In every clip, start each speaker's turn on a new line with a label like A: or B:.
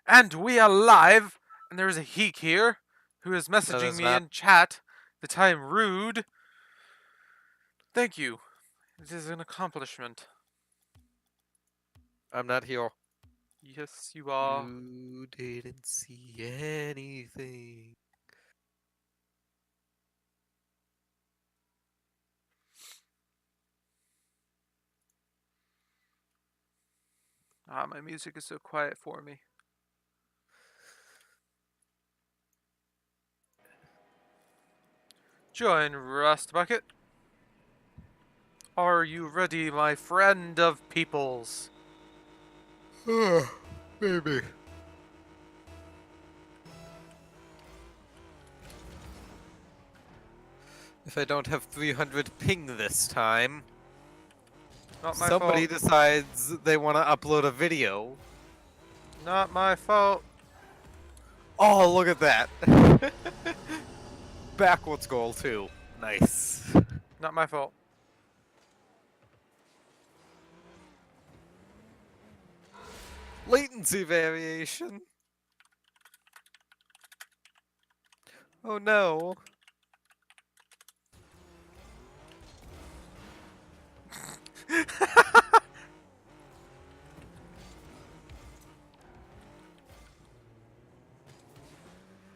A: And we are live, and there's a Heek here who is
B: No,
A: messaging
B: there's
A: me
B: not.
A: in chat that I am rude. Thank you. It is an accomplishment.
B: I'm not here.
A: Yes, you are.
B: You didn't see anything.
A: Ah, my music is so quiet for me. Join Rust Bucket. Are you ready, my friend of peoples?
B: Maybe. If I don't have 300 ping this time,
A: Not my
B: somebody
A: fault.
B: decides they want to upload a video.
A: Not my fault.
B: Oh, look at that. Backwards goal, too. Nice.
A: Not my fault.
B: Latency variation. Oh no.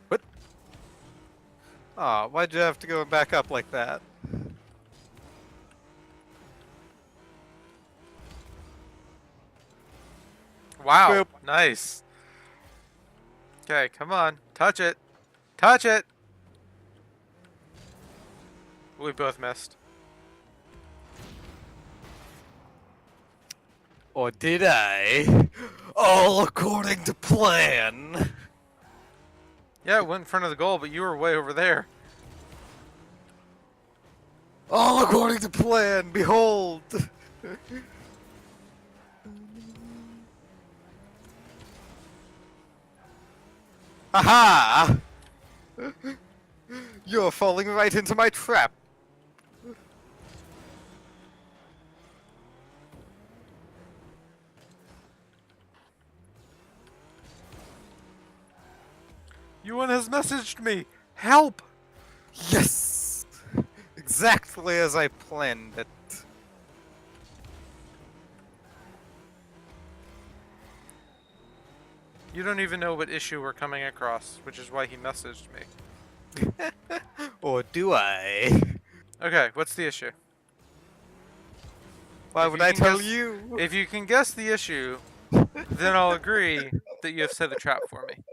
B: What? Aw, why'd you have to go back up like that?
A: Wow.
B: Boop.
A: Nice. Okay, come on. Touch it. Touch it. We both missed.
B: Or did I? All according to plan.
A: Yeah, it went in front of the goal, but you were way over there.
B: All according to plan, behold! Aha! You're falling right into my trap.
A: Yuan has messaged me. Help!
B: Yes! Exactly as I planned it.
A: You don't even know what issue we're coming across, which is why he messaged me.
B: Or do I?
A: Okay, what's the issue?
B: Why
A: If
B: would
A: you
B: I
A: can
B: tell
A: guess-
B: you?
A: If you can guess the issue, then I'll agree that you have set a trap for me.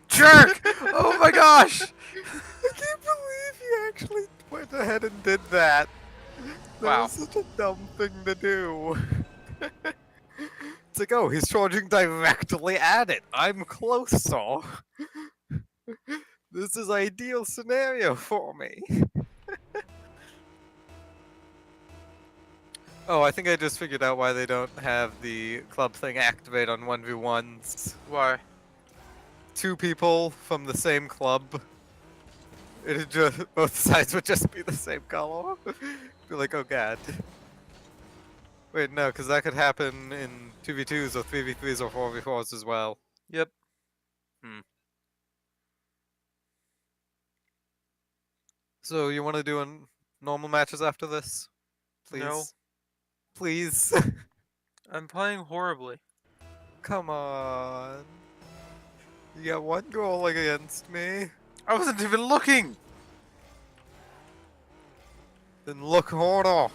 A: Jerk! Oh my gosh!
B: I can't believe you actually went ahead and did that. That
A: Wow.
B: was such a dumb thing to do. It's like, oh, he's charging directly at it. I'm closer. This is ideal scenario for me. Oh, I think I just figured out why they don't have the club thing activate on 1v1s.
A: Why?
B: Two people from the same club. It just both sides would just be the same color. Be like, oh god. Wait, no, because that could happen in 2v2s or 3v3s or 4v4s as well.
A: Yep.
B: So you want to do normal matches after this? Please?
A: No.
B: Please?
A: I'm playing horribly.
B: Come on. You got one goal against me.
A: I wasn't even looking!
B: Then look harder.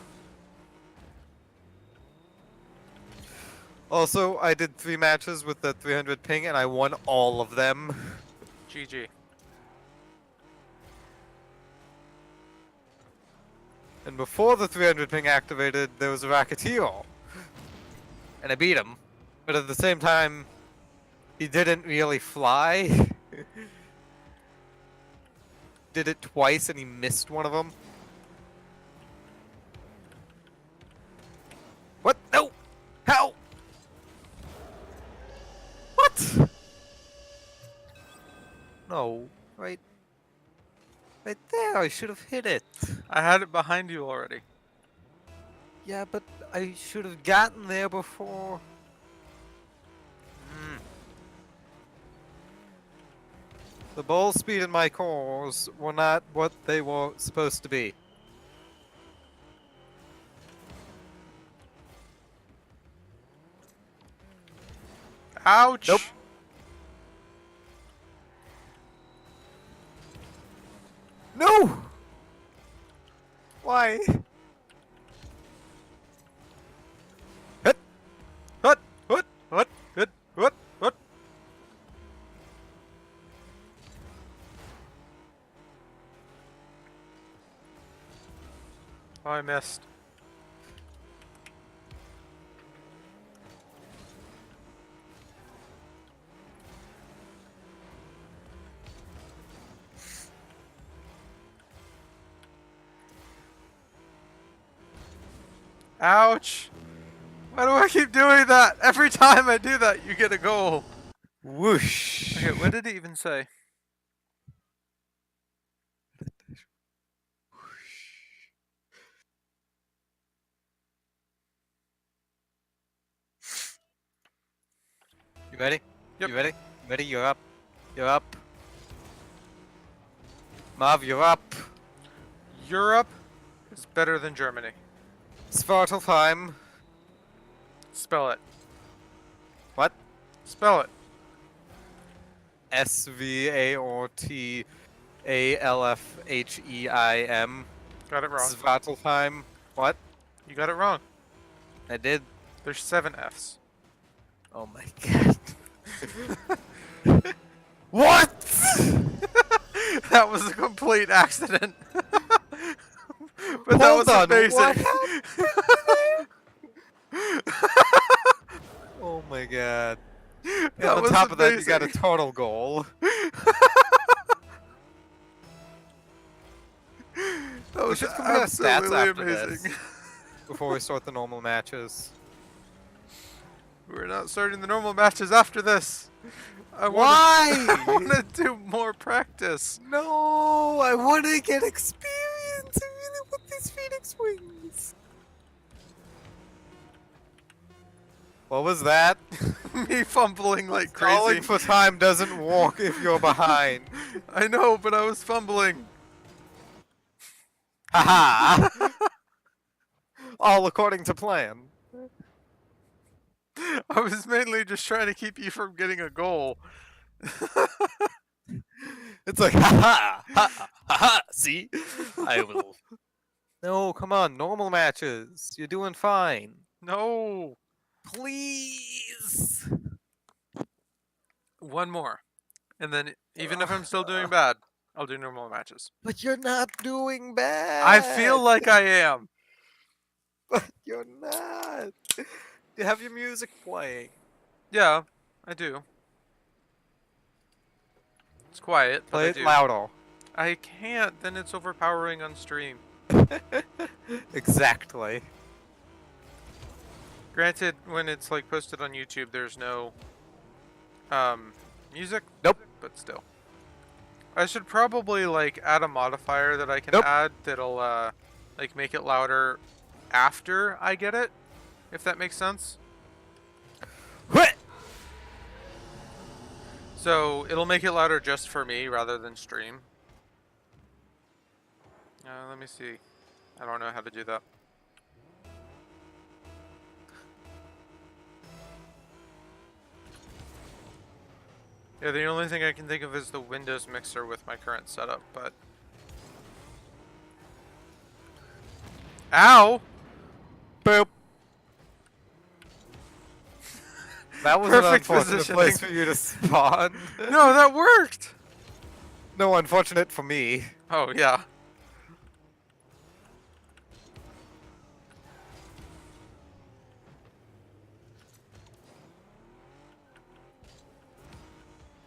B: Also, I did 3 matches with the 300 ping and I won all of them.
A: GG.
B: And before the 300 ping activated, there was a Racketeer. And I beat him. But at the same time, he didn't really fly. did it twice and he missed one of them. What? No! How? What? No. Right. Right there. I should have hit it.
A: I had it behind you already.
B: Yeah, but I should have gotten there before. The ball speed in my cores were not what they were supposed to be.
A: Ouch!
B: Nope. No! Why?
A: What? What? What? What? What? What? Oh, I missed. Ouch! Why do I keep doing that? Every time I do that, you get a goal.
B: Whoosh.
A: Okay, what did it even say?
B: You ready?
A: Yep.
B: You ready? Ready? You're up. You're up. Marv, you're up.
A: Europe is better than Germany.
B: Svartalfheim.
A: Spell it.
B: What?
A: Spell it.
B: Svartalfheim.
A: Got it wrong.
B: Svartalfheim. What?
A: You got it wrong.
B: I did.
A: There's 7 F's.
B: Oh my god. What?
A: That was a complete accident. But that
B: Hold
A: was
B: on,
A: amazing.
B: what Oh my god. And
A: That
B: on
A: was
B: top of that, you got a
A: amazing.
B: total goal.
A: That was
B: should compare stats
A: absolutely
B: after
A: amazing.
B: this. Before we start the normal matches.
A: We're not starting the normal matches after this. I
B: Why?
A: want to do more practice.
B: No, I want to get experience. I really want these Phoenix Wings. What was that?
A: Me fumbling like
B: Calling
A: crazy.
B: for time doesn't work if you're behind.
A: I know, but I was fumbling.
B: Haha! All according to plan.
A: I was mainly just trying to keep you from getting a goal.
B: It's like, haha! Ha ha! See? I will. No, come on, normal matches. You're doing fine.
A: No.
B: Please!
A: One more. And then, even if I'm still doing bad, I'll do normal matches.
B: But you're not doing bad!
A: I feel like I am.
B: But you're not! You have your music playing.
A: Yeah, I do. It's quiet, but
B: Play
A: I
B: it
A: do.
B: louder.
A: I can't, then it's overpowering on stream.
B: Exactly.
A: Granted, when it's like posted on YouTube, there's no music.
B: Nope.
A: But still. I should probably like add a modifier that I can
B: Nope.
A: add that'll like make it louder after I get it, if that makes sense.
B: What?
A: So it'll make it louder just for me rather than stream. Let me see. I don't know how to do that. Yeah, the only thing I can think of is the Windows mixer with my current setup, but... Ow!
B: Boop. That was
A: Perfect
B: an unfortunate
A: positioning.
B: place for you to spawn.
A: No, that worked!
B: No, unfortunate for me.
A: Oh, yeah.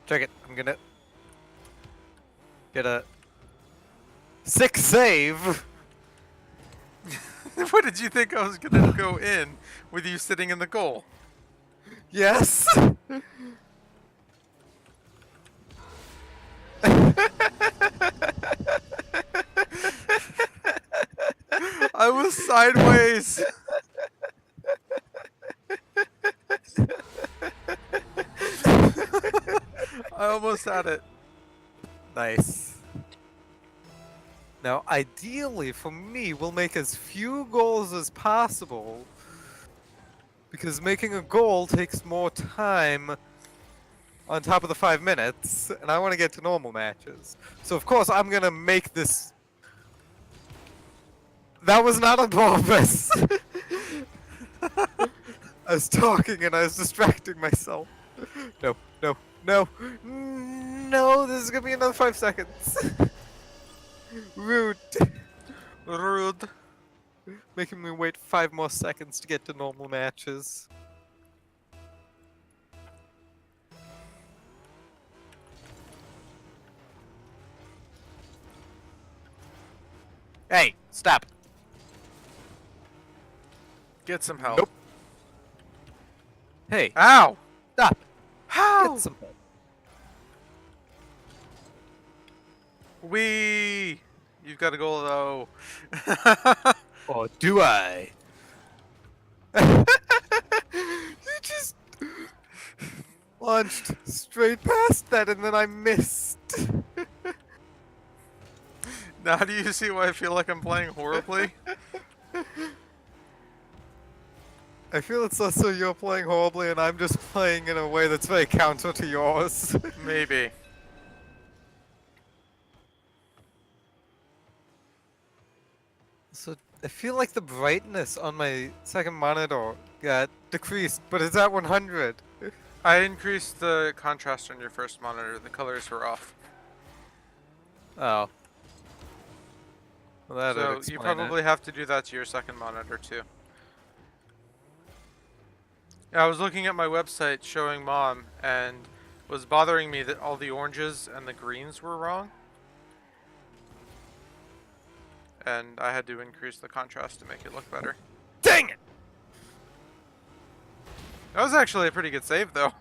B: Check it. I'm gonna get a Sick save.
A: What did you think I was gonna go in with you sitting in the goal?
B: Yes.
A: I was sideways. I almost had it.
B: Nice. Now, ideally, for me, we'll make as few goals as possible. Because making a goal takes more time on top of the 5 minutes, and I want to get to normal matches. So, of course, I'm gonna make this. That was not on purpose! I was talking and I was distracting myself. No, no, no, no, this is gonna be another 5 seconds. Rude.
A: Rude.
B: Making me wait 5 more seconds to get to normal matches. Hey, stop.
A: Get some help.
B: Nope. Hey,
A: Ow!
B: stop.
A: How?
B: Get some help.
A: Wee! You've got a goal though.
B: Or do I? You just launched straight past that and then I missed.
A: Now do you see why I feel like I'm playing horribly?
B: I feel it's also you're playing horribly and I'm just playing in a way that's very counter to yours.
A: Maybe.
B: So I feel like the brightness on my second monitor got decreased, but it's at 100.
A: I increased the contrast on your first monitor. The colors were off.
B: Oh. Well, that'd
A: So you
B: explain
A: probably
B: it.
A: have to do that to your second monitor too. Yeah, I was looking at my website showing Mom and was bothering me that all the oranges and the greens were wrong. And I had to increase the contrast to make it look better.
B: Dang it!
A: That was actually a pretty good save though.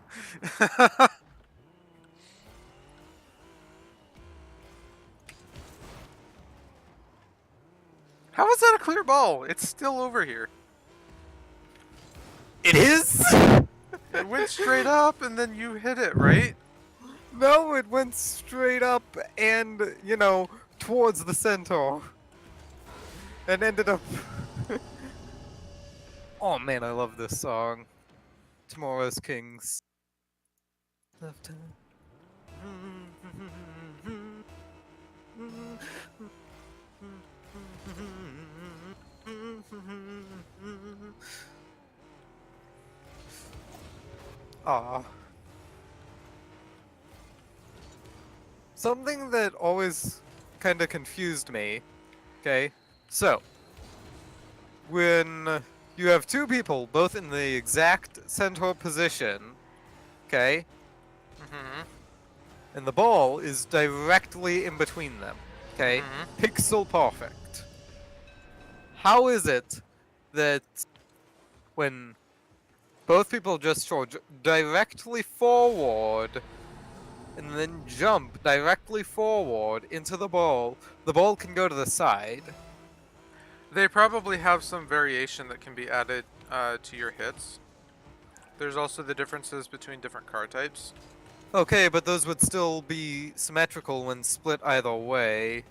A: How is that a clear ball? It's still over here.
B: It is?
A: It went straight up and then you hit it, right?
B: No, it went straight up and, you know, towards the centaur. And ended up... Oh man, I love this song. Tomorrow's Kings. Love time. Aw. Something that always kind of confused me, okay? So, when you have two people both in the exact centaur position, okay?
A: Mm-hmm.
B: And the ball is directly in between them, okay?
A: Mhm.
B: Pixel perfect. How is it that when both people just throw directly forward and then jump directly forward into the ball can go to the side?
A: They probably have some variation that can be added to your hits. There's also the differences between different card types.
B: Okay, but those would still be symmetrical when split either way.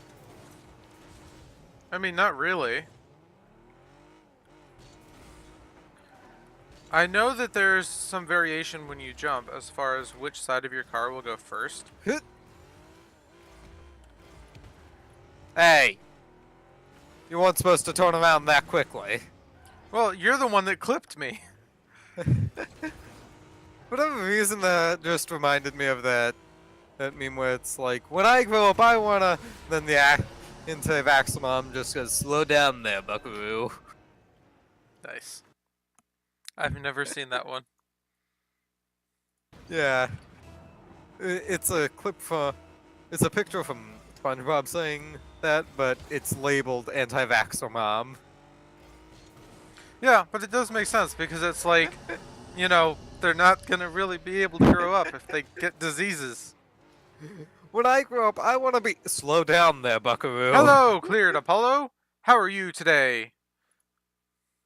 A: I mean, not really. I know that there's some variation when you jump as far as which side of your car will go first.
B: Hey! You weren't supposed to turn around that quickly.
A: Well, you're the one that clipped me.
B: Whatever reason, that just reminded me of that meme where it's like, when I grow up, I wanna. Then the into Vaxamom just goes, slow down there, buckaroo.
A: Nice. I've never seen that one.
B: Yeah. It's a clip from. It's a picture from SpongeBob saying that, but it's labeled anti-vaxxer mom.
A: Yeah, but it does make sense because it's like, you know, they're not gonna really be able to grow up if they get diseases.
B: When I grow up, I want to be. Slow down there, Buckaroo.
A: Hello, Cleared Apollo. How are you today?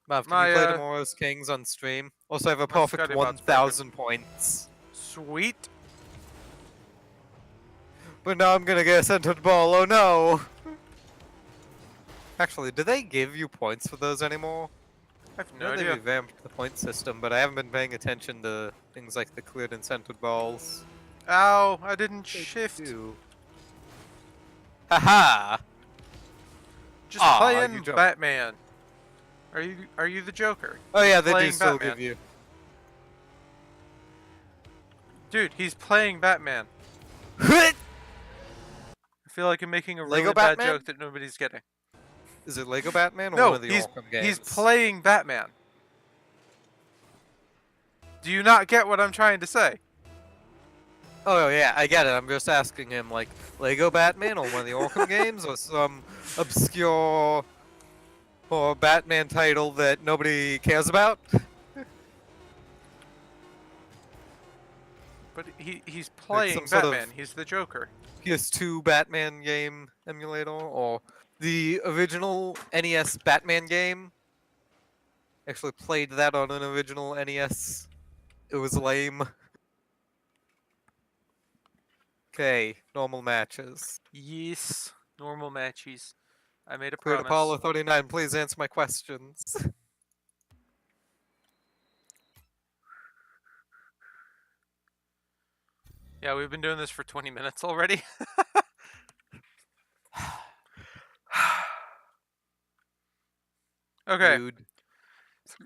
B: Mav, can you
A: My
B: play Tomorrow's Kings on stream? Also, I have a
A: my
B: perfect
A: Scotty bot's broken.
B: 1,000 points.
A: Sweet.
B: But now I'm gonna get a centered ball. Oh no! Actually, do they give you points for those anymore?
A: I have
B: I
A: no
B: know they
A: idea.
B: revamped the point system, but I haven't been paying attention to things like the cleared and centered balls.
A: Ow! I didn't
B: They
A: shift.
B: do. Haha!
A: Just
B: Aw,
A: playing
B: you jumped.
A: Batman. Are you the Joker?
B: Oh yeah,
A: He's
B: they do
A: playing
B: still
A: Batman.
B: give you.
A: Dude, he's playing Batman.
B: Is
A: I feel like I'm making a
B: Lego
A: really bad
B: Batman?
A: joke that nobody's getting.
B: it Lego Batman or one
A: No,
B: of the Arkham games?
A: he's playing Batman. Do you not get what I'm trying to say?
B: Oh yeah, I get it. I'm just asking him, like, Lego Batman or one of the Arkham games, or some obscure or Batman title that nobody cares about.
A: But he's playing
B: some sort of-
A: Batman. He's the Joker.
B: PS2 Batman game emulator, or the original NES Batman game. Actually played that on an original NES. It was lame. Okay, normal matches.
A: Yes. Normal matches. I made a
B: Cleared
A: promise.
B: Apollo 39, please answer my questions.
A: Yeah, we've been doing this for 20 minutes already. Okay,
B: Dude.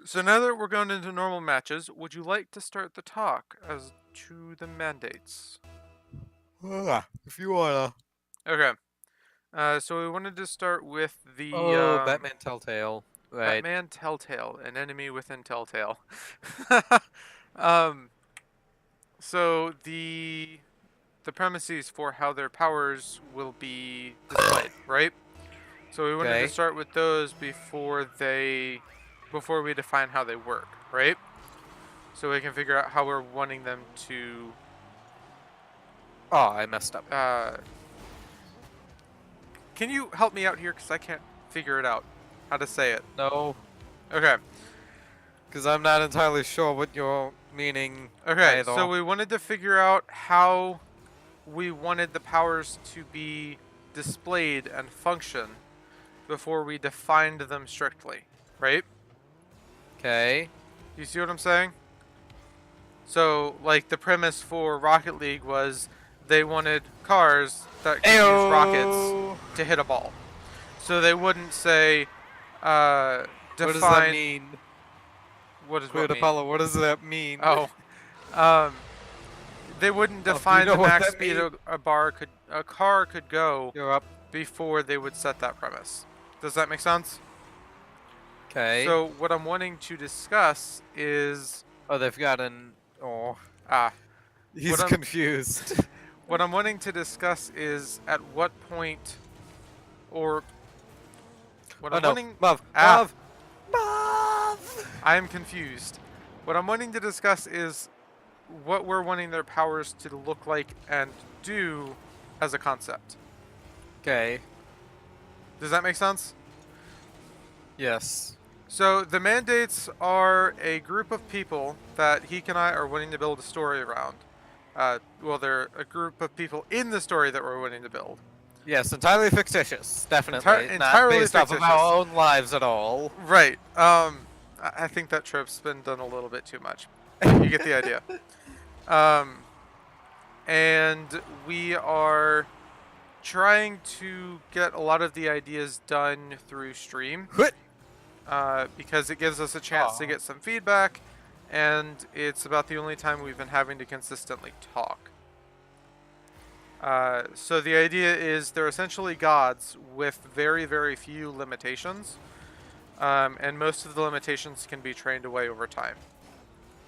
A: so now that we're going into normal matches, would you like to start the talk as to the mandates?
B: If you wanna.
A: Okay, so we wanted to start with the
B: Batman Telltale. Right.
A: Batman Telltale, an enemy within Telltale. um, so the premises for how their powers will be displayed, right? So we wanted
B: Okay.
A: to start with those before we define how they work, right? So we can figure out how we're wanting them to.
B: Oh, I messed up.
A: Can you help me out here? Because I can't figure it out. How to say it.
B: No,
A: Okay.
B: because I'm not entirely sure what you're meaning.
A: Okay,
B: either.
A: so we wanted to figure out how we wanted the powers to be displayed and function before we defined them strictly, right?
B: Okay.
A: You see what I'm saying? So, like, the premise for Rocket League was they wanted cars that could use rockets to hit a ball. So they wouldn't say, define...
B: What does that mean?
A: What does
B: Cleared
A: what mean?
B: Apollo, what does that mean?
A: Oh. They wouldn't
B: do you
A: define
B: know
A: the
B: what
A: max
B: that
A: speed
B: means?
A: a car could go
B: You're up.
A: before they would set that premise. Does that make sense?
B: Okay.
A: So what I'm wanting to discuss is
B: Oh, they've got an. Oh. He's
A: What I'm-
B: confused.
A: what I'm wanting to discuss is at what point or what
B: Oh
A: I'm
B: no.
A: wanting
B: Mav.
A: Ah.
B: Mav!
A: I am confused. What I'm wanting to discuss is what we're wanting their powers to look like and do as a concept.
B: Okay.
A: Does that make sense?
B: Yes.
A: So the mandates are a group of people that Heek and I are wanting to build a story around. Well, they're a group of people in the story that we're wanting to build.
B: Yes, entirely fictitious. Definitely.
A: Entirely
B: Not based off of
A: fictitious.
B: our own lives at all.
A: Right. I think that trope's been done a little bit too much. You get the idea. And we are trying to get a lot of the ideas done through stream. Because it gives us a chance to
B: Aw.
A: get some feedback, and it's about the only time we've been having to consistently talk. So the idea is they're essentially gods with very, very few limitations, and most of the limitations can be trained away over time.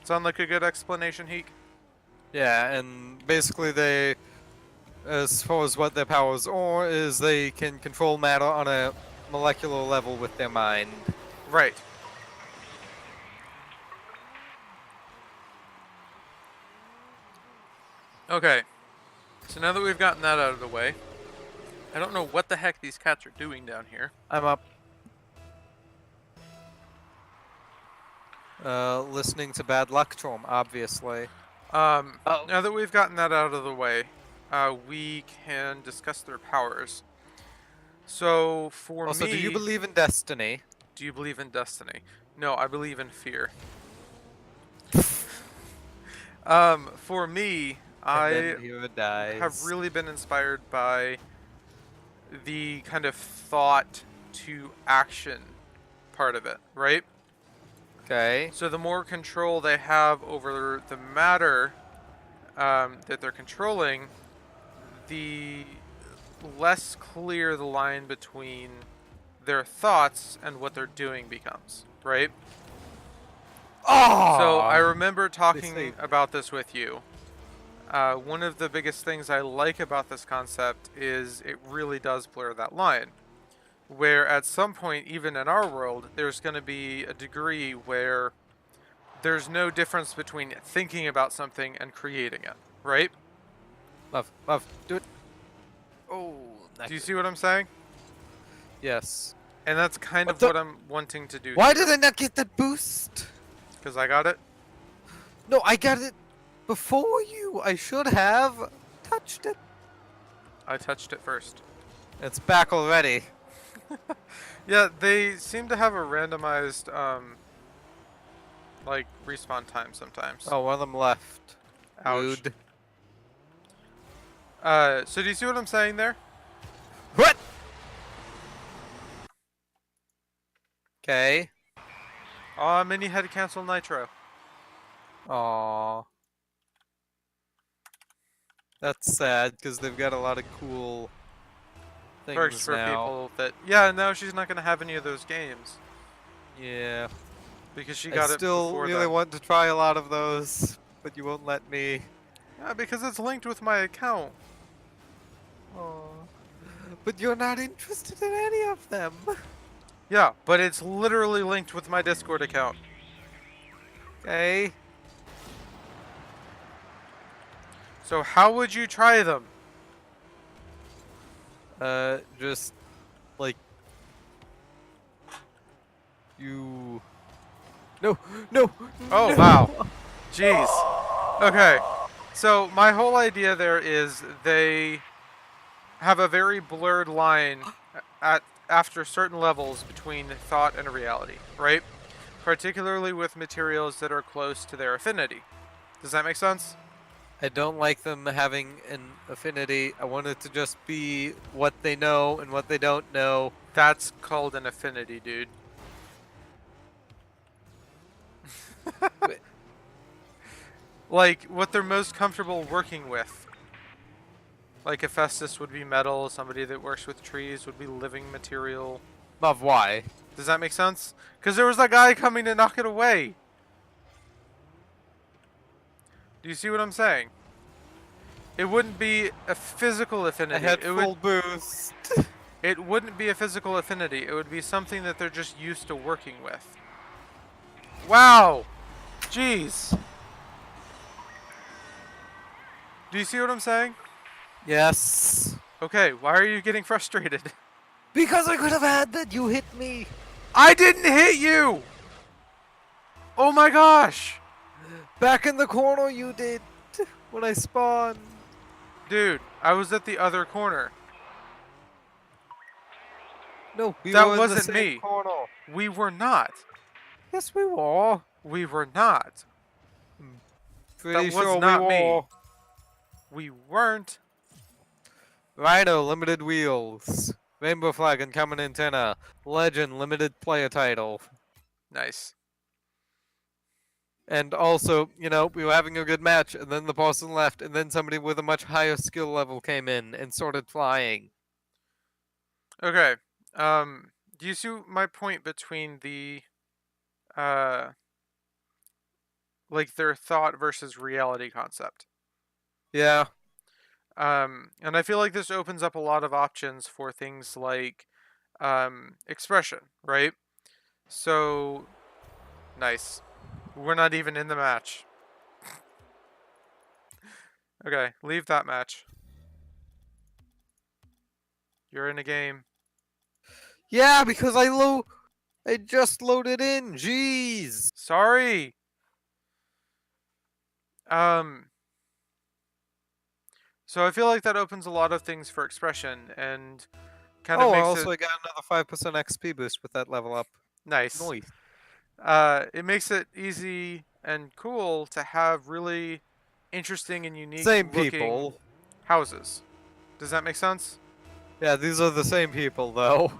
A: Sound like a good explanation, Heek?
B: Yeah, and basically they as far as what their powers are, is they can control matter on a molecular level with their mind.
A: Right. Okay. So now that we've gotten that out of the way, I don't know what the heck these cats are doing down here.
B: I'm up. Listening to Bad Luck Charm, obviously. Oh.
A: Now that we've gotten that out of the way, we can discuss their powers. So for
B: Also,
A: me,
B: do you believe in destiny?
A: do you believe in destiny? No, I believe in fear. For me, I
B: And then Hero dies.
A: have really been inspired by the kind of thought to action part of it, right?
B: Okay.
A: So the more control they have over the matter that they're controlling, the less clear the line between their thoughts and what they're doing becomes, right?
B: Oh!
A: So I remember talking
B: saved
A: about this with you. One of the biggest things I like about this concept is it really does blur that line. Where at some point, even in our world, there's going to be a degree where there's no difference between thinking about something and creating it, right?
B: Love, do it. Oh,
A: Do you see what I'm saying?
B: Yes.
A: And that's kind
B: What
A: of
B: the-
A: what I'm wanting to do.
B: Why did I not get that boost?
A: Because I got it.
B: No, I got it before you. I should have touched it.
A: I touched it first.
B: It's back already.
A: Yeah, they seem to have a randomized, like, respawn time sometimes.
B: Oh, one of them left.
A: Ouch.
B: Rude.
A: So do you see what I'm saying there?
B: What? Okay.
A: Aw, Mini had to cancel Nitro.
B: Aw. That's sad, because they've got a lot of cool things
A: Perks for
B: now.
A: people that... Yeah, no, she's not going to have any of those games.
B: Yeah.
A: Because she
B: I
A: got it
B: still
A: before
B: really
A: them.
B: want to try a lot of those, but you won't let me.
A: Yeah, because it's linked with my account.
B: Aw. But you're not interested in any of them.
A: Yeah, but it's literally linked with my Discord account.
B: Okay.
A: So how would you try them?
B: Just like you. No, no.
A: Oh,
B: no.
A: wow. Jeez. Okay. So my whole idea there is they have a very blurred line after certain levels between thought and reality, right? Particularly with materials that are close to their affinity. Does that make sense?
B: I don't like them having an affinity. I want it to just be what they know and what they don't know.
A: That's called an affinity, dude. Like, what they're most comfortable working with. Like, Hephaestus would be metal, somebody that works with trees would be living material.
B: Of why?
A: Does that make sense? Because there was that guy coming to knock it away. Do you see what I'm saying? It wouldn't be a physical
B: I
A: affinity.
B: had
A: It
B: full boost.
A: It wouldn't be a physical affinity. It would be something that they're just used to working with. Wow! Jeez. Do you see what I'm saying?
B: Yes.
A: Okay, why are you getting frustrated?
B: Because I could have had that. You hit me.
A: I didn't hit you! Oh my gosh!
B: Back in the corner you did when I spawned.
A: Dude, I was at the other corner.
B: No, we
A: That
B: were in
A: wasn't
B: the same
A: me.
B: corner.
A: We were not.
B: Yes, we were.
A: We were not.
B: Pretty
A: was
B: sure
A: not
B: we
A: me.
B: were.
A: We weren't.
B: Rhino limited wheels. Rainbow flag and common antenna. Legend limited player title.
A: Nice.
B: And also, you know, we were having a good match, and then the person left, and then somebody with a much higher skill level came in and started flying.
A: Okay. Do you see my point between the, like their thought versus reality concept?
B: Yeah.
A: And I feel like this opens up a lot of options for things like expression, right? So, nice. We're not even in the match. Okay, leave that match. You're in a game.
B: Yeah, because I just loaded in. Jeez.
A: Sorry. Um, so I feel like that opens a lot of things for expression and kind of
B: Oh, I
A: makes it
B: also got another 5% XP boost with that level up.
A: nice.
B: Nice.
A: It makes it easy and cool to have really interesting and unique
B: Same
A: looking
B: people.
A: houses. Does that make sense?
B: Yeah, these are the same people though.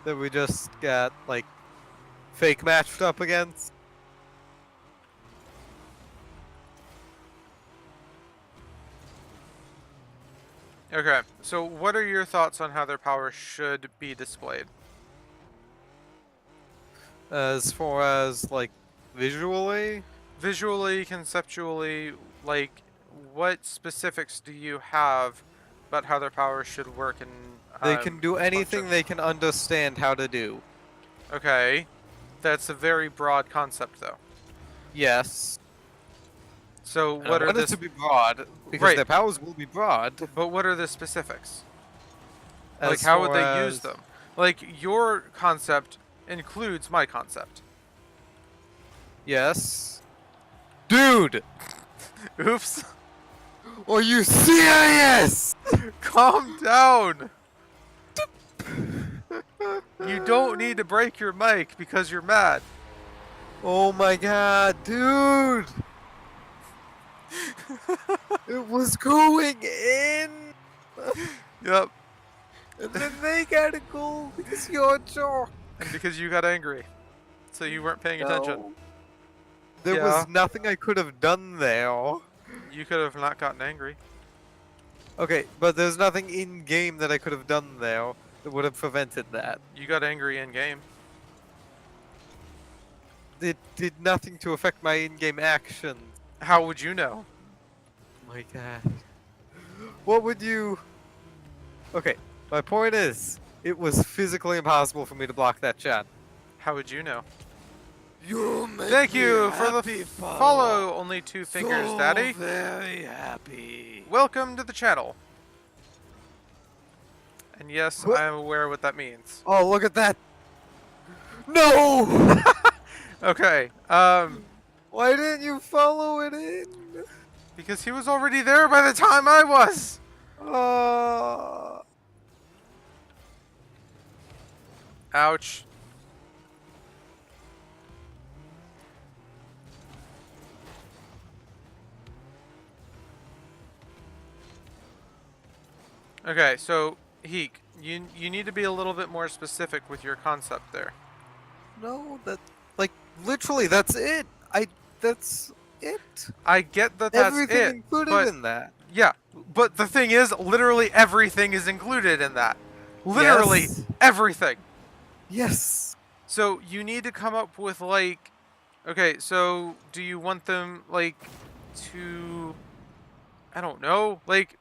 B: That we just got like fake matched up against.
A: Okay, so what are your thoughts on how their power should be displayed?
B: As far as like visually,
A: Visually, conceptually, like what specifics do you have about how their power should work and
B: they can do
A: function?
B: anything they can understand how to do.
A: Okay, that's a very broad concept, though.
B: Yes.
A: So
B: And I
A: what are
B: want it
A: this?
B: to be broad because
A: Right,
B: their powers will be broad.
A: but what are the specifics? Like,
B: As
A: how would
B: far
A: they use
B: as
A: them? Like, your concept includes my concept.
B: yes, dude,
A: Oops.
B: are you serious?
A: Calm down. You don't need to break your mic because you're mad.
B: Oh my god, dude! It was going in!
A: Yep.
B: And then they gotta go because you're a jerk.
A: And because you got angry. So you weren't paying attention.
B: No. There
A: Yeah.
B: was nothing I could have done there.
A: You could have not gotten angry.
B: Okay, but there's nothing in game that I could have done there that would have prevented that.
A: You got angry in game.
B: It did nothing to affect my in-game actions.
A: How would you know?
B: Oh my god. What would you... Okay, my point is, it was physically impossible for me to block that shot.
A: How would you know?
B: You make
A: Thank you
B: me
A: for the
B: happy,
A: follow. Only 2 fingers,
B: so
A: Daddy.
B: Very happy.
A: Welcome to the channel. And yes,
B: What?
A: I am aware what that means.
B: Oh, look at that! No!
A: Okay.
B: Why didn't you follow it in?
A: Because he was already there by the time I was. Ouch. Okay, so Heek, you need to be a little bit more specific with your concept there.
B: No, that like literally that's it. That's it.
A: I get that that's
B: Everything
A: it,
B: included
A: but
B: in that.
A: yeah, but the thing is, literally everything is included in that. Literally
B: Yes.
A: everything.
B: Yes.
A: So you need to come up with like, okay, so do you want them like to, I don't know, like,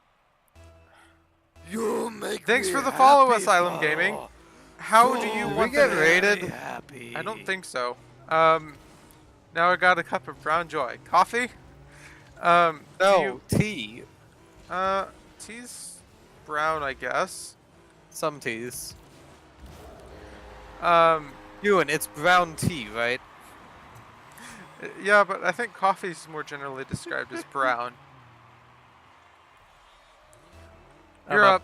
B: You make
A: thanks
B: me
A: for the follow,
B: happy,
A: Asylum Gaming. How do you
B: Did we
A: want
B: get
A: them?
B: rated?
A: Happy. I don't think so. Now I got a cup of brown joy. Coffee? Do
B: No,
A: you,
B: tea.
A: tea's brown, I guess.
B: Some teas.
A: Um,
B: Ewan, it's brown tea, right?
A: yeah, but I think coffee's more generally described as brown. You're up.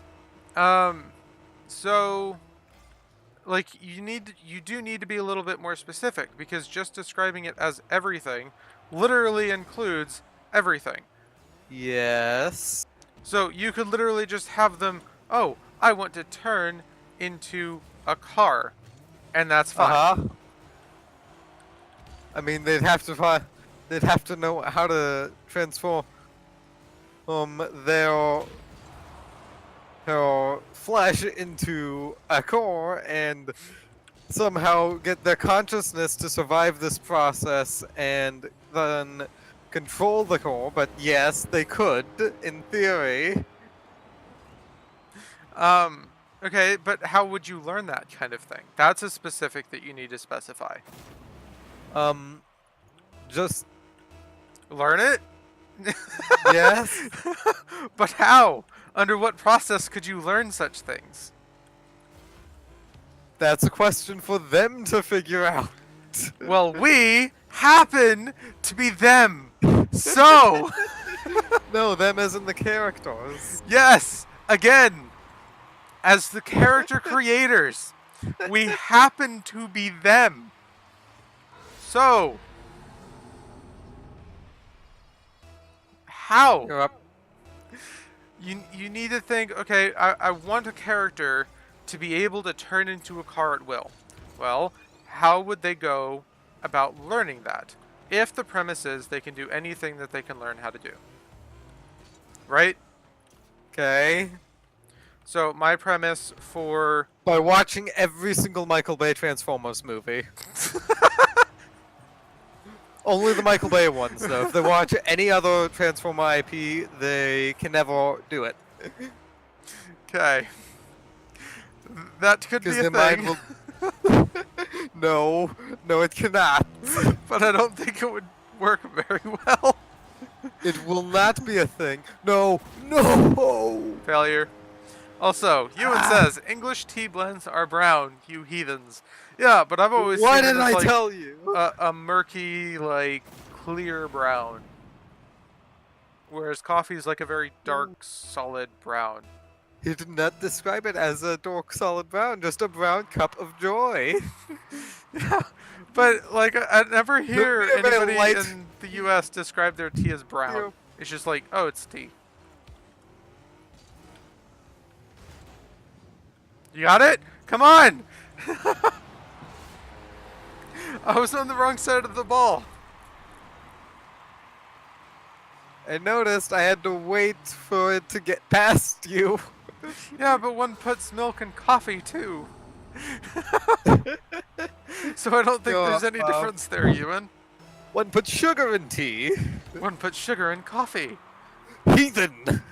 A: So, like, you do need to be a little bit more specific because just describing it as everything literally includes everything.
B: Yes.
A: So you could literally just have them, oh, I want to turn into a car, and that's fine.
B: Uh-huh. I mean, they'd have to know how to transform their flesh into a core and somehow get their consciousness to survive this process and then control the core, but yes, they could, in theory.
A: Okay, but how would you learn that kind of thing? That's a specific that you need to specify.
B: Um, just
A: Learn it?
B: yes.
A: But how? Under what process could you learn such things?
B: That's a question for them to figure out.
A: Well, we happen to be them. So,
B: No, them as in the characters.
A: yes, again, as the character creators, we happen to be them. So, how?
B: You're up.
A: You need to think, okay, I want a character to be able to turn into a car at will. Well, how would they go about learning that? If the premise is they can do anything that they can learn how to do. Right?
B: Okay.
A: So my premise for
B: By watching every single Michael Bay Transformers movie. Only the Michael Bay ones, though. If they watch any other Transformer IP, they can never do it.
A: okay. That could be
B: Because
A: a
B: their mind
A: thing,
B: will. No, it cannot.
A: but I don't think it would work very well.
B: It will not be a thing. No.
A: Failure. Also, Ewan
B: Ah.
A: says English tea blends are brown, you heathens. Yeah, but I've always
B: What
A: seen
B: did
A: it as
B: I
A: like
B: tell you?
A: a murky, like clear brown, whereas coffee is like a very dark, solid brown.
B: He did not describe it as a dark solid brown, just a brown cup of joy.
A: Yeah, but like I never hear
B: Look at my
A: anybody
B: light.
A: in the U.S. describe their tea as brown.
B: Yeah.
A: It's just like, oh, it's tea. You got it? Come on! I was on the wrong side of the ball.
B: I noticed I had to wait for it to get past you.
A: Yeah, but one puts milk in coffee too. So I don't think there's any difference there, Ewan.
B: One put sugar in tea.
A: One puts sugar in coffee.
B: Heathen.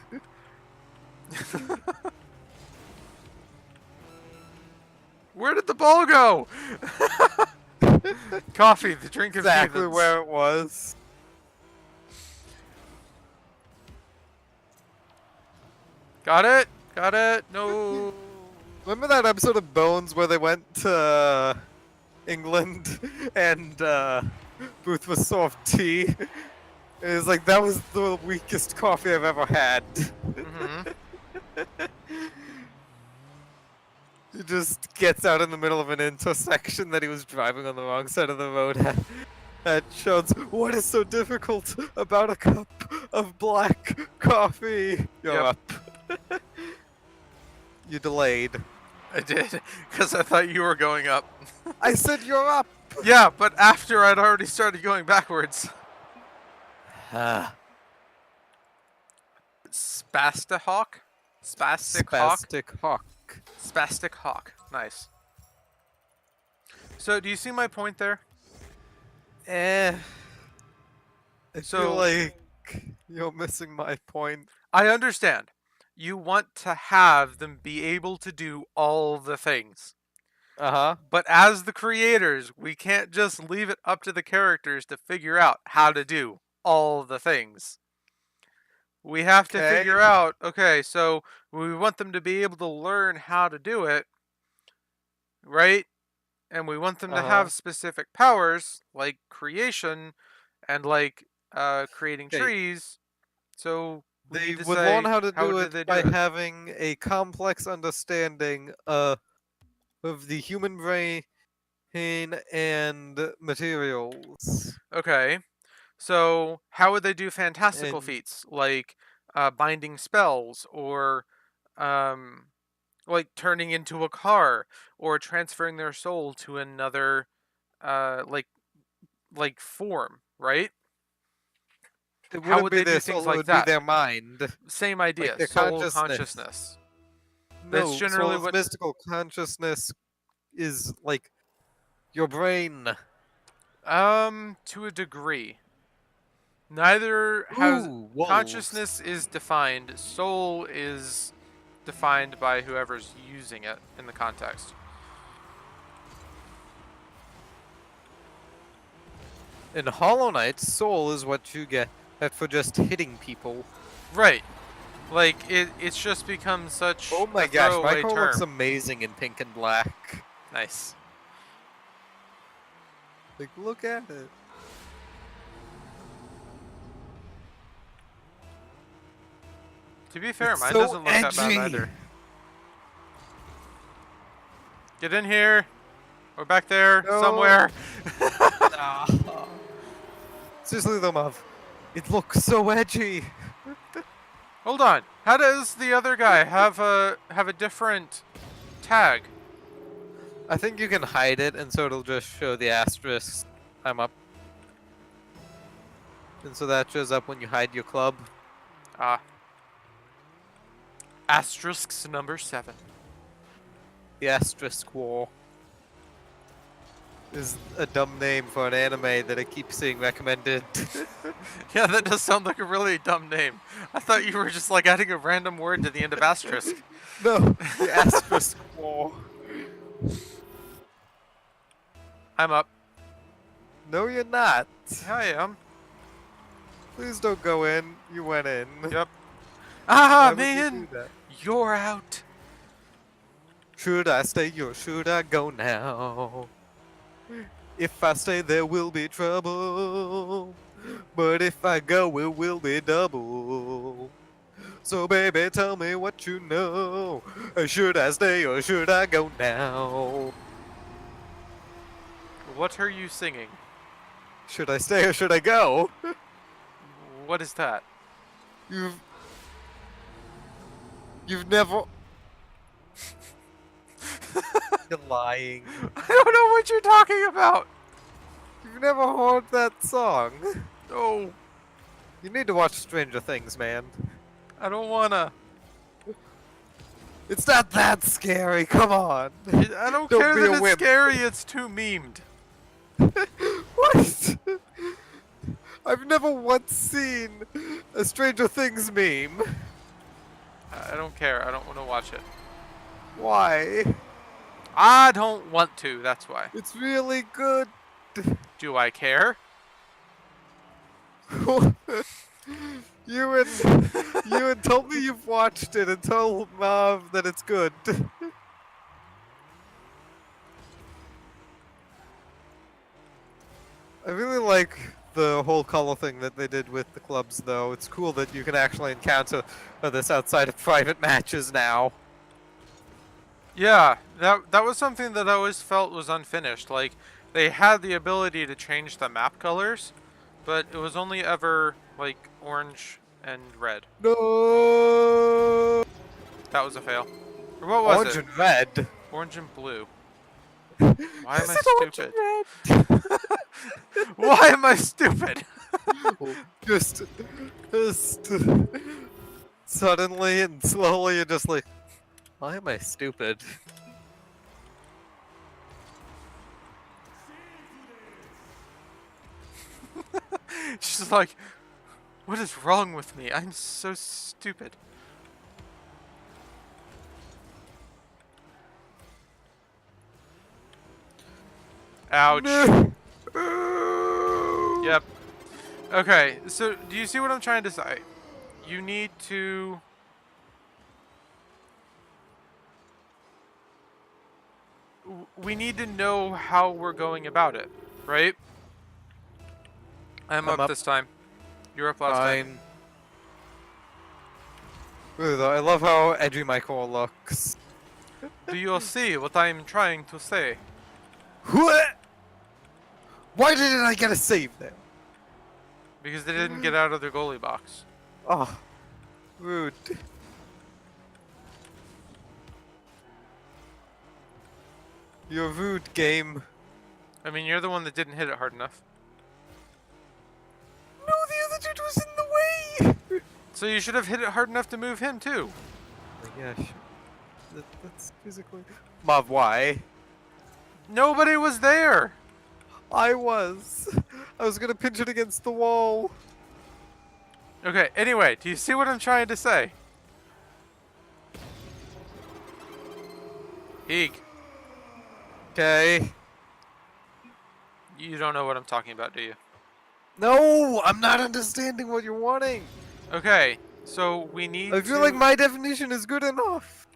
A: Where did the ball go? Coffee, the drink of
B: Exactly
A: heathens.
B: where it was.
A: Got it? Got it? No.
B: Remember that episode of Bones where they went to England and Booth was served tea? It was like, that was the weakest coffee I've ever had.
A: Mm-hmm.
B: He just gets out in the middle of an intersection that he was driving on the wrong side of the road at. That shows what is so difficult about a cup of black coffee. You're
A: Yep.
B: up. You delayed.
A: I did, because I thought you were going up.
B: I said you're up.
A: Yeah, but after I'd already started going backwards. Spastahawk? Spastic Hawk?
B: Spastic hawk.
A: Spastic Hawk. Nice. So, do you see my point there?
B: I
A: So-
B: feel like you're missing my point.
A: I understand. You want to have them be able to do all the things.
B: Uh-huh.
A: But as the creators, we can't just leave it up to the characters to figure out how to do all the things. We have to
B: Okay.
A: figure out, okay, so we want them to be able to learn how to do it, right? And we want them to
B: Uh-huh.
A: have specific powers, like creation and like creating
B: Okay.
A: trees. So we
B: They
A: need to
B: would
A: say,
B: learn how to do
A: did they
B: it by
A: do it?
B: having a complex understanding of the human brain and materials.
A: Okay. So how would they do fantastical
B: And-
A: feats like binding spells or um, like turning into a car or transferring their soul to another like form, right?
B: It
A: How
B: wouldn't
A: would
B: be
A: they do
B: their
A: things
B: soul,
A: like
B: it would
A: that?
B: be their mind.
A: Same idea,
B: their
A: soul
B: consciousness.
A: consciousness. That's
B: No,
A: generally
B: soul's
A: what-
B: mystical consciousness is like your brain.
A: To a degree. Neither has
B: Ooh, wolves.
A: consciousness is defined. Soul is defined by whoever's using it in the context.
B: In Hollow Knight, soul is what you get for just hitting people.
A: Right. Like it's just become such
B: Oh my
A: a
B: gosh,
A: throwaway
B: Michael
A: term.
B: looks amazing in pink and black.
A: Nice.
B: Like, look at it.
A: To be fair,
B: It's
A: mine
B: so
A: doesn't look that bad
B: edgy.
A: either. Get in here. Or back there,
B: No.
A: somewhere.
B: Seriously though, Mav, it looks so edgy.
A: Hold on. How does the other guy have a different tag?
B: I think you can hide it, and so it'll just show the asterisk. I'm up. And so that shows up when you hide your club.
A: Ah. Asterisks number 7.
B: The asterisk war is a dumb name for an anime that I keep seeing recommended.
A: Yeah, that does sound like a really dumb name. I thought you were just like adding a random word to the end of asterisk.
B: No, the asterisk war.
A: I'm up.
B: No, you're not.
A: Yeah, I am.
B: Please don't go in. You went in.
A: Yep. Ah,
B: Why would you
A: man!
B: do that?
A: You're out.
B: Should I stay or should I go now? If I stay, there will be trouble. But if I go, it will be double. So, baby, tell me what you know. Should I stay or should I go now?
A: What are you singing?
B: Should I stay or should I go?
A: What is that?
B: You've never. You're lying.
A: I don't know what you're talking about.
B: You've never heard that song.
A: No,
B: You need to watch Stranger Things, man.
A: I don't wanna.
B: It's not that scary. Come on.
A: I don't
B: Don't
A: care
B: be
A: that
B: a
A: it's
B: wimp.
A: scary. It's too memed.
B: What? I've never once seen a Stranger Things meme.
A: I don't care. I don't want to watch it.
B: Why?
A: I don't want to. That's why.
B: It's really good.
A: Do I care?
B: You and tell me you've watched it and tell Mav that it's good. I really like the whole color thing that they did with the clubs, though. It's cool that you can actually encounter this outside of private matches now.
A: Yeah, that was something that I always felt was unfinished. Like, they had the ability to change the map colors, but it was only ever, like, orange and red.
B: No.
A: That was a fail. Or what was
B: Orange
A: it?
B: and red.
A: Orange and blue. Why am
B: Is
A: I
B: it orange
A: stupid?
B: and red?
A: Why am I stupid?
B: just suddenly and slowly you're just like, why am I stupid?
A: She's like, what is wrong with me? I'm so stupid. Ouch. Yep. Okay, so do you see what I'm trying to say? You need to... We need to know how we're going about it, right? I'm up this time. You're up last time.
B: Ooh, though, I love how edgy my core looks.
A: Do you see what I'm trying to say?
B: What? Why didn't I get a save there?
A: Because they didn't get out of their goalie box.
B: Oh, rude. You're rude, game.
A: I mean, you're the one that didn't hit it hard enough.
B: No, the other dude was in the way!
A: So you should have hit it hard enough to move him, too.
B: Yeah, sure. That's physically... Mav, why?
A: Nobody was there!
B: I was gonna pinch it against the wall.
A: Okay, anyway, do you see what I'm trying to say? Eek.
B: Okay.
A: You don't know what I'm talking about, do you?
B: No, I'm not understanding what you're wanting.
A: Okay, so we need
B: I
A: to...
B: feel like my definition is good enough.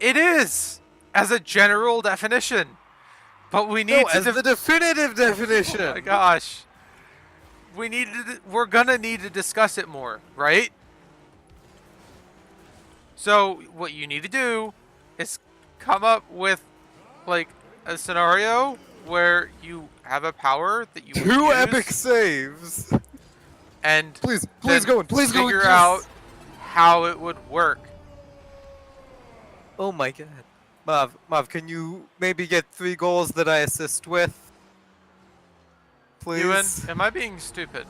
A: It is! As a general definition. But we
B: No,
A: need to...
B: as the definitive definition.
A: Oh my gosh. We're gonna need to discuss it more, right? So, what you need to do is come up with, like, a scenario where you have a power that you would
B: Two
A: use,
B: epic saves.
A: and
B: Please
A: then
B: go in. Please go in.
A: figure
B: Yes.
A: out how it would work.
B: Oh my god. Mav, can you maybe get 3 goals that I assist with?
A: Ewan,
B: Please?
A: am I being stupid?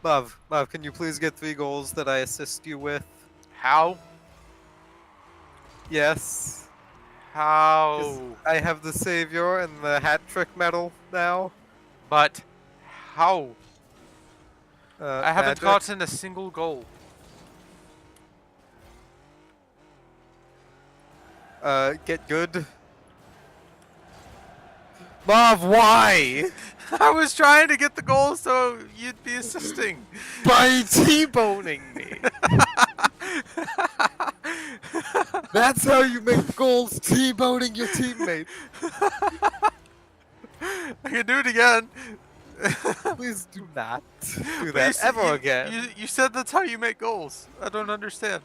B: Mav, can you please get 3 goals that I assist you with?
A: How?
B: Yes. 'Cause
A: How?
B: I have the savior and the hat trick medal now.
A: But how? I haven't
B: magic.
A: gotten a single goal.
B: Get good. Mav, why?
A: I was trying to get the goal so you'd be assisting.
B: By T-boning me. That's how you make goals, T-boning your teammate.
A: I can do it again.
B: Please do not do
A: But
B: that ever again.
A: You said that's how you make goals. I don't understand.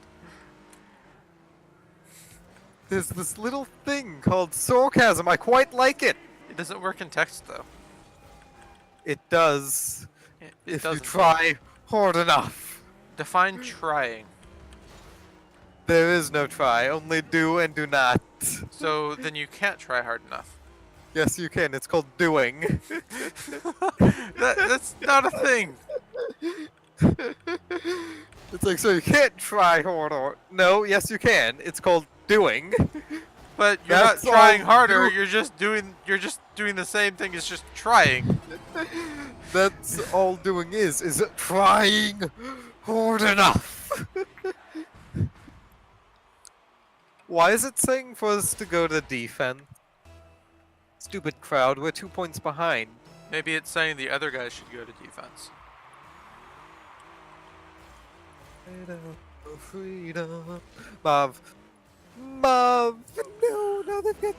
B: There's this little thing called sarcasm. I quite like it.
A: It doesn't work in text though.
B: It does.
A: It
B: If you
A: doesn't.
B: try hard enough.
A: Define trying.
B: There is no try, only do and do not.
A: So then you can't try hard enough.
B: Yes, you can. It's called doing.
A: That's not a thing.
B: It's like, so you can't try hard or... No, yes you can. It's called doing.
A: But you're
B: That's
A: not trying
B: all
A: harder.
B: do-
A: You're just doing the same thing as just trying.
B: That's all doing is trying hard enough. Why is it saying for us to go to defense? Stupid crowd, we're 2 points behind.
A: Maybe it's saying the other guys should go to defense.
B: Freedom. Mav, no, they've got...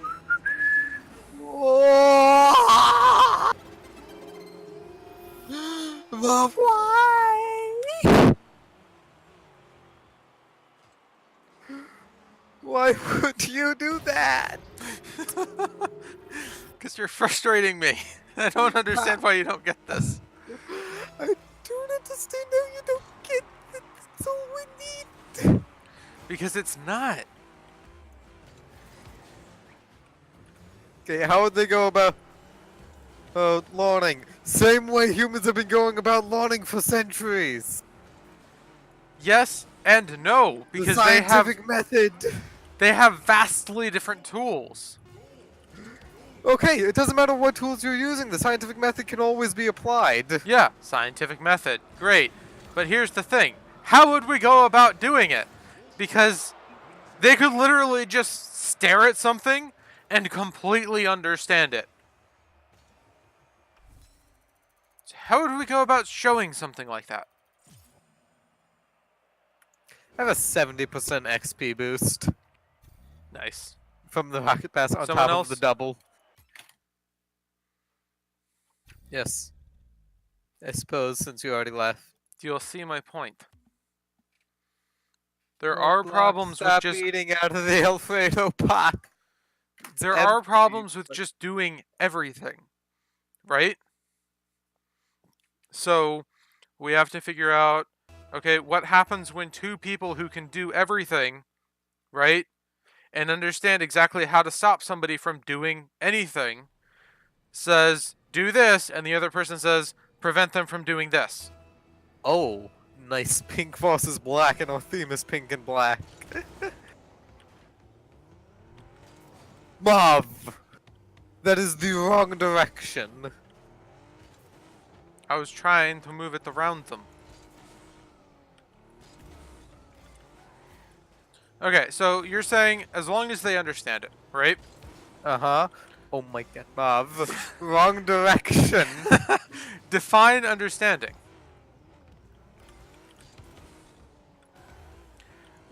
B: Whoa! Mav, why? Why would you do that?
A: Because you're frustrating me. I don't understand why you don't get this.
B: I don't understand how you don't get it. That's all we need.
A: Because it's not.
B: Okay, how would they go about lawning? Same way humans have been going about lawning for centuries.
A: Yes and no, because
B: the scientific method.
A: they have vastly different tools.
B: Okay, it doesn't matter what tools you're using. The scientific method can always be applied.
A: Yeah, scientific method. Great. But here's the thing. How would we go about doing it? Because they could literally just stare at something and completely understand it. So how would we go about showing something like that?
B: I have a 70% XP boost
A: Nice.
B: from the rocket pass on
A: Someone
B: top
A: else?
B: of the double. Yes. I suppose, since you already left.
A: You'll see my point. There are
B: Roblox,
A: problems with
B: stop
A: just
B: eating out of the Alfredo pot.
A: there are
B: empty,
A: problems with
B: but-
A: just doing everything. Right? So we have to figure out, okay, what happens when two people who can do everything, right, and understand exactly how to stop somebody from doing anything, says, do this, and the other person says, prevent them from doing this.
B: Oh, nice pink versus black, and our theme is pink and black. Mav! That is the wrong direction.
A: I was trying to move it around them. Okay, so you're saying as long as they understand it, right?
B: Uh-huh. Oh my god, Marv. Wrong direction.
A: Define understanding.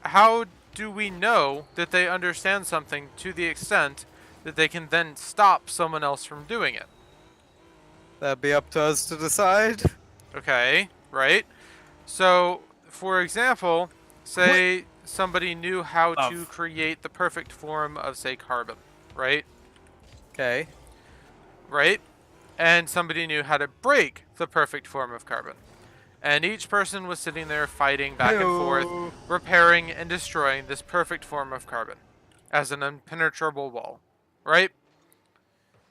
A: How do we know that they understand something to the extent that they can then stop someone else from doing it?
B: That'd be up to us to decide.
A: Okay, right? So, for example, say somebody knew how to create the perfect form of, say, carbon, right?
B: Okay.
A: Right? And somebody knew how to break the perfect form of carbon. And each person was sitting there fighting back and forth,
B: Hey-o.
A: repairing and destroying this perfect form of carbon as an impenetrable wall, right?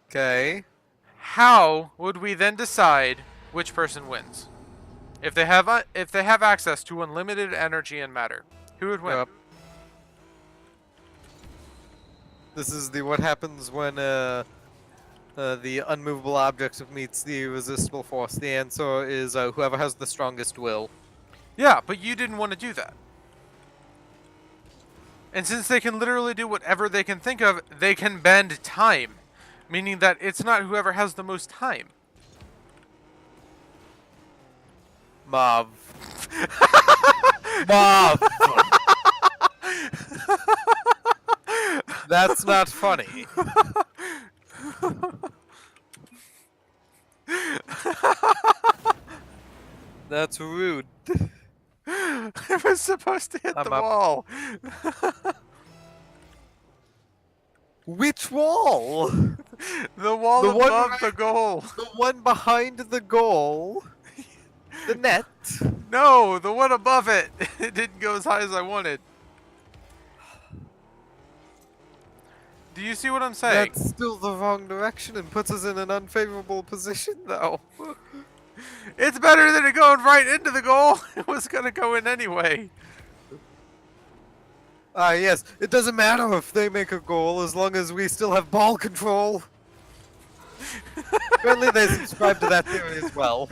B: Okay.
A: How would we then decide which person wins? If they have access to unlimited energy and matter, who would win?
B: Yep. This is the what happens when the unmovable object meets the irresistible force. The answer is whoever has the strongest will.
A: Yeah, but you didn't want to do that. And since they can literally do whatever they can think of, they can bend time. Meaning that it's not whoever has the most time.
B: Marv. Marv! That's not funny. That's rude.
A: I was supposed to hit
B: I'm
A: the
B: up.
A: wall.
B: Which wall?
A: The wall
B: The one
A: above
B: right-
A: the goal.
B: The one behind the goal. The net.
A: No, the one above it. It didn't go as high as I wanted. Do you see what I'm saying?
B: That's still the wrong direction and puts us in an unfavorable position, though.
A: It's better than it going right into the goal. It was gonna go in anyway.
B: Ah, yes. It doesn't matter if they make a goal as long as we still have ball control. Apparently they subscribe to that theory as well.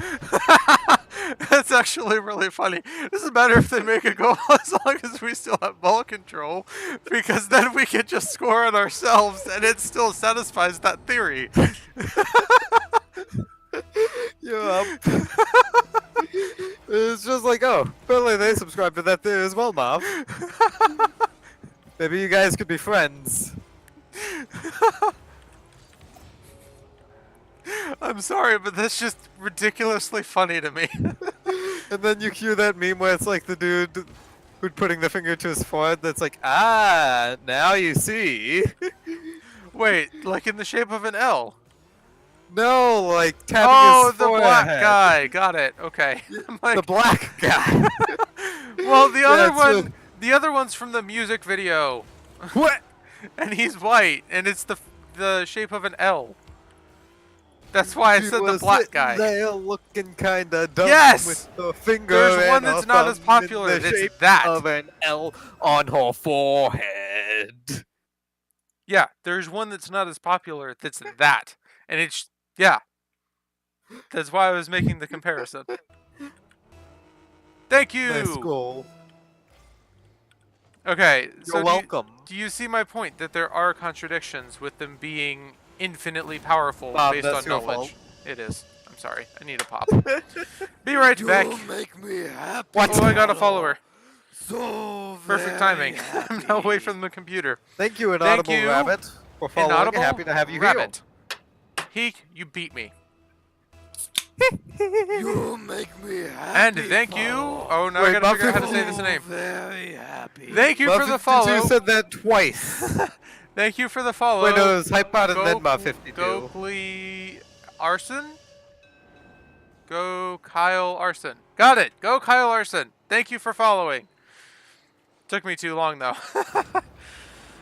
A: That's actually really funny. It doesn't matter if they make a goal as long as we still have ball control, because then we can just score it ourselves and it still satisfies that theory.
B: You're up. It's just like, oh, apparently they subscribe to that theory as well, Marv. Maybe you guys could be friends.
A: I'm sorry, but that's just ridiculously funny to me.
B: And then you cue that meme where it's like the dude who's putting the finger to his forehead that's like, ah, now you see.
A: Wait, like in the shape of an L?
B: No, like tapping
A: Oh,
B: his
A: the
B: forehead.
A: black guy. Got it. Okay. I'm like,
B: The black guy.
A: well, the other
B: That's
A: one, the other one's from the music video,
B: What?
A: and he's white, and it's the shape of an L. That's why I
B: She
A: said the
B: was
A: black
B: sitting
A: guy.
B: there looking kinda dumb
A: Yes!
B: with the finger
A: There's one
B: and a
A: that's not as
B: thumb in
A: popular.
B: the
A: It's
B: shape
A: that.
B: of an L on her forehead.
A: Yeah, there's one that's not as popular. That's that, and it's yeah. That's why I was making the comparison. Thank you.
B: Nice goal.
A: Okay, so
B: You're welcome.
A: do you see my point that there are contradictions with them being infinitely powerful
B: Bob,
A: based
B: that's
A: on
B: your
A: knowledge?
B: fault.
A: It is. I'm sorry. I need a pop. Be right back.
B: make me happy.
A: Oh, I got a follower.
B: So
A: Perfect timing. I'm now away from the computer.
B: Thank you,
A: Thank
B: Inaudible
A: you,
B: Rabbit, for following.
A: Inaudible
B: Happy to have you
A: Rabbit. Heek, you beat me.
B: here. You make me happy.
A: And thank you. Oh, now I
B: Wait,
A: gotta figure out how to
B: Buffy-
A: say this name.
B: Very happy.
A: Thank you for the follow.
B: You said that twice.
A: Thank you for the follow.
B: Wait, no, it was Hypod and
A: Go-
B: then Bob 52.
A: Go Arson? Go Kyle Arson. Got it. Go Kyle Arson. Thank you for following. Took me too long though.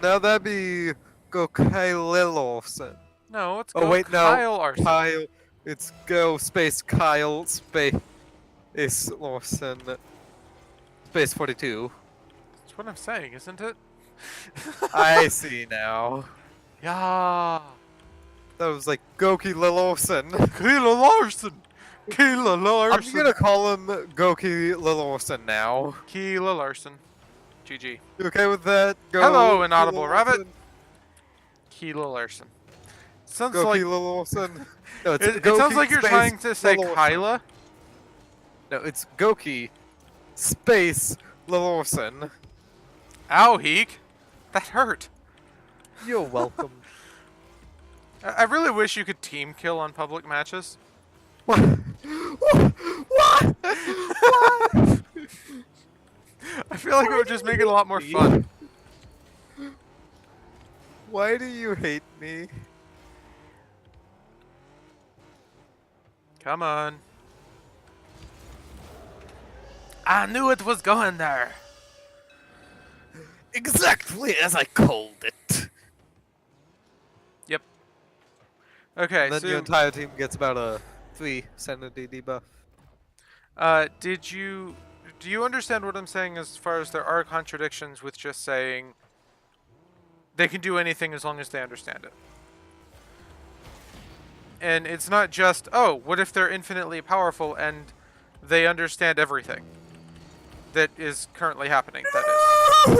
B: Now that'd be go Kyle Olsen.
A: No, let's go
B: Oh wait, no.
A: Kyle Arson.
B: Kyle. It's go space Kyle space Olsen space 42.
A: That's what I'm saying, isn't it?
B: I see now.
A: Yeah.
B: That was like Goki Lil Olsen.
A: Kyle Larson. Kayla
B: I'm
A: Larson.
B: gonna call him Goki Lil Olsen now.
A: Kayla Larson. GG.
B: You okay with that? Go.
A: Hello, Inaudible
B: Kilo
A: Rabbit.
B: Larson.
A: Kilo Larson. Sounds
B: Go
A: like
B: Kilo Larson. No, it's
A: it sounds like you're
B: space
A: trying to say
B: Larson.
A: Kyla.
B: No, it's Goki space Larson.
A: Ow, Heek. That hurt.
B: You're welcome.
A: I really wish you could team kill on public matches.
B: What? What? What?
A: I feel like it would just make it a lot more fun.
B: Why do you hate me?
A: Come on. I knew it was going there.
B: Exactly as I called it.
A: Yep. Okay,
B: And then
A: so
B: your entire team gets about a 3 sanity debuff.
A: do you understand what I'm saying as far as there are contradictions with just saying they can do anything as long as they understand it? And it's not just, oh, what if they're infinitely powerful and they understand everything that is currently happening, that is.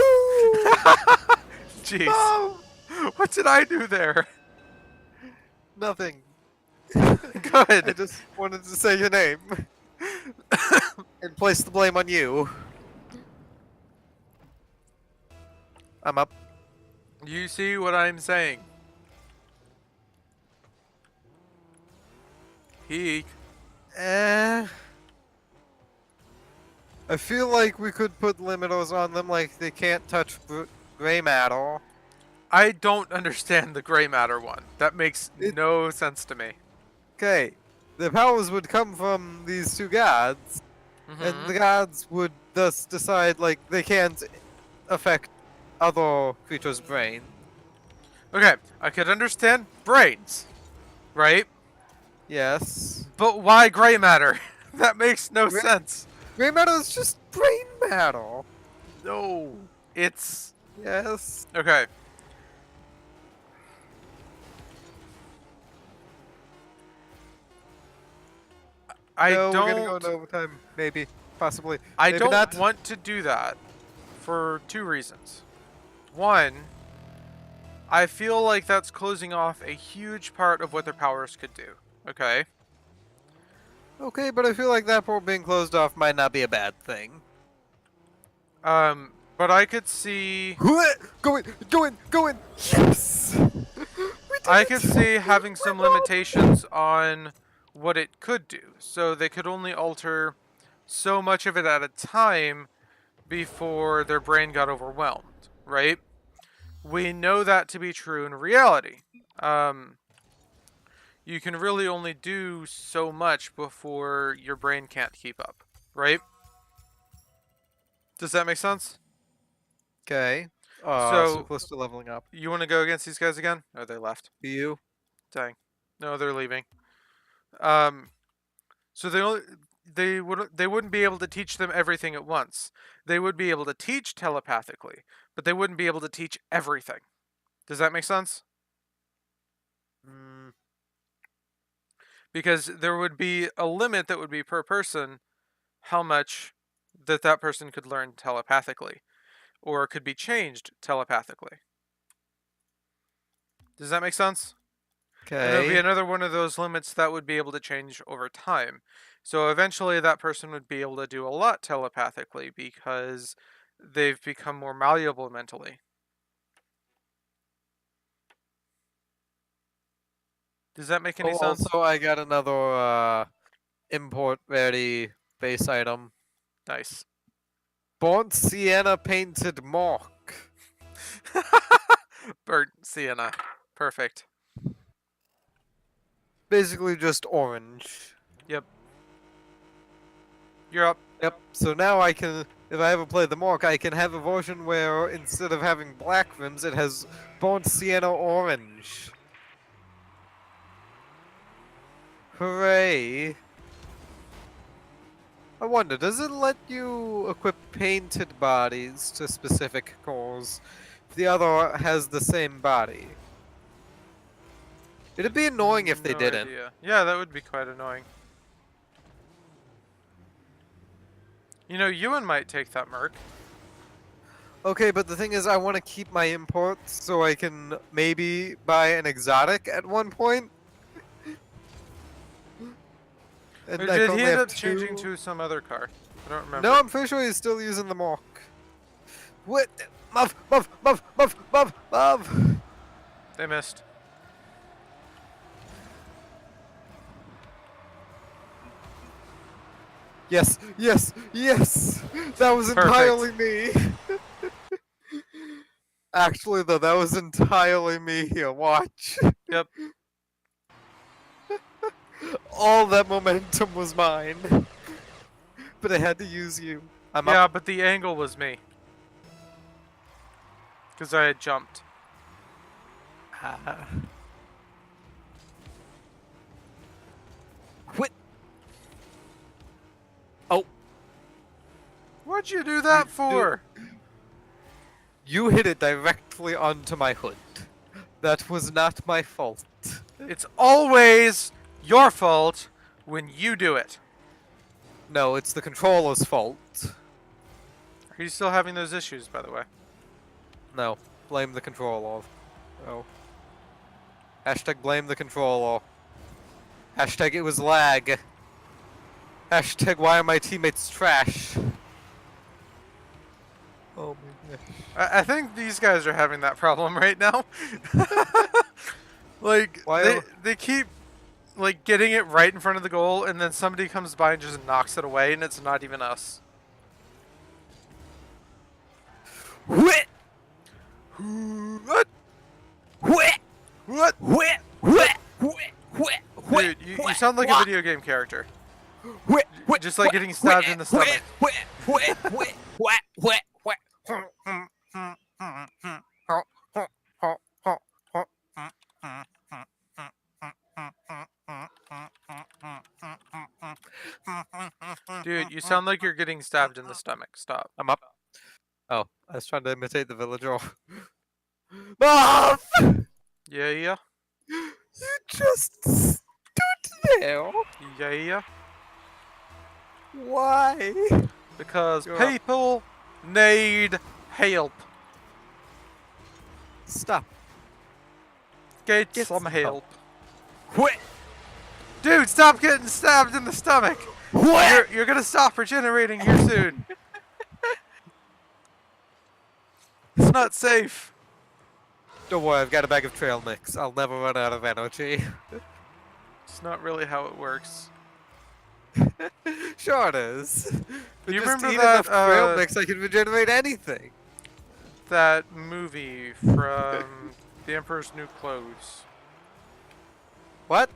A: Jeez.
B: No!
A: What did I do there?
B: Nothing.
A: Good.
B: I just wanted to say your name. And place the blame on you. I'm up.
A: You see what I'm saying? Peek.
B: I feel like we could put limiters on them, like they can't touch gray matter.
A: I don't understand the gray matter one. That makes no sense to me.
B: Okay, the powers would come from these two gods, and the gods would thus decide, like, they can't affect other creatures' brain.
A: Okay, I could understand brains, right?
B: Yes.
A: But why gray matter? That makes no sense.
B: Gray matter is just brain matter.
A: No, it's...
B: Yes.
A: Okay.
B: We're gonna go into overtime, maybe, possibly.
A: I
B: maybe
A: don't
B: not.
A: want to do that for two reasons. One, I feel like that's closing off a huge part of what their powers could do. Okay?
B: Okay, but I feel like that port being closed off might not be a bad thing.
A: But I could see...
B: Go in! Yes!
A: I could see having some limitations on what it could do. So they could only alter so much of it at a time before their brain got overwhelmed, right? We know that to be true in reality. You can really only do so much before your brain can't keep up, right? Does that make sense?
B: Okay.
A: So
B: So close to leveling up.
A: you want to go against these guys again? Oh, they left.
B: You?
A: Dang. No, they're leaving. So they wouldn't be able to teach them everything at once. They would be able to teach telepathically, but they wouldn't be able to teach everything. Does that make sense? Because there would be a limit that would be per person how much that person could learn telepathically, or could be changed telepathically. Does that make sense?
B: Okay.
A: And there would be another one of those limits that would be able to change over time. So eventually that person would be able to do a lot telepathically because they've become more malleable mentally. Does that make any sense?
B: Also, I got another import ready base item.
A: Nice.
B: Burnt sienna painted mark.
A: Burnt sienna. Perfect.
B: Basically just orange.
A: Yep. You're up.
B: Yep, so now I can, if I ever play the Mork, I can have a version where instead of having black rims, it has burnt sienna orange. Hooray. I wonder, does it let you equip painted bodies to specific cores if the other has the same body? It'd be annoying if they didn't.
A: Idea. Yeah, that would be quite annoying. You know, Ewan might take that merc.
B: Okay, but the thing is, I want to keep my imports so I can maybe buy an exotic at one point.
A: Or
B: And I
A: did he
B: currently
A: end
B: have
A: up changing
B: two.
A: to some other car? I don't
B: No,
A: remember.
B: I'm pretty sure he's still using the Mork. What? Muff, muff, muff, muff, muff, muff.
A: They missed.
B: Yes, yes, yes! That was
A: Perfect.
B: entirely me! Actually, though, that was entirely me here. Watch.
A: Yep.
B: All that momentum was mine. But I had to use you. I'm
A: Yeah,
B: up.
A: but the angle was me. Because I had jumped.
B: Ah. Quit. Oh,
A: What'd you do that for?
B: you hit it directly onto my hood. That was not my fault.
A: It's always your fault when you do it.
B: No, it's the controller's fault.
A: Are you still having those issues, by the way?
B: No, blame the controller. Oh. Hashtag blame the controller. Hashtag it was lag. Hashtag why are my teammates trash? Oh my gosh.
A: I think these guys are having that problem right now. Like,
B: Why?
A: they keep, like, getting it right in front of the goal, and then somebody comes by and just knocks it away, and it's not even us.
B: What?
A: What?
B: What?
A: What?
B: What? What? What?
A: Dude, you sound like a video game character.
B: What?
A: Just like getting stabbed in the stomach. Dude, you sound like you're getting stabbed in the stomach. Stop.
B: I'm up. Oh, I was trying to imitate the villager. Moth!
A: Yeah, yeah.
B: You just stood there.
A: Yeah, yeah.
B: Why?
A: Because
B: You're up.
A: people need help.
B: Stop.
A: Get
B: Get
A: some
B: some
A: help.
B: What?
A: Dude, stop getting stabbed in the stomach.
B: What?
A: You're gonna stop regenerating here soon. It's not safe.
B: Don't worry, I've got a bag of trail mix. I'll never run out of energy.
A: It's not really how it works.
B: Sure it is. But
A: You
B: just
A: remember
B: eat
A: that,
B: enough trail mix, I can regenerate anything.
A: That movie from The Emperor's New Clothes.
B: What?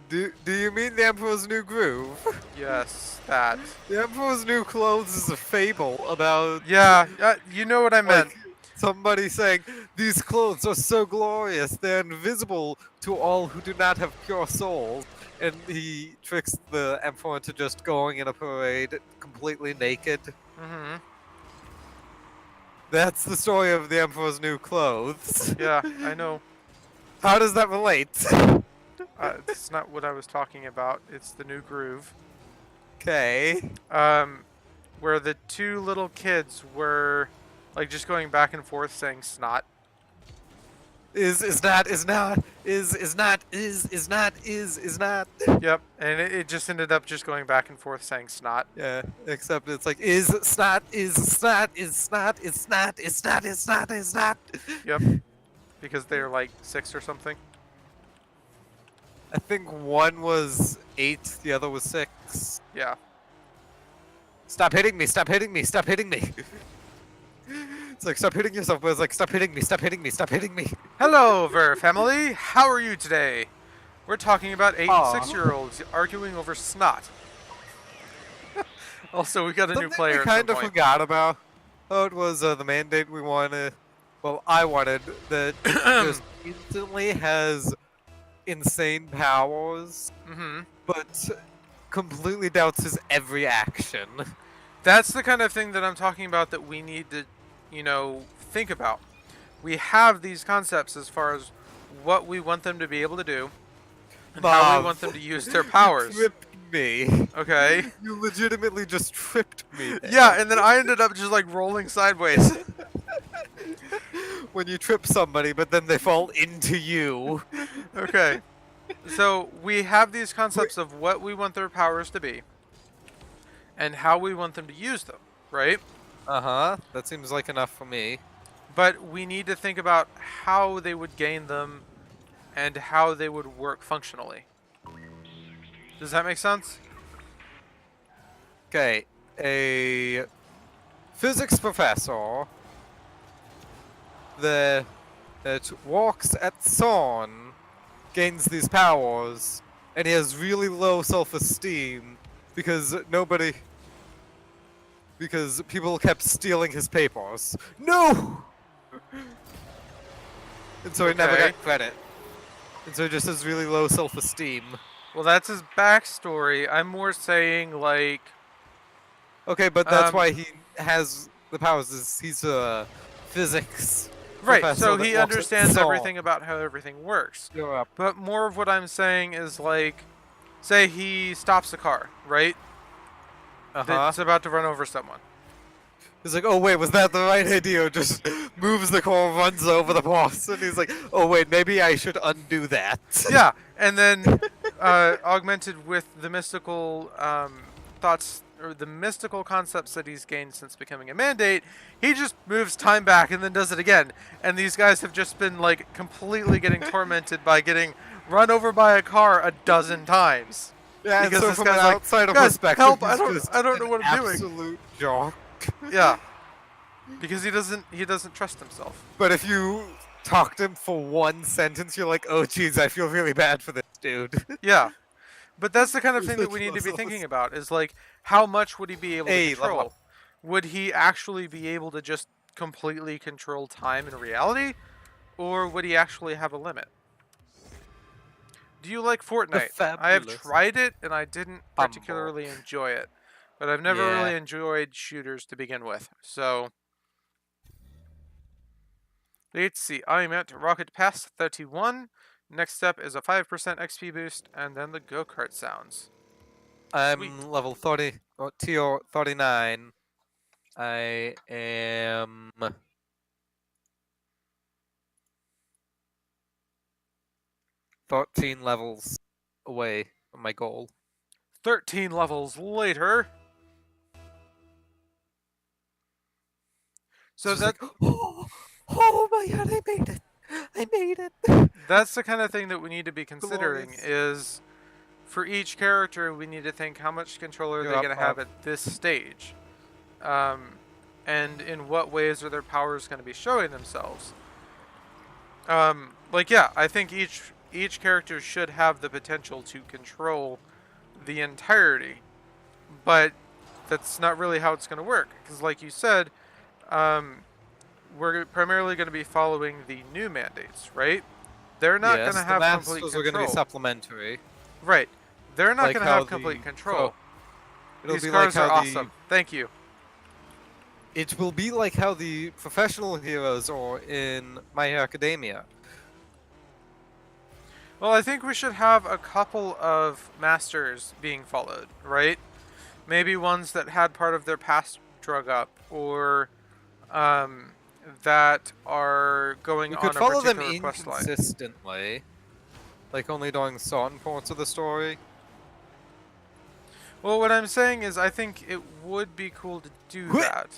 B: Do you mean The Emperor's New Groove?
A: Yes, that.
B: The Emperor's New Clothes is a fable about
A: Yeah, you know what I meant.
B: like somebody saying, these clothes are so glorious, they're invisible to all who do not have pure souls. And he tricks the Emperor into just going in a parade completely naked.
A: Mm-hmm.
B: That's the story of the Emperor's New Clothes.
A: Yeah, I know.
B: How does that relate?
A: It's not what I was talking about. It's the new groove.
B: Okay.
A: Where the two little kids were, like, just going back and forth saying snot.
B: Is not.
A: Yep, and it just ended up just going back and forth saying snot.
B: Yeah, except it's like is snot.
A: Yep, because they're like 6 or something.
B: I think one was 8, the other was 6.
A: Yeah.
B: Stop hitting me! Stop hitting me! Stop hitting me! It's like stop hitting yourself, but it's like stop hitting me! Stop hitting me! Stop hitting me!
A: Hello, Ver family. How are you today? We're talking about 8 and
B: Aw.
A: 6-year-olds arguing over snot. Also, we got a new
B: Something
A: player
B: we
A: at
B: kind
A: some
B: of
A: point.
B: forgot about. Oh, it was the mandate we wanted. Well, I wanted that just instantly has insane powers,
A: Mm-hmm.
B: but completely doubts his every action.
A: That's the kind of thing that I'm talking about that we need to, think about. We have these concepts as far as what we want them to be able to do and how we
B: Bob.
A: want them to use their powers.
B: Rip me.
A: Okay.
B: You legitimately just tripped me there.
A: Yeah, and then I ended up just like rolling sideways.
B: When you trip somebody, but then they fall into you.
A: Okay. So we have these
B: Wait.
A: concepts of what we want their powers to be and how we want them to use them, right?
B: Uh-huh. That seems like enough for me.
A: But we need to think about how they would gain them and how they would work functionally. Does that make sense?
B: Okay. A physics professor that walks at Thorn gains these powers, and he has really low self-esteem because because people kept stealing his papers. No! And so he never
A: Okay.
B: got credit. And so he just has really low self-esteem.
A: Well, that's his backstory. I'm more saying like,
B: Okay, but that's why he has the powers. Is he's a physics
A: right.
B: professor
A: So
B: that
A: he
B: walks at
A: understands
B: Thorn.
A: everything about how everything works.
B: Yeah.
A: But more of what I'm saying is like, say he stops a car, right?
B: Uh-huh.
A: That's about to run over someone.
B: He's like, oh wait, was that the right idea? Or just moves the car, runs over the boss, and he's like, oh wait, maybe I should undo that.
A: Yeah, and then augmented with the mystical thoughts or the mystical concepts that he's gained since becoming a mandate, he just moves time back and then does it again. And these guys have just been like completely getting tormented by getting run over by a car a dozen times.
B: Yeah, and
A: Because
B: so
A: this
B: from an
A: guy's like,
B: outsider
A: "Guys,
B: perspective,
A: help,
B: he's just
A: I don't know what I'm doing."
B: absolute jock.
A: Yeah, because he doesn't trust himself.
B: But if you talk to him for one sentence, you're like, oh jeez, I feel really bad for this dude.
A: Yeah, but that's the kind of
B: He's
A: thing that
B: such
A: we need to be
B: muscles.
A: thinking about. Is like, how much would he be able to
B: Hey, level
A: control?
B: up.
A: Would he actually be able to just completely control time and reality, or would he actually have a limit? Do you like Fortnite? I have
B: fabulous
A: tried it and I didn't
B: Humble.
A: particularly enjoy it, but I've never
B: Yeah.
A: really enjoyed shooters to begin with. So let's see. I'm at Rocket Pass 31. Next step is a 5% XP boost, and then the go-kart sounds.
B: I'm
A: Sweet.
B: level 30, or tier 39. I am 13 levels away from my goal.
A: 13 levels later. So
B: It's
A: that
B: just like, oh my god, I made it! I made it!
A: that's the kind of thing that we need to be considering
B: Glorious.
A: is for each character we need to think how much control are
B: You're
A: they
B: up,
A: going to have at this stage. And in what ways are their powers going to be showing themselves? Like yeah, I think each character should have the potential to control the entirety, but that's not really how it's going to work. Because like you said, we're primarily going to be following the new mandates, right? They're not
B: Yes,
A: going to
B: the
A: have complete
B: masters are going to be
A: control.
B: supplementary.
A: Right. They're not
B: Like
A: going to
B: how
A: have complete
B: the
A: control.
B: It'll
A: These
B: be like
A: cars are
B: how
A: awesome. Thank you.
B: it will be like how the professional heroes are in My Hero Academia.
A: Well, I think we should have a couple of masters being followed, right? Maybe ones that had part of their past drug up, or that are going
B: We
A: on
B: could
A: a
B: follow them
A: particular quest line.
B: inconsistently, like only doing certain parts of the story.
A: Well, what I'm saying is I think it would be cool to do that.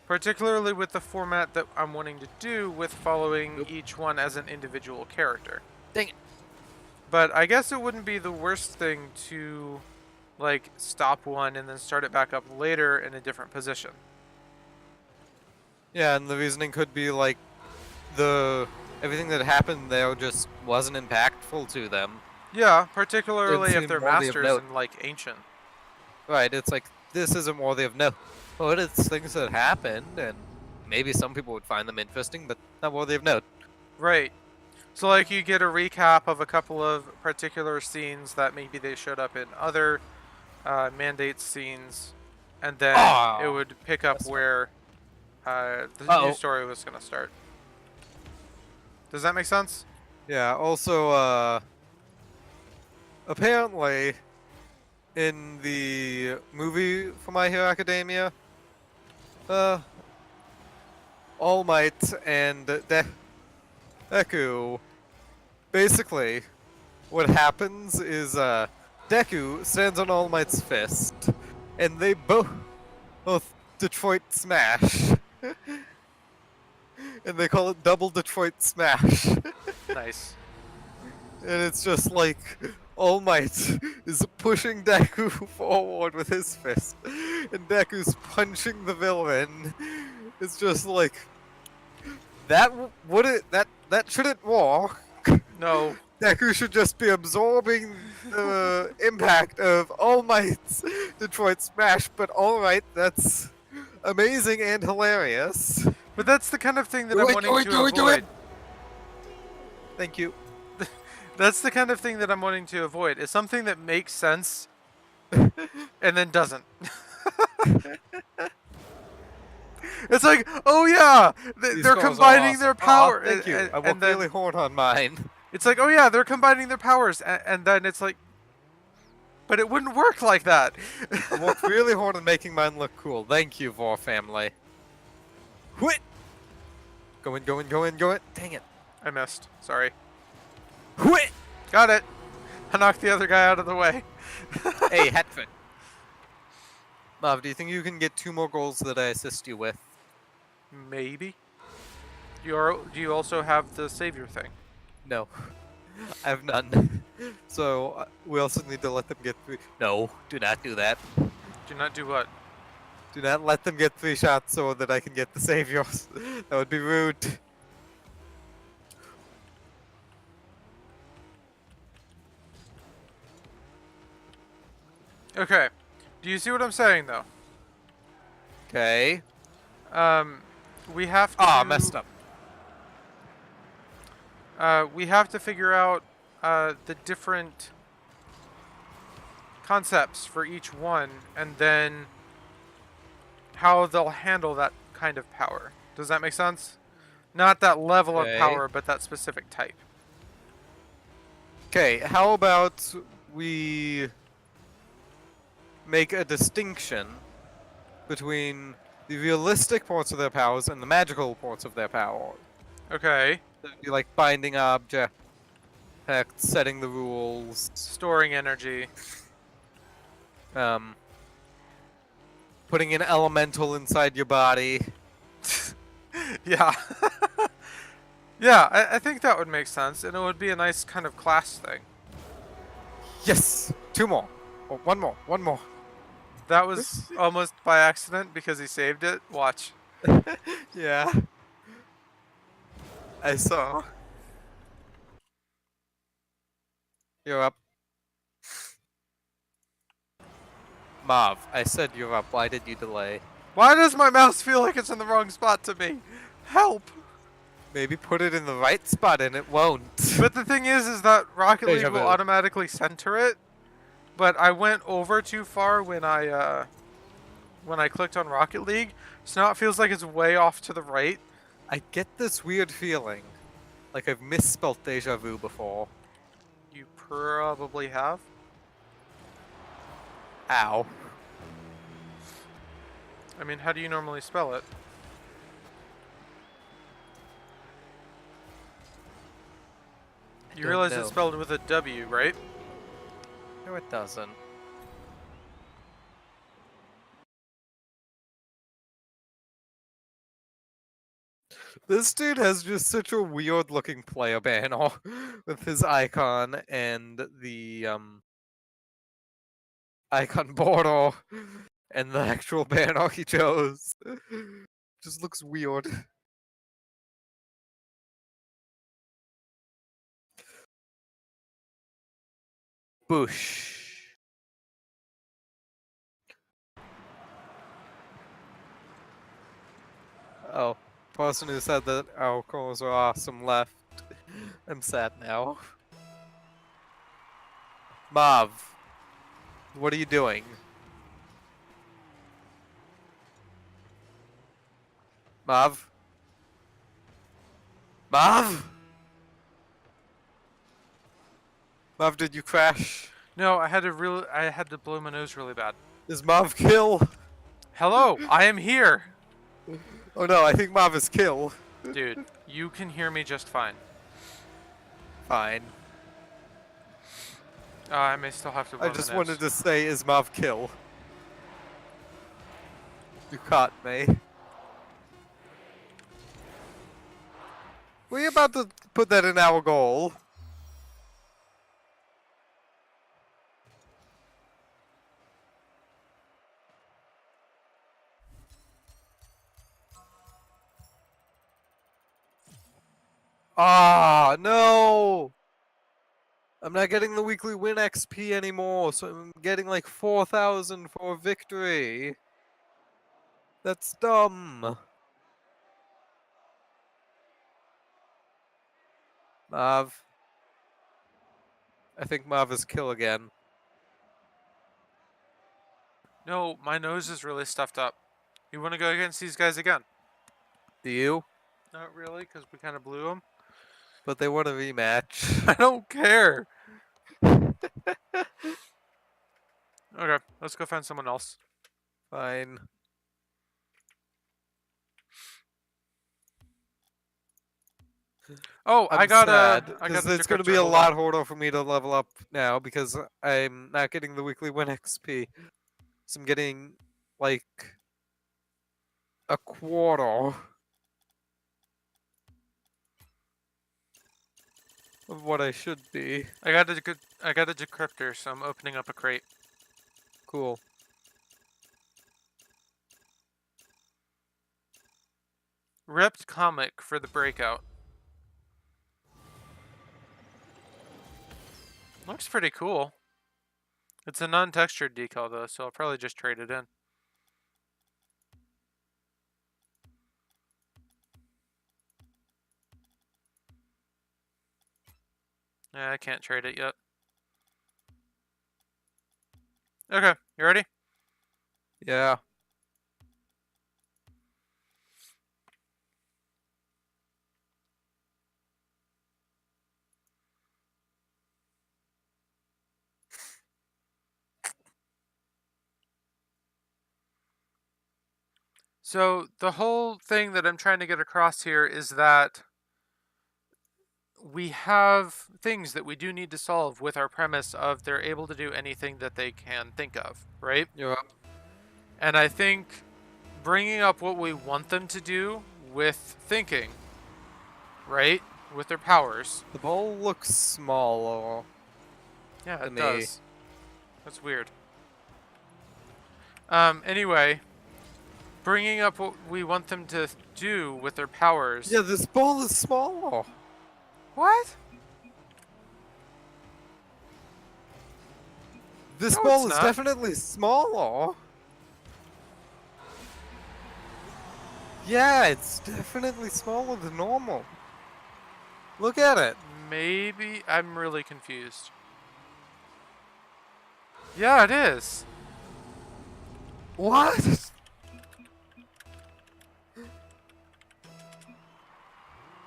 A: Particularly with the format that I'm wanting to do with following each one as an individual character.
B: Dang it.
A: But I guess it wouldn't be the worst thing to like stop one and then start it back up later in a different position.
B: Yeah, and the reasoning could be like everything that happened there just wasn't impactful to them.
A: Yeah, particularly if
B: seem
A: they're
B: worthy of
A: masters
B: note.
A: and like ancient.
B: Right, it's like this isn't worthy of note. But it's things that happened, and maybe some people would find them interesting, but not worthy of note.
A: Right. So like you get a recap of a couple of particular scenes that maybe they showed up in other mandate scenes, and then it would pick up where the new story was going to start. Does that make sense?
B: Yeah, also, apparently, in the movie for My Hero Academia, uh, All Might and Deku, basically, what happens is, Deku stands on All Might's fist, and they both Detroit Smash. And they call it Double Detroit Smash.
A: Nice.
B: And it's just like All Might is pushing Deku forward with his fist, and Deku's punching the villain. It's just like that that shouldn't walk.
A: No.
B: Deku should just be absorbing the impact of All Might's Detroit Smash, but alright, that's amazing and hilarious.
A: But that's the kind of thing that
B: Do
A: I'm
B: it,
A: wanting
B: do it,
A: to
B: do it, do
A: avoid.
B: it! Thank you.
A: That's the kind of thing that I'm wanting to avoid. It's something that makes sense and then doesn't. It's like, oh yeah,
B: These
A: they're
B: scores are
A: combining
B: awesome.
A: their power.
B: Aw, thank you. I
A: And
B: worked
A: then
B: really hard on mine.
A: it's like, oh yeah, they're combining their powers, and then it's like, but it wouldn't work like that.
B: I worked really hard on making mine look cool. Thank you, Vor family. Quit! Going, going, going, going. Dang it.
A: I missed. Sorry.
B: Quit!
A: Got it. I knocked the other guy out of the way.
B: Hey, Hatford. Mav, do you think you can get 2 more goals that I assist you with?
A: Maybe. Do you also have the savior thing?
B: No. I have none. So, we also need to let them get 3. No, do not do that.
A: Do not do what?
B: Do not let them get 3 shots so that I can get the saviors. That would be rude.
A: Okay. Do you see what I'm saying though?
B: Okay.
A: We have to.
B: Ah, messed up.
A: We have to figure out the different concepts for each one, and then how they'll handle that kind of power. Does that make sense? Not that level
B: Okay.
A: of power, but that specific type.
B: Okay, how about we make a distinction between the realistic parts of their powers and the magical parts of their power?
A: Okay.
B: That'd be like binding objects, setting the rules,
A: Storing energy.
B: putting an elemental inside your body.
A: Yeah. Yeah, I think that would make sense, and it would be a nice kind of class thing.
B: Yes! 2 more. Oh, 1 more. 1 more.
A: That was almost by accident because he saved it. Watch.
B: Yeah. I saw. You're up. Mav, I said you're up. Why did you delay?
A: Why does my mouse feel like it's in the wrong spot to me? Help!
B: Maybe put it in the right spot and it won't.
A: But the thing is that Rocket League
B: Deja
A: will
B: vu.
A: automatically center it. But I went over too far when I clicked on Rocket League, so now it feels like it's way off to the right.
B: I get this weird feeling. Like I've misspelt deja vu before.
A: You probably have.
B: Ow.
A: I mean, how do you normally spell it? You
B: Don't
A: realize
B: know.
A: it's spelled with a W, right?
B: No, it doesn't. This dude has just such a weird looking player banner with his icon and the icon border and the actual banner he chose. Just looks weird. Bush. Oh, person who said that our calls are awesome left. I'm sad now. Mav, what are you doing? Mav? Mav? Mav, did you crash?
A: No, I had to blow my nose really bad.
B: Is Mav kill?
A: Hello, I am here.
B: Oh no, I think Mav is kill.
A: Dude, you can hear me just fine.
B: Fine.
A: I may still have to blow
B: I
A: my
B: just
A: nose.
B: wanted to say, is Mav kill? You caught me. Were you about to put that in our goal? Ah, no! I'm not getting the weekly win XP anymore, so I'm getting like 4,000 for victory. That's dumb. Mav. I think Mav is kill again.
A: No, my nose is really stuffed up. You want to go against these guys again?
B: Do you?
A: Not really, because we kind of blew them.
B: But they want a rematch.
A: I don't care. Okay, let's go find someone else.
B: Fine.
A: Oh,
B: I'm
A: I got
B: sad,
A: a
B: because it's going to be
A: decryptor,
B: a
A: hold
B: lot
A: on.
B: harder for me to level up now because I'm not getting the weekly win XP. So I'm getting like a quarter of what I should be.
A: I got a decryptor, so I'm opening up a crate.
B: Cool.
A: Ripped comic for the breakout. Looks pretty cool. It's a non-textured decal though, so I'll probably just trade it in. Yeah, I can't trade it yet. Okay, you ready?
B: Yeah.
A: So the whole thing that I'm trying to get across here is that we have things that we do need to solve with our premise of they're able to do anything that they can think of, right?
B: You're up.
A: And I think bringing up what we want them to do with thinking, right? With their powers.
B: The ball looks smaller
A: Yeah,
B: to
A: it
B: me.
A: does. That's weird. Anyway, bringing up what we want them to do with their powers.
B: Yeah, this ball is smaller.
A: What?
B: This
A: No,
B: ball
A: it's
B: is
A: not.
B: definitely smaller. Yeah, it's definitely smaller than normal. Look at it.
A: Maybe I'm really confused. Yeah, it is.
B: What?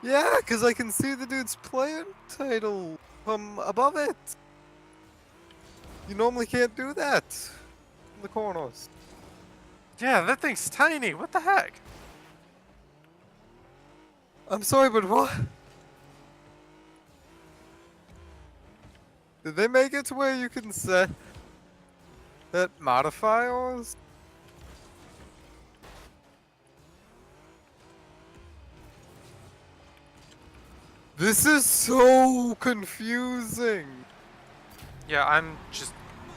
B: Yeah, because I can see the dude's player title from above it. You normally can't do that in the corners.
A: Yeah, that thing's tiny. What the heck?
B: I'm sorry, but what? Did they make it to where you can set that modifiers? This is so confusing.
A: Yeah, I'm just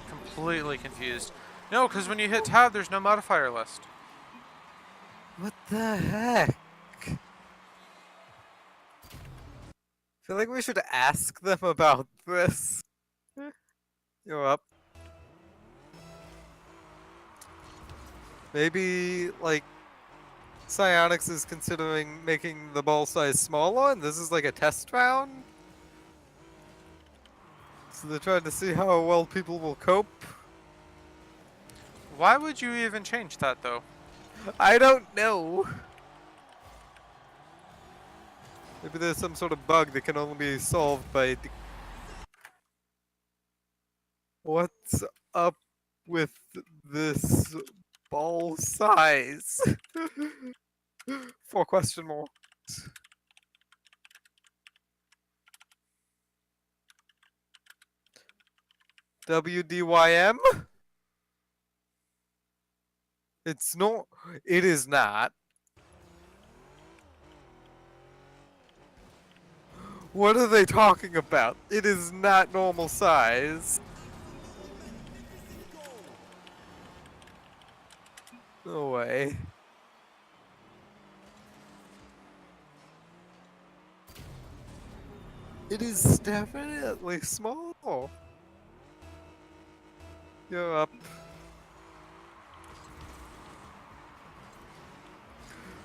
A: completely confused. No, because when you hit tab, there's no modifier list.
B: What the heck? I feel like we should ask them about this. You're up. Maybe, like, Psyonix is considering making the ball size smaller, and this is like a test round? So they're trying to see how well people will cope?
A: Why would you even change that, though?
B: I don't know. Maybe there's some sort of bug that can only be solved by... What's up with this ball size? 4 question marks. WDYM? It's no. It is not. What are they talking about? It is not normal size. No way. It is definitely small. You're up.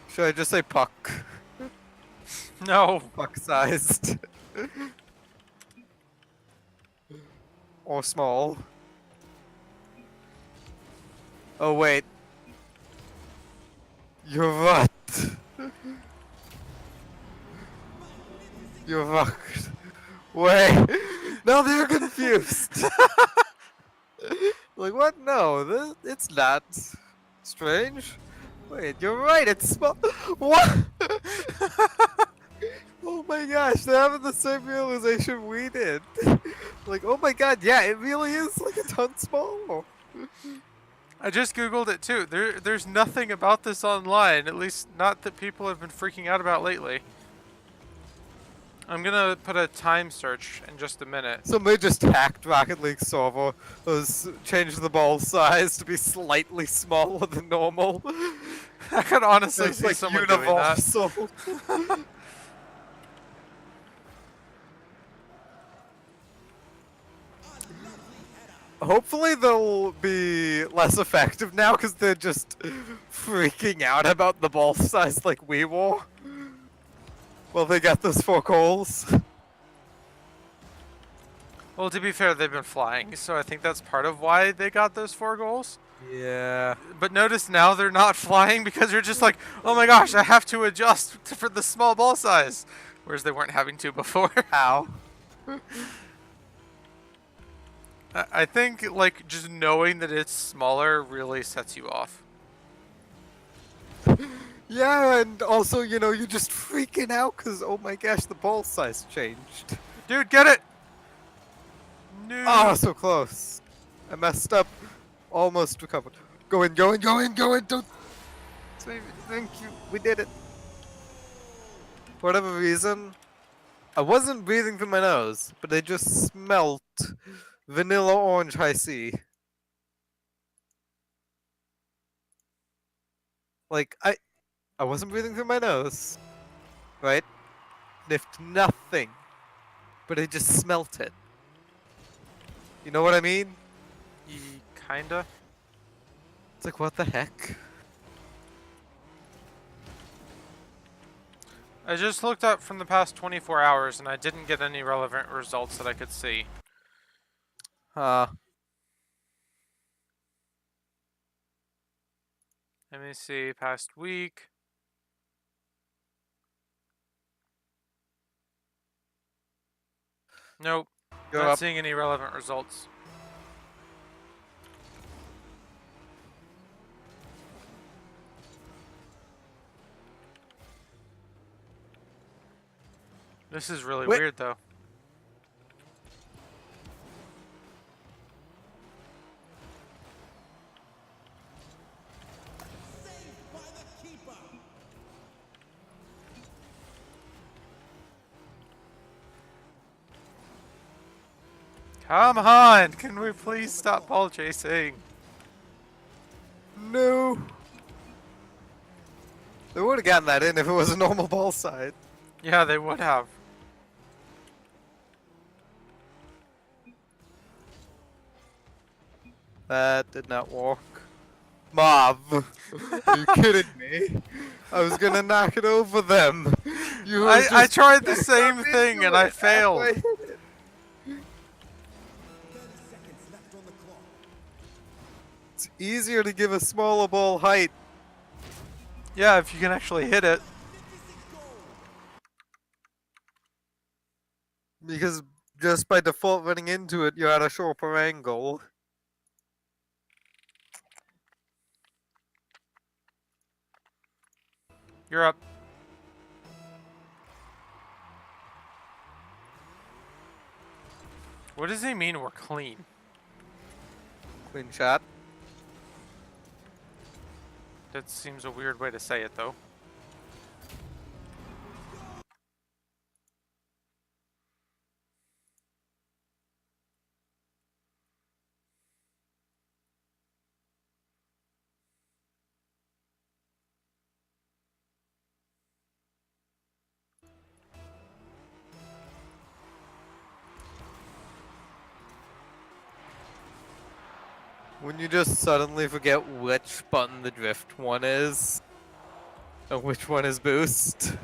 B: Should I just say puck?
A: No.
B: Puck sized. Or small. Oh wait. You're what? You're fucked. Wait. Now they're confused. Like what? No, it's not strange. Wait, you're right. It's small. What? Oh my gosh, they're having the same realization we did. Like, oh my god, yeah, it really is like a ton small.
A: I just googled it too. There's nothing about this online, at least not that people have been freaking out about lately. I'm gonna put a time search in just a minute.
B: Somebody just hacked Rocket League server, changed the ball size to be slightly smaller than normal.
A: I could honestly
B: It's
A: see
B: like
A: someone doing that.
B: universal. Hopefully they'll be less effective now because they're just freaking out about the ball size like we were. Well, they got those 4 goals.
A: Well, to be fair, they've been flying, so I think that's part of why they got those 4 goals.
B: Yeah.
A: But notice now they're not flying because they're just like, oh my gosh, I have to adjust for the small ball size. Whereas they weren't having to before.
B: How?
A: I think, like, just knowing that it's smaller really sets you off.
B: Yeah, and also, you know, you're just freaking out because, oh my gosh, the ball size changed.
A: Dude, get it! No.
B: Oh, so close. I messed up. Almost recovered. Go in, go in, go in, go in. Don't save it. Thank you. We did it. For whatever reason, I wasn't breathing through my nose, but I just smelt vanilla orange high C. Like, I wasn't breathing through my nose, right? Sniffed nothing, but I just smelt it. You know what I mean?
A: Kinda.
B: It's like, what the heck?
A: I just looked up from the past 24 hours and I didn't get any relevant results that I could see. Let me see, past week. Nope,
B: You're
A: not
B: up.
A: seeing any relevant results. This is really
B: Wait.
A: weird though. Come on! Can we please stop ball chasing?
B: No. They would have gotten that in if it was a normal ball side.
A: Yeah, they would have.
B: That did not work. Mav, are you kidding me? I was gonna knock it over them. You were
A: I
B: just
A: tried the same thing and I failed.
B: halfway. It's easier to give a smaller ball height.
A: Yeah, if you can actually hit it.
B: Because just by default running into it, you're at a sharper angle.
A: You're up. What does he mean we're clean?
B: Clean shot.
A: That seems a weird way to say it, though.
B: When you just suddenly forget which button the drift one is, and which one is boost.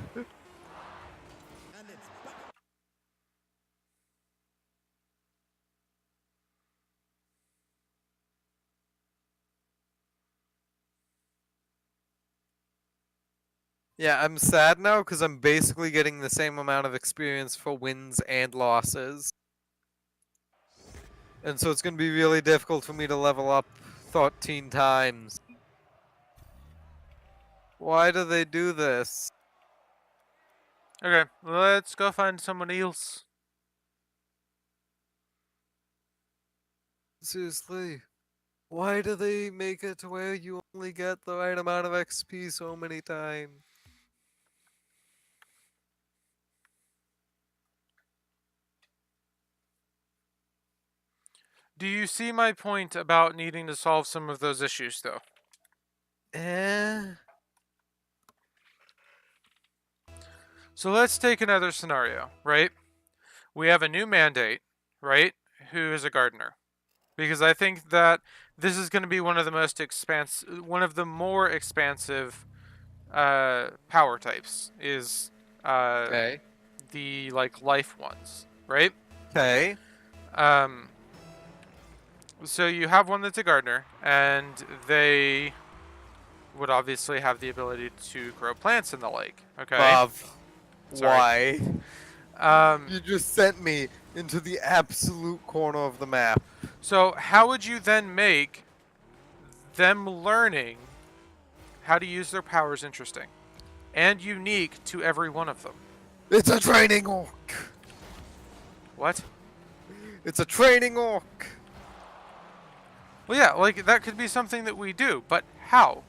B: Yeah, I'm sad now because I'm basically getting the same amount of experience for wins and losses. And so it's going to be really difficult for me to level up 13 times. Why do they do this?
A: Okay, let's go find someone else.
B: Seriously, why do they make it to where you only get the right amount of XP so many times?
A: Do you see my point about needing to solve some of those issues, though? So let's take another scenario, right? We have a new mandate, right? Who is a gardener? Because I think that this is going to be one of the more expansive power types is
B: Okay.
A: the like life ones, right?
B: Okay.
A: So you have one that's a gardener, and they would obviously have the ability to grow plants in the lake. Okay.
B: Bob,
A: Sorry.
B: why? You just sent me into the absolute corner of the map.
A: So how would you then make them learning how to use their powers interesting and unique to every one of them?
B: It's a training orc.
A: What?
B: It's a training orc.
A: Well, yeah, like that could be something that we do, but how?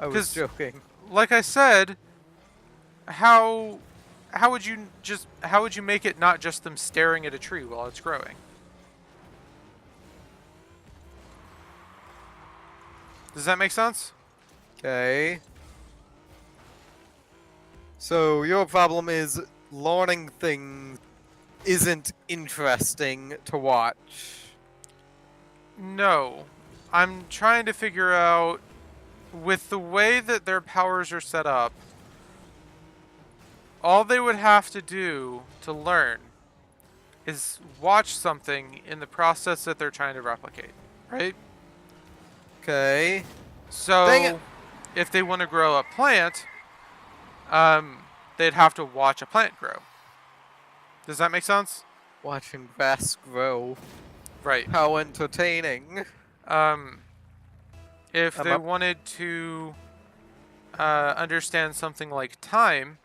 B: I was joking.
A: Like I said, how would you make it not just them staring at a tree while it's growing? Does that make sense?
B: Okay. So your problem is learning things isn't interesting to watch.
A: No. I'm trying to figure out, with the way that their powers are set up, all they would have to do to learn is watch something in the process that they're trying to replicate, right?
B: Okay.
A: So, if they want to grow a plant, they'd have to watch a plant grow. Does that make sense?
B: Watching grass grow.
A: Right.
B: How entertaining.
A: If they wanted to understand something like time,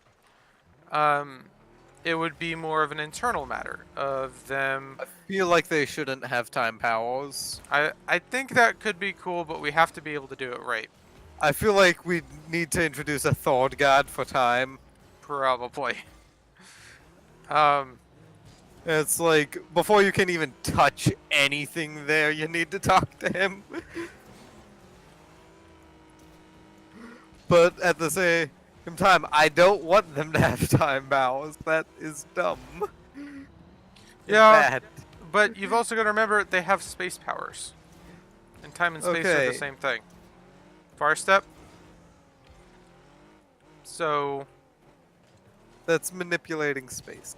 A: it would be more of an internal matter of them.
B: I feel like they shouldn't have time powers.
A: I think that could be cool, but we have to be able to do it right.
B: I feel like we need to introduce a third god for time.
A: Probably.
B: It's like, before you can even touch anything there, you need to talk to him. But at the same time, I don't want them to have time powers. That is dumb.
A: Yeah,
B: bad.
A: but you've also got to remember they have space powers. And time and space are the same thing. Far step. So...
B: That's manipulating space.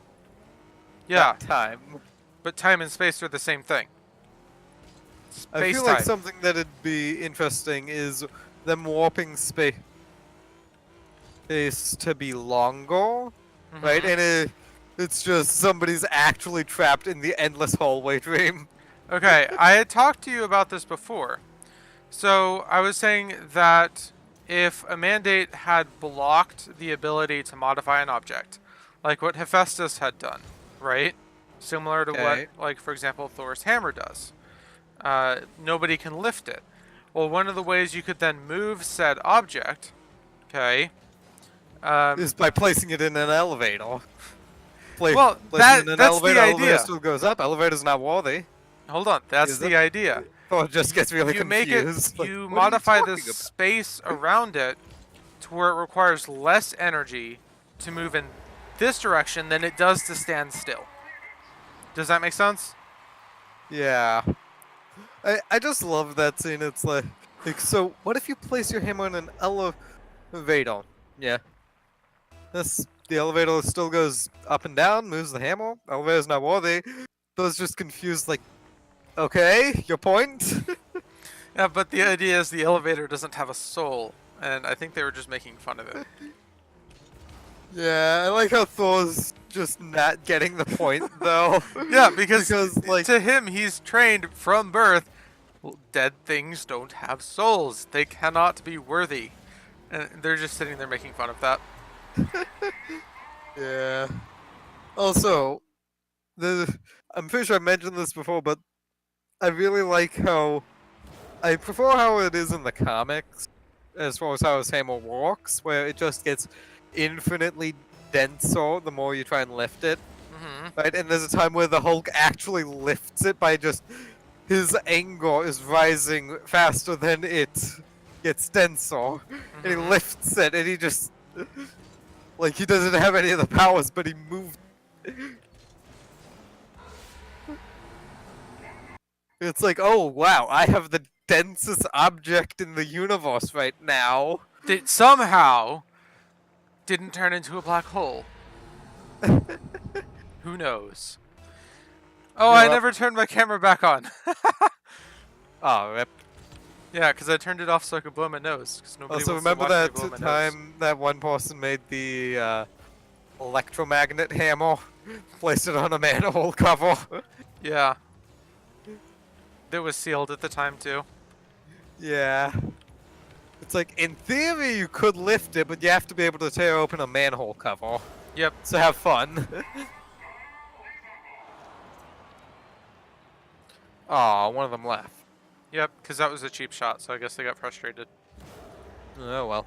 A: Yeah.
B: Not time.
A: But time and space are the same thing.
B: I feel like something that'd be interesting is them warping space to be longer, right? And It's just somebody's actually trapped in the endless hallway dream.
A: Okay, I had talked to you about this before. So I was saying that if a mandate had blocked the ability to modify an object, like what Hephaestus had done, right? Similar to what,
B: Okay.
A: like, for example, Thor's hammer does. Nobody can lift it. Well, one of the ways you could then move said object, okay,
B: Is by placing it in an elevator.
A: well,
B: Placing it in an
A: that's the
B: elevator
A: idea.
B: still goes up. Elevator's not worthy,
A: Hold on, that's
B: is it?
A: the idea.
B: Or it just gets really
A: You make it,
B: confused. Like,
A: you
B: what are you
A: modify the
B: talking about?
A: space around it to where it requires less energy to move in this direction than it does to stand still. Does that make sense?
B: Yeah. I just love that scene. It's like, so what if you place your hammer in an elevator? Yeah. The elevator still goes up and down, moves the hammer. Elevator's not worthy. Those just confused, like, okay, your point?
A: Yeah, but the idea is the elevator doesn't have a soul, and I think they were just making fun of it.
B: Yeah, I like how Thor's just not getting the point, though.
A: Yeah, because
B: like,
A: to him, he's trained from birth. Well, dead things don't have souls. They cannot be worthy. And they're just sitting there making fun of that.
B: yeah. Also, I'm pretty sure I mentioned this before, but I really like how I prefer how it is in the comics, as far as how his hammer works, where it just gets infinitely denser the more you try and lift it. Right? And there's a time where the Hulk actually lifts it by just his anger is rising faster than it gets denser. And he lifts it and he just like he doesn't have any of the powers, but he moved. It's like, oh wow, I have the densest object in the universe right now.
A: That somehow didn't turn into a black hole. Who knows? Oh, I never turned my camera back on.
B: Oh, rip.
A: Yeah, because I turned it off so I could blow my nose. Because nobody
B: Also,
A: wants to
B: remember
A: watch me
B: that
A: blow my nose.
B: time that one person made the electromagnet hammer, placed it on a manhole cover?
A: Yeah. That was sealed at the time too.
B: Yeah. It's like, in theory you could lift it, but you have to be able to tear open a manhole cover.
A: Yep.
B: So have fun. Aw, one of them left.
A: Yep, because that was a cheap shot, so I guess they got frustrated.
B: Oh well.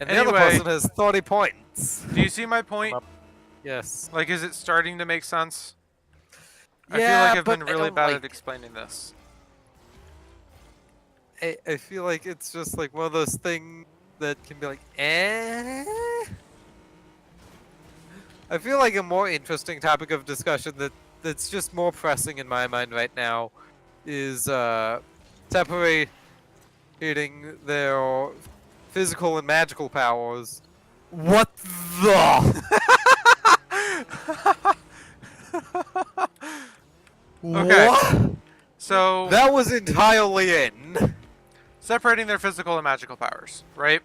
B: And the
A: Anyway,
B: other person has 30 points.
A: do you see my point?
B: Yes.
A: Like, is it starting to make sense? I
B: Yeah,
A: feel like I've
B: but
A: been
B: I
A: really
B: don't
A: bad
B: like-
A: at explaining this.
B: I feel like it's just like one of those things that can be like, eh? I feel like a more interesting topic of discussion that's just more pressing in my mind right now is separating their physical and magical powers. What the?
A: Okay.
B: What?
A: So,
B: That was entirely in.
A: separating their physical and magical powers, right?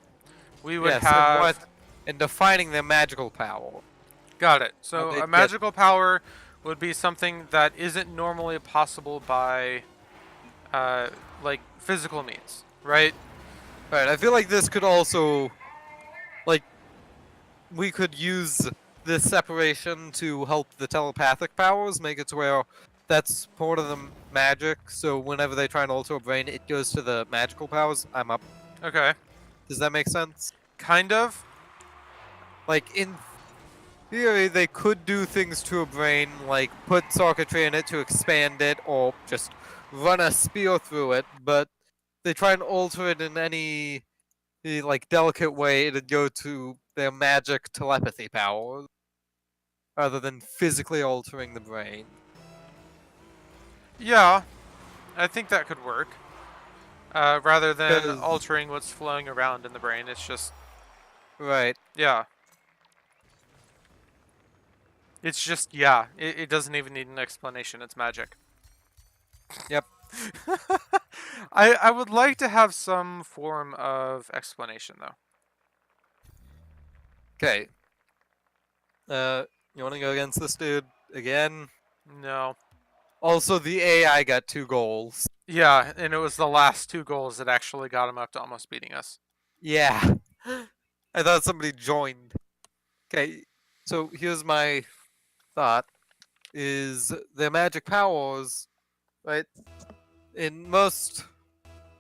A: We would
B: Yes,
A: have...
B: and defining their magical power.
A: Got it. So,
B: they
A: a
B: get-
A: magical power would be something that isn't normally possible by, like, physical means, right?
B: Right, I feel like this could also, like, we could use this separation to help the telepathic powers, make it to where that's part of the magic, so whenever they try and alter a brain, it goes to the magical powers. I'm up.
A: Okay.
B: Does that make sense?
A: Kind of.
B: Like, in theory, they could do things to a brain, like put circuitry in it to expand it, or just run a spear through it, but they try and alter it in any like delicate way, it'd go to their magic telepathy powers rather than physically altering the brain.
A: Yeah. I think that could work. Rather than
B: 'Cause-
A: altering what's flowing around in the brain, it's just...
B: Right.
A: Yeah. It's just, yeah. It doesn't even need an explanation. It's magic.
B: Yep.
A: I would like to have some form of explanation, though.
B: Okay. You want to go against this dude again?
A: No.
B: Also, the AI got 2 goals.
A: Yeah, and it was the last 2 goals that actually got him up to almost beating us.
B: Yeah. I thought somebody joined. Okay, so here's my thought: is their magic powers, right? In most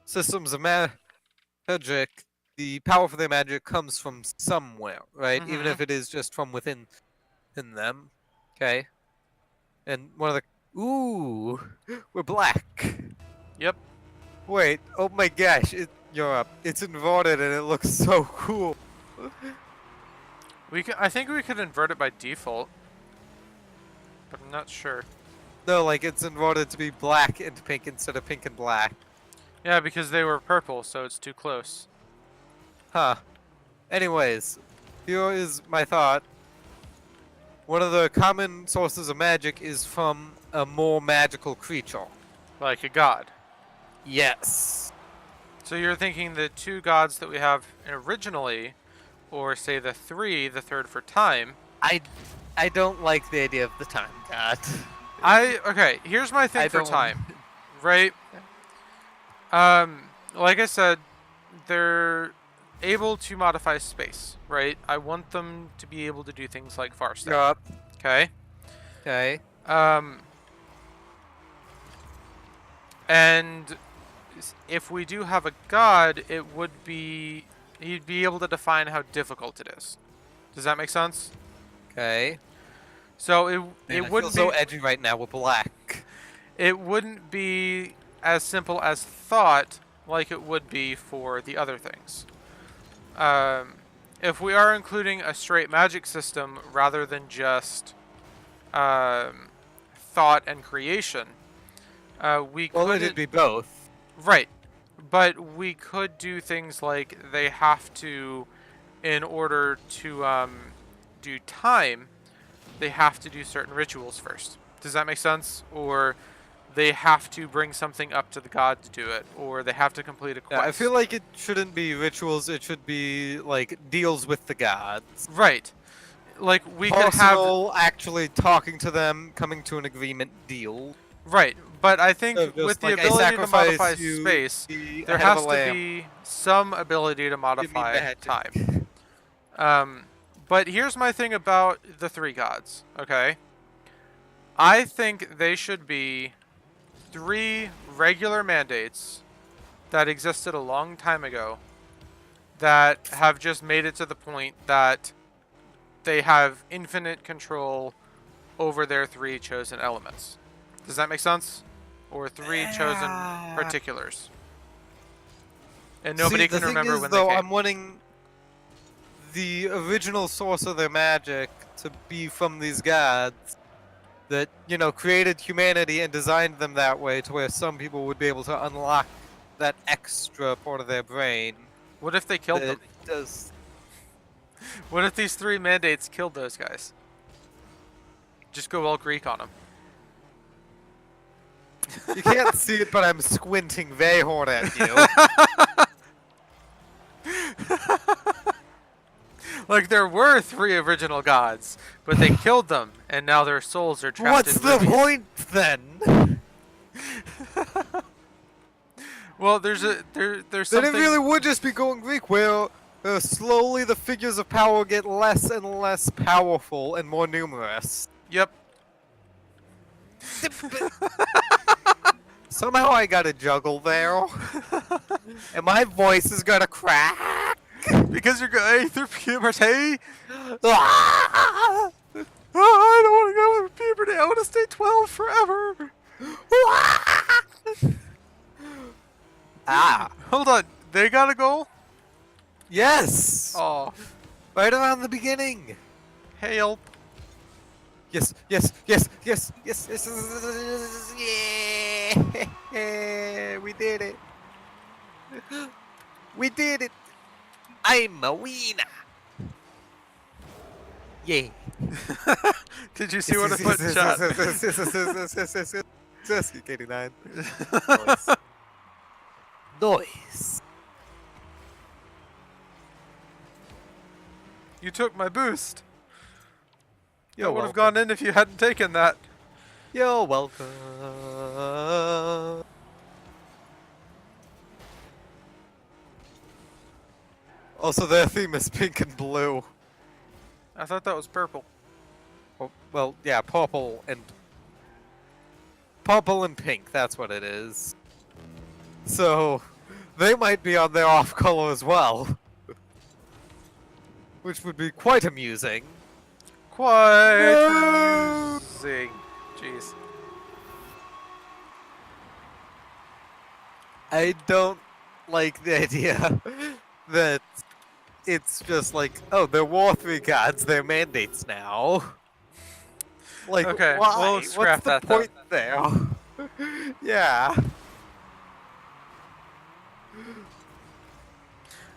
B: systems of magic, the power for their magic comes from somewhere, right? Even
A: Mm-hmm.
B: if it is just from within in them. Okay. And one of the ooh, we're black.
A: Yep.
B: Wait, oh my gosh, you're up. It's inverted and it looks so cool.
A: I think we could invert it by default, but I'm not sure.
B: No, like it's inverted to be black and pink instead of pink and black.
A: Yeah, because they were purple, so it's too close.
B: Huh. Anyways, here is my thought. One of the common sources of magic is from a more magical creature.
A: Like a god.
B: Yes.
A: So you're thinking the 2 gods that we have originally, or say the 3, the third for time.
B: I don't like the idea of the time god.
A: Okay, here's my thing
B: I
A: for
B: don't-
A: time. Right? Like I said, they're able to modify space, right? I want them to be able to do things like far step.
B: Yup.
A: Okay?
B: Okay.
A: And if we do have a god, it would be he'd be able to define how difficult it is. Does that make sense?
B: Okay.
A: So
B: Man,
A: it
B: I
A: wouldn't
B: feel
A: be
B: so edgy right now with black.
A: it wouldn't be as simple as thought like it would be for the other things. If we are including a straight magic system rather than just thought and creation, we
B: Well,
A: could
B: it'd be both.
A: right, but we could do things like they have to, in order to do time, they have to do certain rituals first. Does that make sense? Or they have to bring something up to the god to do it, or they have to complete a quest.
B: Yeah, I feel like it shouldn't be rituals. It should be like deals with the gods.
A: Right. Like we could have
B: Personal, actually talking to them, coming to an agreement deal.
A: right, but I think
B: So just
A: with the
B: like, I
A: ability to modify
B: sacrifice you
A: space,
B: the
A: there
B: head of
A: has
B: a
A: to
B: lamb.
A: be some ability to
B: Give me
A: modify
B: magic.
A: time. But here's my thing about the 3 gods, okay? I think they should be 3 regular mandates that existed a long time ago that have just made it to the point that they have infinite control over their 3 chosen elements. Does that make sense? Or 3 chosen particulars. And nobody
B: See,
A: can
B: the thing
A: remember
B: is,
A: when
B: though,
A: they came.
B: I'm wanting the original source of their magic to be from these gods that, you know, created humanity and designed them that way to where some people would be able to unlock that extra part of their brain.
A: What if they killed
B: that
A: them?
B: Does
A: What if these 3 mandates killed those guys? Just go all Greek on them.
B: you can't see it, but I'm squinting very hard at you.
A: Like there were 3 original gods, but they killed them, and now their souls are trapped
B: What's
A: in
B: the
A: rubies.
B: point then?
A: Well, there's
B: Then
A: something.
B: it really would just be going Greek, where slowly the figures of power get less and less powerful and more numerous.
A: Yep.
B: Somehow I gotta juggle there. And my voice is gonna crack.
A: Because you're going through puberty.
B: Ah!
A: Oh, I don't want to go through puberty. I want to stay 12 forever.
B: Ah.
A: Hold on. They got a goal?
B: Yes!
A: Oh,
B: Right around the beginning.
A: help.
B: Yes, yes, yes, yes, yes, yes, yeah! We did it. We did it. I'm a winner. Yeah.
A: Did you see what I put in chat?
B: Yes, 89. Nice. Nice.
A: You took my boost.
B: You're
A: would have
B: welcome.
A: gone in if you hadn't taken that.
B: You're welcome. Also, their theme is pink and blue.
A: I thought that was purple.
B: Well, yeah, purple and pink. That's what it is. So, they might be on their off color as well, which would be quite amusing.
A: Quite amusing. Jeez.
B: I don't like the idea that it's just like, oh, there were 3 gods, they're mandates now. Like,
A: Okay,
B: why?
A: we'll
B: What's
A: scrap
B: the
A: that then.
B: point there? Yeah.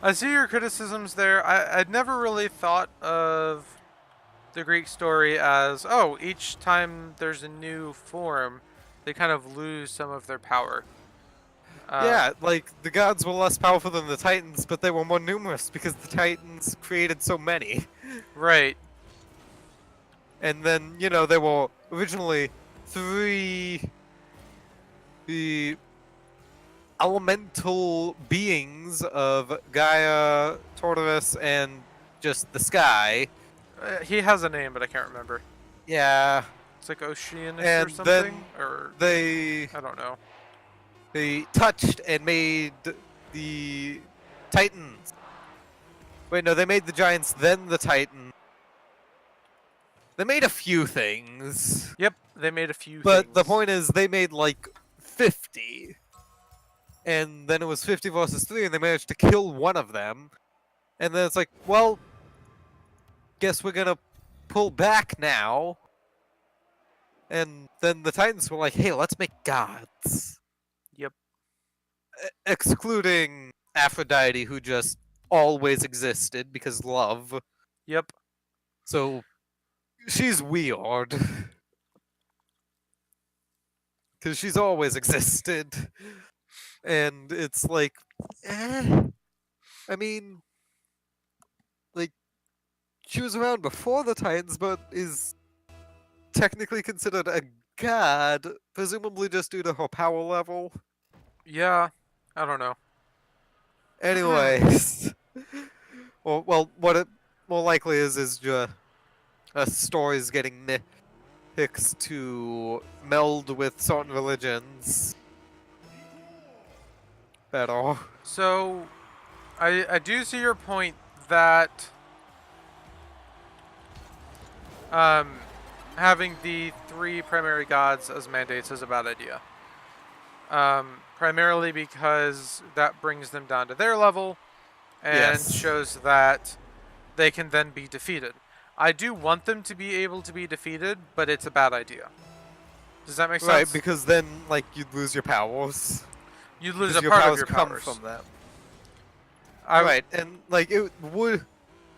A: I see your criticisms there. I'd never really thought of the Greek story as, oh, each time there's a new form, they kind of lose some of their power.
B: Yeah, like, the gods were less powerful than the Titans, but they were more numerous because the Titans created so many.
A: Right.
B: And then, you know, there were originally 3 the elemental beings of Gaia, Tartarus, and just the sky.
A: He has a name, but I can't remember.
B: Yeah.
A: It's like Oceanus
B: And
A: or something?
B: then
A: Or
B: they
A: I don't know.
B: touched and made the Titans. Wait, no, they made the Giants, then the Titans. They made a few things.
A: Yep, they made a few
B: But
A: things.
B: the point is, they made like 50. And then it was 50 versus 3, and they managed to kill one of them. And then it's like, well, guess we're gonna pull back now. And then the Titans were like, hey, let's make gods.
A: Yep.
B: Excluding Aphrodite, who just always existed because love.
A: Yep.
B: So she's weird. Because she's always existed. And it's like, I mean, like, she was around before the Titans, but is technically considered a god, presumably just due to her power level.
A: Yeah. I don't know.
B: Anyways, well, what it more likely is just stories getting nitpicks to meld with certain religions better.
A: So, I do see your point that having the 3 primary gods as mandates is a bad idea. Primarily because that brings them down to their level and
B: Yes.
A: shows that they can then be defeated. I do want them to be able to be defeated, but it's a bad idea. Does that make sense?
B: Right, because then, like, you'd lose your powers.
A: You lose
B: 'Cause
A: a part of
B: powers
A: your
B: come
A: powers.
B: from them.
A: I-
B: Right, and like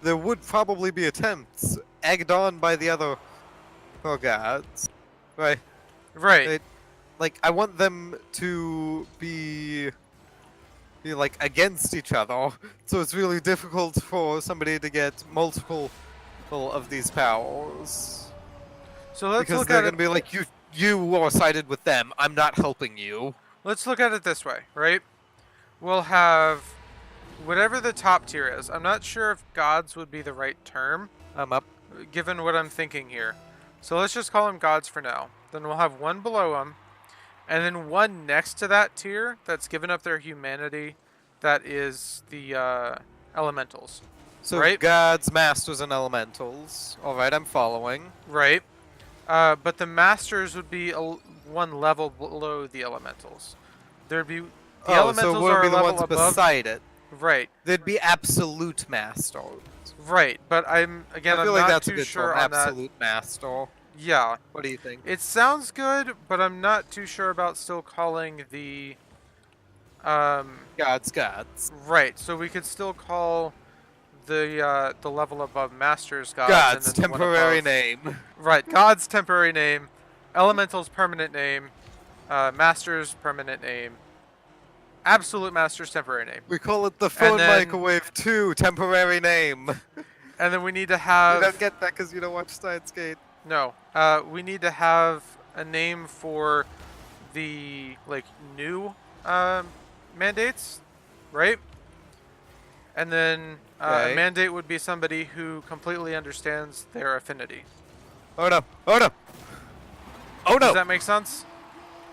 B: there would probably be attempts egged on by the other gods, right?
A: Right.
B: They- like, I want them to be like against each other, so it's really difficult for somebody to get multiple of these powers.
A: So let's
B: Because
A: look
B: they're
A: at
B: gonna
A: it.
B: be like, you are sided with them. I'm not helping you.
A: Let's look at it this way, right? We'll have whatever the top tier is. I'm not sure if gods would be the right term,
B: I'm up.
A: given what I'm thinking here. So let's just call them gods for now. Then we'll have one below them, and then one next to that tier that's given up their humanity. That is the elementals.
B: So
A: Right.
B: gods, masters, and elementals. All right, I'm following.
A: Right. But the masters would be one level below the elementals. There'd be the elementals
B: so it
A: are
B: wouldn't
A: a
B: be the
A: level
B: ones
A: above.
B: beside it.
A: Right.
B: They'd be absolute masters.
A: Right. But I'm
B: I feel
A: I'm
B: like
A: not
B: that's a
A: too
B: good
A: sure
B: term.
A: on that.
B: Absolute master.
A: Yeah.
B: What do you think?
A: It sounds good, but I'm not too sure about still calling the
B: Gods.
A: right. So we could still call the level above masters gods.
B: Gods,
A: and then the one
B: temporary
A: above-
B: name.
A: Right. God's temporary name, elemental's permanent name, master's permanent name, absolute master's temporary name.
B: We call it the phone
A: then-
B: microwave 2, temporary name.
A: And then we need to
B: You
A: have
B: don't get that because you don't watch Steins Gate.
A: No. We need to have a name for the like new mandates, right? And then a
B: Okay.
A: mandate would be somebody who completely understands their affinity.
B: Oh no! Oh no! Oh
A: Does
B: no!
A: that make sense?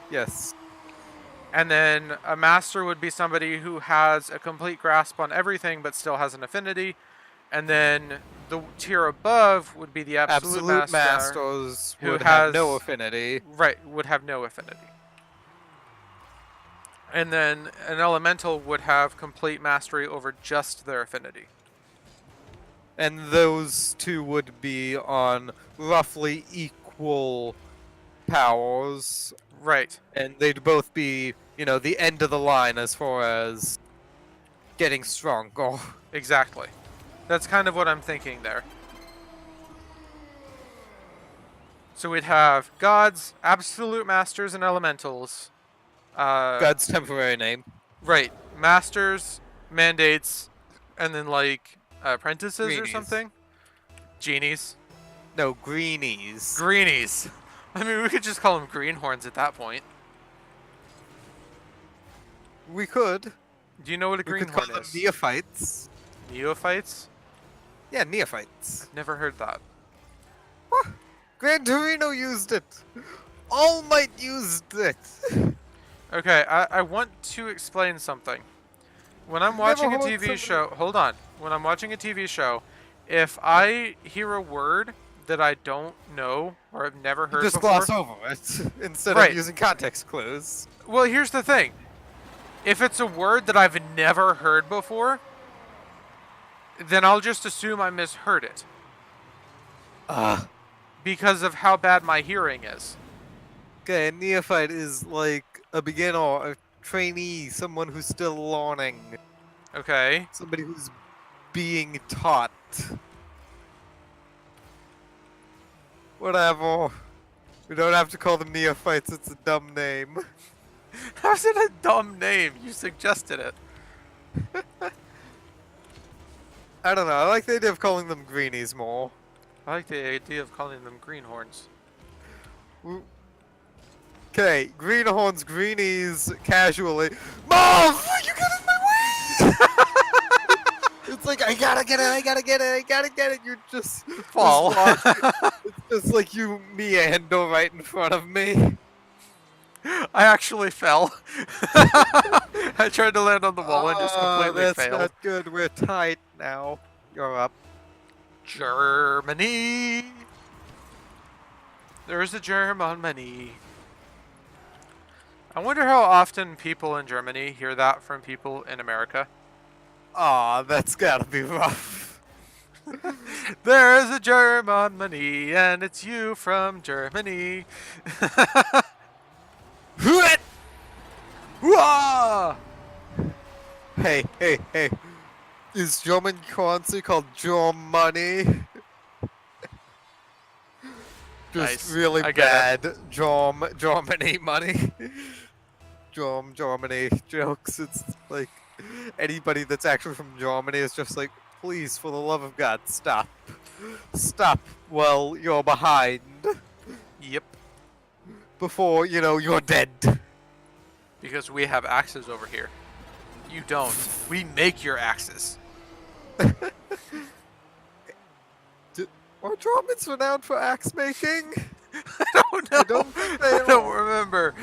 B: Yes.
A: And then a master would be somebody who has a complete grasp on everything but still has an affinity. And then the tier above would be the absolute
B: Absolute
A: master
B: masters
A: who
B: would have no
A: has
B: affinity.
A: right, would have no affinity. And then an elemental would have complete mastery over just their affinity.
B: And those two would be on roughly equal powers.
A: Right.
B: And they'd both be, the end of the line as far as getting stronger.
A: Exactly. That's kind of what I'm thinking there. So we'd have gods, absolute masters, and elementals.
B: God's temporary name.
A: Right. Masters, mandates, and then like apprentices or
B: Greenies.
A: something. Genies.
B: No, greenies.
A: Greenies. I mean, we could just call them greenhorns at that point.
B: We could.
A: Do you know what a
B: We could
A: greenhorn
B: call them
A: is?
B: neophytes.
A: Neophytes?
B: Yeah, neophytes.
A: I've never heard that.
B: What? Gran Torino used it. All Might used it.
A: Okay, I want to explain something. When I'm
B: I've
A: watching a
B: never heard
A: TV
B: somebody-
A: show, hold on. When I'm watching a TV show, if I hear a word that I don't know or have never heard
B: Just
A: before,
B: gloss over it instead
A: Right.
B: of using context clues.
A: well, here's the thing. If it's a word that I've never heard before, then I'll just assume I misheard it because of how bad my hearing is.
B: Okay, a neophyte is like a beginner, a trainee, someone who's still learning,
A: Okay.
B: somebody who's being taught. Whatever. We don't have to call them neophytes, it's a dumb name.
A: How's it a dumb name? You suggested it.
B: I don't know, I like the idea of calling them greenies more.
A: I like the idea of calling them greenhorns.
B: Okay, greenhorns, greenies, casually. Mom! You get in my way! It's like, I gotta get it, I gotta get it, I gotta get it. You just
A: Fall.
B: just lost it. It's just like you meander right in front of me.
A: I actually fell. I tried to land on the wall and just completely
B: that's
A: failed.
B: not good. We're tight now. You're up.
A: Germany. There's a Germany. I wonder how often people in Germany hear that from people in America.
B: Aw, that's gotta be rough.
A: There's a Germany, and it's you from Germany. Whoa!
B: Hey, hey, hey. Is German currency called Germany? Just
A: Nice.
B: really
A: I get
B: bad Germany money. Germany jokes. It's like anybody that's actually from Germany is just like, please, for the love of God, stop. Stop while you're behind.
A: Yep.
B: Before, you're dead.
A: Because we have axes over here. You don't. We make your axes.
B: Are Germans renowned for axe making?
A: I don't know.
B: I don't think they
A: I don't
B: are.
A: remember.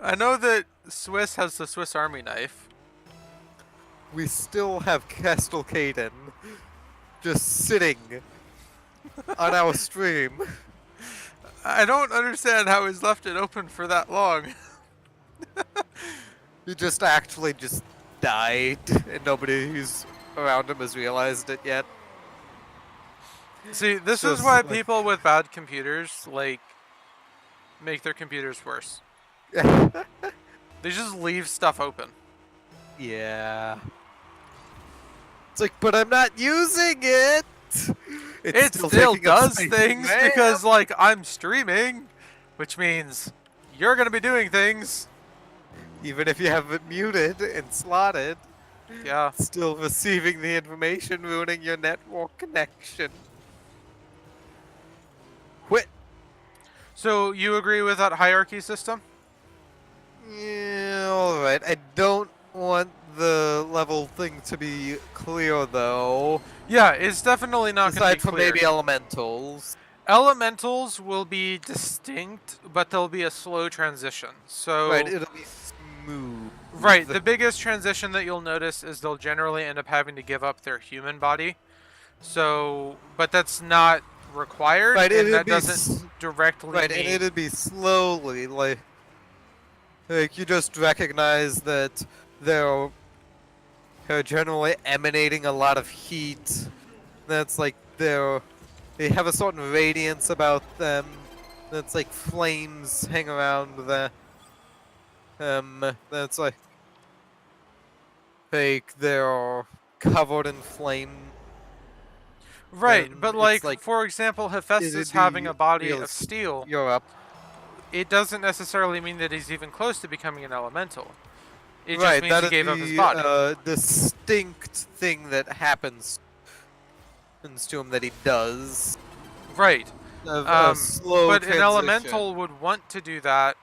A: I know that Swiss has the Swiss Army knife.
B: We still have Castle Caden just sitting on our stream.
A: I don't understand how he's left it open for that long.
B: He just actually just died, and nobody who's around him has realized it yet.
A: See, this is
B: Just
A: why
B: like-
A: people with bad computers, make their computers worse. They just leave stuff open.
B: Yeah. It's like, but I'm not using it!
A: It still
B: taking up
A: does
B: space in
A: things
B: RAM.
A: because, I'm streaming, which means you're going to be doing things.
B: Even if you have it muted and slotted,
A: Yeah.
B: still receiving the information, ruining your network connection.
A: So you agree with that hierarchy system?
B: Yeah, alright. I don't want the level thing to be clear, though.
A: Yeah, it's definitely not going to be
B: Aside from
A: clear.
B: maybe elementals.
A: Elementals will be distinct, but there'll be a slow transition.
B: Right,
A: So,
B: it'll be smooth.
A: right, the biggest transition that you'll notice is they'll generally end up having to give up their human body. So, but that's not required,
B: Right,
A: and
B: it'd
A: that
B: be
A: doesn't directly
B: right, and
A: mean.
B: it'd be slowly, like you just recognize that they're generally emanating a lot of heat. That's like they have a certain radiance about them. That's like flames hang around the that's like fake. They're covered in flame.
A: Right, but
B: It's
A: like,
B: like
A: for example, Hephaestus
B: it'd
A: having
B: be
A: a body
B: real
A: of steel,
B: Europe.
A: it doesn't necessarily mean that he's even close to becoming an elemental. It just
B: Right,
A: means he
B: that'd
A: gave up his
B: be
A: body.
B: a distinct thing that happens to him that he does.
A: Right.
B: A slow
A: But an
B: transition.
A: elemental would want to do that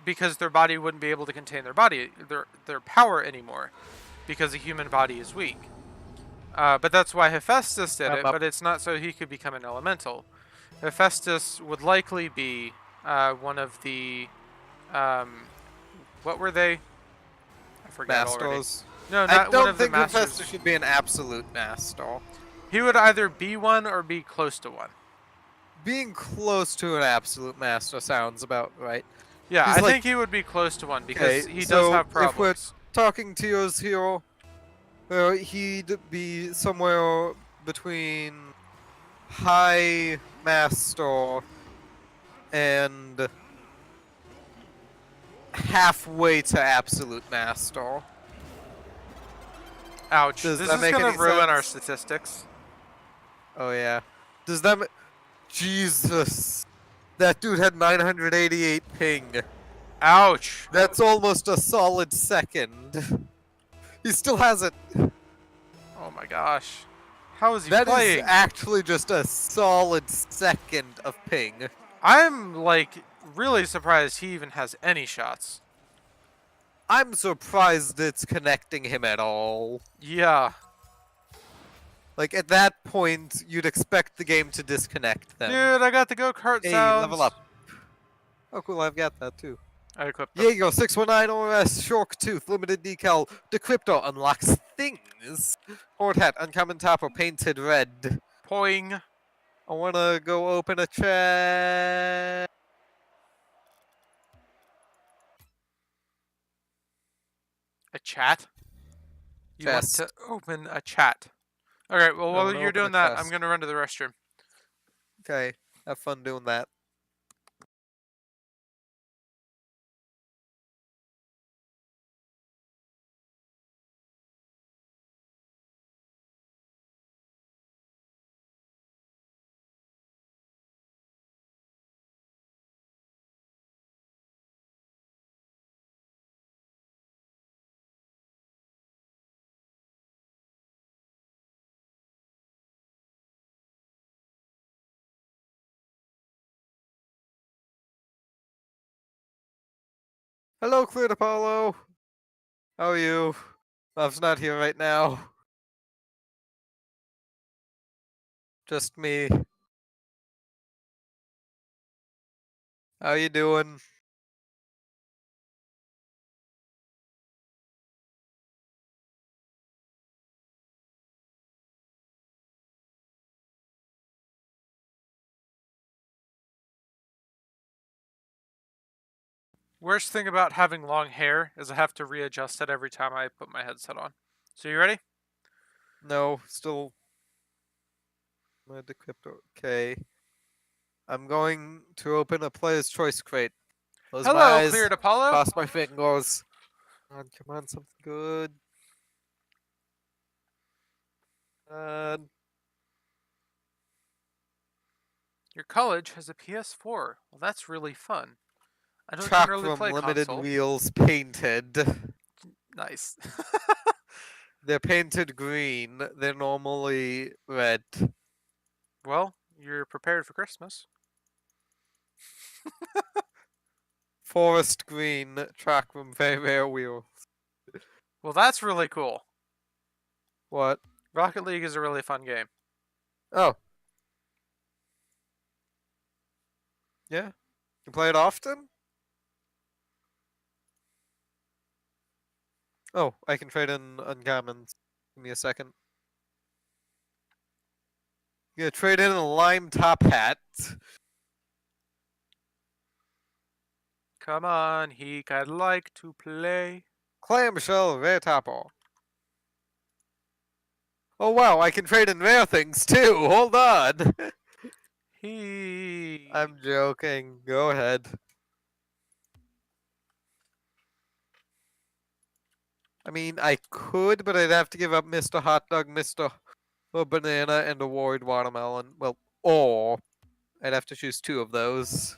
A: because their body wouldn't be able to contain their power anymore because a human body is weak. But that's why Hephaestus did
B: I'm
A: it,
B: up.
A: but it's not so he could become an elemental. Hephaestus would likely be one of the what were they? I forgot already.
B: Masters.
A: No,
B: I
A: not one
B: don't
A: of the
B: think Hephaestus
A: masters.
B: should be an absolute master.
A: He would either be one or be close to one.
B: Being close to an absolute master sounds about right.
A: Yeah,
B: He's
A: I
B: like,
A: think he would be close to one because
B: okay,
A: he does
B: so
A: have
B: if we're
A: problems.
B: talking Teo's hero, he'd be somewhere between high master and halfway to absolute master.
A: Ouch.
B: Does
A: This
B: that
A: is
B: make
A: gonna
B: any
A: ruin our
B: sense?
A: statistics.
B: Oh yeah. Does that? Jesus, that dude had 988 ping.
A: Ouch.
B: That's almost a solid second. He still has it.
A: Oh my gosh. How is he
B: That is
A: playing?
B: actually just a solid second of ping.
A: I'm like really surprised he even has any shots.
B: I'm surprised it's connecting him at all.
A: Yeah.
B: Like, at that point, you'd expect the game to disconnect them.
A: Dude, I got the go-kart
B: Hey, level
A: sounds.
B: up. Oh, cool, I've got that too.
A: I equipped them.
B: Jaeger 619 OS, Shark Tooth, Limited Decal, Decrypto unlocks things. Horde Hat, Uncommon Topper, Painted Red.
A: Poing.
B: I wanna go open a chat.
A: A chat? You want
B: Chest.
A: to open a chat. Okay, well,
B: I
A: while
B: wanna
A: you're
B: open a
A: doing that, I'm
B: chest.
A: gonna run to the restroom.
B: Okay, have fun doing that. Hello, Cleared Apollo. How are you? Love's not here right now. Just me. How you doing?
A: Worst thing about having long hair is I have to readjust it every time I put my headset on. So you ready?
B: No, still. Decrypto. Okay. I'm going to open a player's choice crate. Close my
A: Hello,
B: eyes.
A: Cleared Apollo.
B: Cross my fingers. Come on, something good.
A: Your college has a PS4. Well, that's really fun. I don't
B: Truck
A: generally
B: from
A: play
B: Limited
A: console.
B: Wheels painted.
A: Nice.
B: They're painted green. They're normally red.
A: Well, you're prepared for Christmas.
B: Forest green track from very rare wheel.
A: Well, that's really cool.
B: What?
A: Rocket League is a really fun game.
B: Oh. Yeah. You play it often? Oh, I can trade in uncommons. Give me a second. You gonna trade in a lime top hat.
A: Come on, I'd like to play.
B: Clamshell rare topper. Oh wow, I can trade in rare things too. Hold on.
A: He.
B: I'm joking. Go ahead. I mean, I could, but I'd have to give up Mr. Hot Dog, Mr. Banana, and a Warred Watermelon. Well, or I'd have to choose two of those.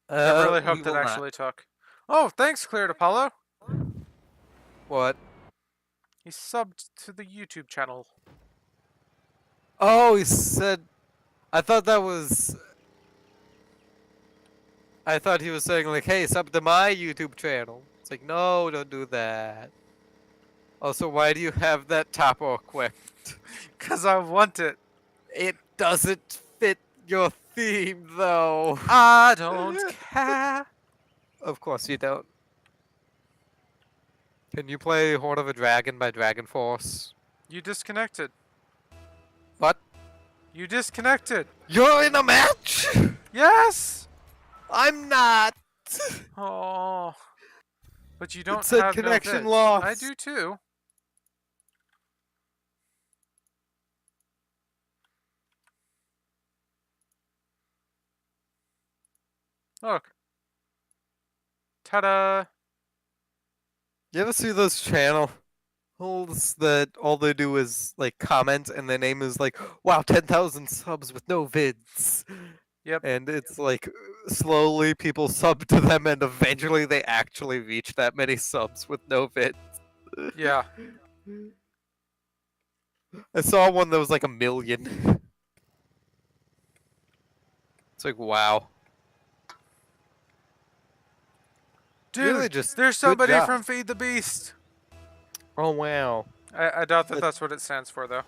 A: I really
B: We
A: hope that
B: will not.
A: actually took. Oh, thanks, Cleared Apollo.
B: What?
A: He subbed to the YouTube channel.
B: Oh, he said. I thought that was. I thought he was saying like, "Hey, sub to my YouTube channel." It's like, no, don't do that. Also, why do you have that topo equipped?
A: Because I want it.
B: It doesn't fit your theme, though.
A: I don't care.
B: Of course you don't. Can you play Horn of a Dragon by Dragon Force?
A: You disconnected.
B: What?
A: You disconnected.
B: You're in a match?
A: Yes!
B: I'm not.
A: Oh. But you don't
B: said
A: have
B: connection
A: no vids.
B: lost.
A: I do too. Look. Ta-da!
B: You ever see those channels that all they do is like comment and their name is like, wow, 10,000 subs with no vids?
A: Yep.
B: And it's like slowly people sub to them and eventually they actually reach that many subs with no vids.
A: Yeah.
B: I saw one that was like 1 million. It's like, wow.
A: Dude,
B: Really just
A: there's
B: good
A: somebody
B: job.
A: from Feed the Beast.
B: Oh, wow.
A: I doubt that that's what it stands for, though.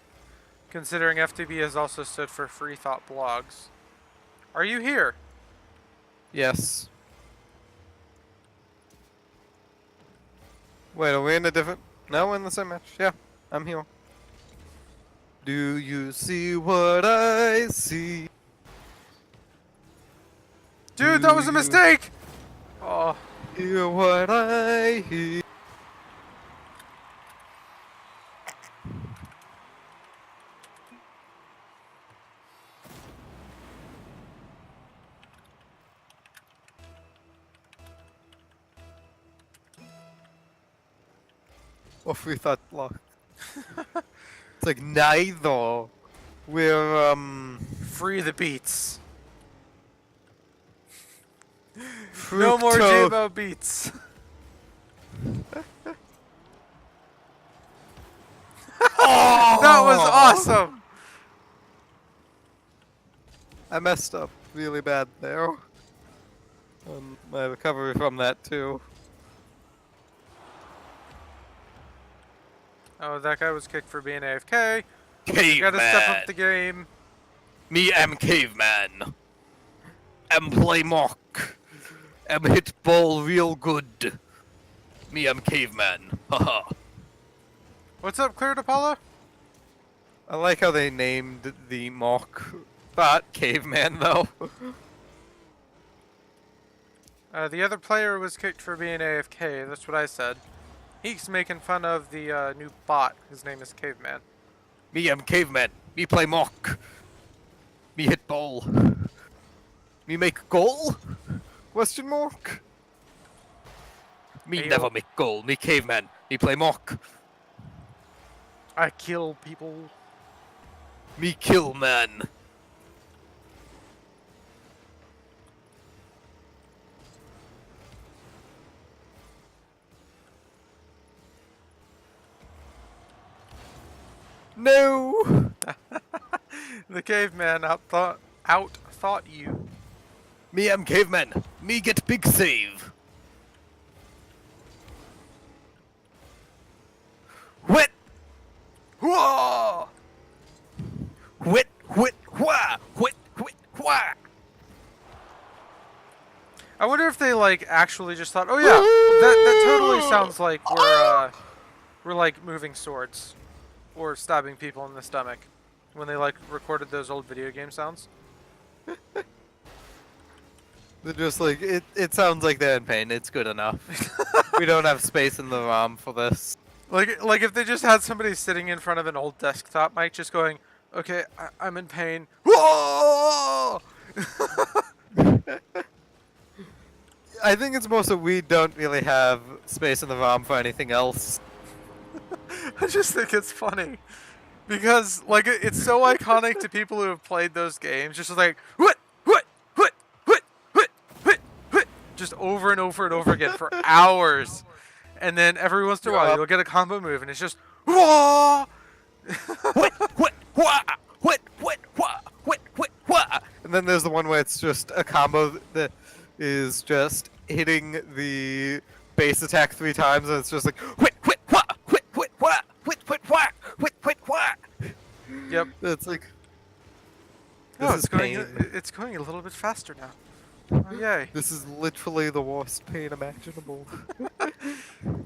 A: Considering FTB has also stood for Free Thought Blogs. Are you here?
B: Yes. Wait, are we in a different... No, we're in the same match. Yeah, I'm here. Do you see what I see?
A: Dude, that was a
B: Do you
A: mistake! Oh.
B: hear what I hear? Or Free Thought Block. It's like neither. We're,
A: Free the beats.
B: Fructo...
A: No more JMO beats.
B: Oh!
A: That was awesome!
B: I messed up really bad there. My recovery from that too.
A: Oh, that guy was kicked for being AFK.
B: Caveman.
A: Gotta step up the game.
B: Me am caveman. Am play mock. Am hit ball real good. Me am caveman. Haha.
A: What's up, Cleared Apollo?
B: I like how they named the mock bot caveman though.
A: The other player was kicked for being AFK. That's what I said. He's making fun of the new bot. His name is Caveman.
B: Me am caveman. Me play mock. Me hit ball. Me make goal? Question mark? Me
A: Ayo.
B: never make goal. Me caveman. Me play mock.
A: I kill people.
B: Me kill man. No.
A: The caveman out thought you.
B: Me am caveman. Me get big save. Whit!
A: Whoa!
B: Whit! Whit! Wha! Whit! Whit! Wha!
A: I wonder if they like actually just thought, oh yeah, that totally sounds like we're like moving swords or stabbing people in the stomach when they like recorded those old video game sounds.
B: They're just like, it sounds like they're in pain. It's good enough. We don't have space in the ROM for this.
A: Like if they just had somebody sitting in front of an old desktop mic just going, okay, I'm in pain. Whoa!
B: I think it's more so we don't really have space in the ROM for anything else.
A: I just think it's funny because like it's so iconic to people who have played those games. Just like what, just over and over and over again for hours, and then every once in a while you'll get a combo move, and it's just whoa.
B: And then there's the one where it's just a combo that is just hitting the base attack 3 times, and it's just like
A: Yep.
B: It's like
A: Oh,
B: this is pain.
A: it's going a little bit faster now. Oh yay!
B: This is literally the worst pain imaginable.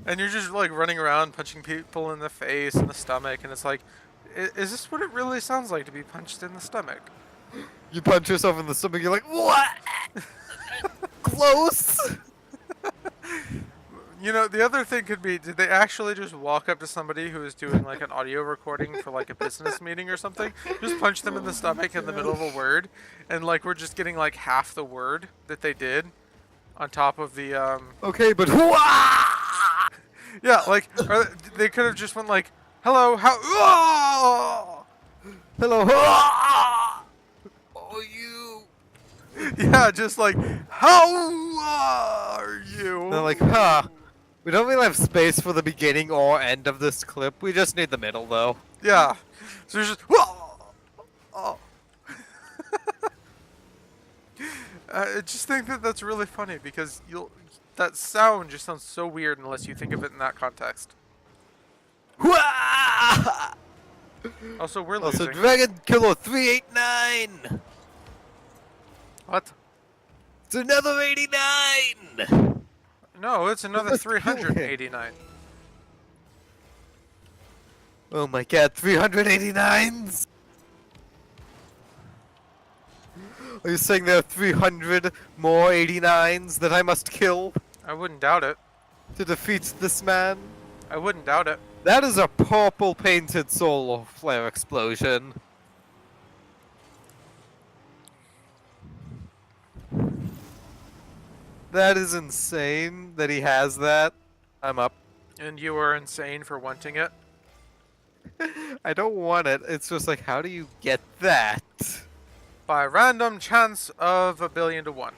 A: And you're just like running around punching people in the face and the stomach, and it's like, is this what it really sounds like to be punched in the stomach?
B: You punch yourself in the stomach, you're like, what? Close.
A: You know, the other thing could be, did they actually just walk up to somebody who is doing like an audio recording for like a business meeting or something, just punch them in the stomach in the middle of a word, and like we're just getting like half the word that they did on top of the
B: Okay, but
A: yeah, like they could have just went like, hello, how?
B: hello. Oh, you.
A: Yeah, just like, how are you?
B: They're like, huh. We don't really have space for the beginning or end of this clip. We just need the middle, though.
A: Yeah. So there's just, oh. I just think that that's really funny because that sound just sounds so weird unless you think of it in that context. Also, we're losing.
B: Also, Dragon Killer 389.
A: What?
B: It's another 89.
A: No, it's another
B: Let's kill him.
A: 389.
B: Oh my god, 389s? Are you saying there are 300 more 89s that I must kill
A: I wouldn't doubt it.
B: to defeat this man?
A: I wouldn't doubt it.
B: That is a purple painted solar flare explosion. That is insane that he has that. I'm up.
A: And you are insane for wanting it.
B: I don't want it. It's just like, how do you get that?
A: By random chance of 1,000,000,000 to 1.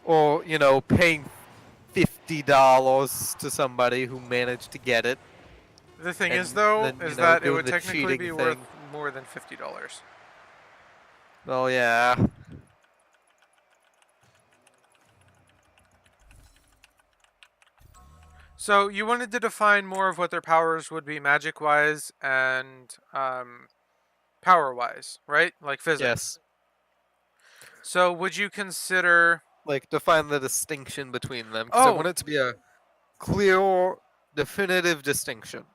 B: Or, you know, paying $50 to somebody who managed to get it.
A: The thing
B: And
A: is, though,
B: then,
A: is
B: you know,
A: that it
B: doing
A: would
B: the
A: technically be
B: cheating
A: worth
B: thing.
A: more than $50.
B: Oh, yeah.
A: So you wanted to define more of what their powers would be magic-wise and power-wise, right? Like physics.
B: Yes.
A: So would you consider...
B: Like, define the distinction between them. 'Cause I want it to be a clear, definitive distinction.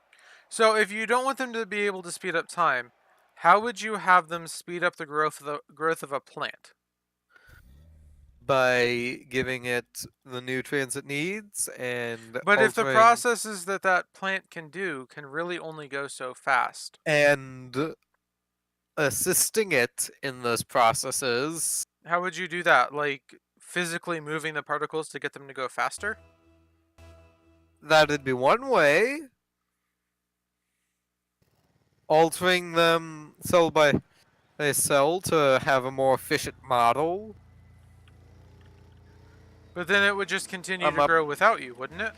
A: So if you don't want them to be able to speed up time, how would you have them speed up the growth of a plant?
B: By giving it the nutrients it needs and
A: But if the
B: altering-
A: processes that plant can do can really only go so fast.
B: and assisting it in those processes.
A: How would you do that? Like physically moving the particles to get them to go faster?
B: That'd be one way. Altering them cell by cell to have a more efficient model.
A: But then it would just continue
B: I'm
A: to
B: up.
A: grow without you, wouldn't it?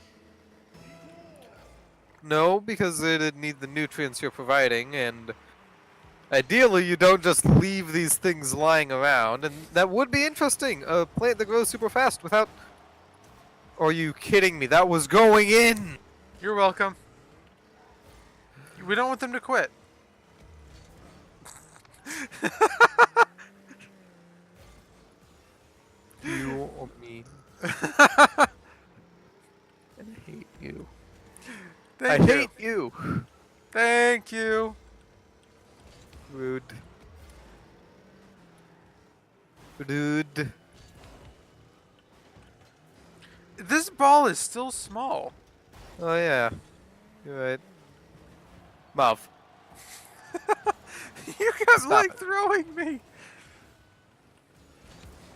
B: No, because it'd need the nutrients you're providing, and Ideally, you don't just leave these things lying around, and that would be interesting. A plant that grows super fast without... Are you kidding me? That was going in!
A: You're welcome. We don't want them to quit.
B: You or me. I hate you. I hate you!
A: Thank you.
B: Rude. Rude.
A: This ball is still small.
B: Oh yeah. You're right. Mouth.
A: You kept
B: Stop
A: like
B: it.
A: throwing me.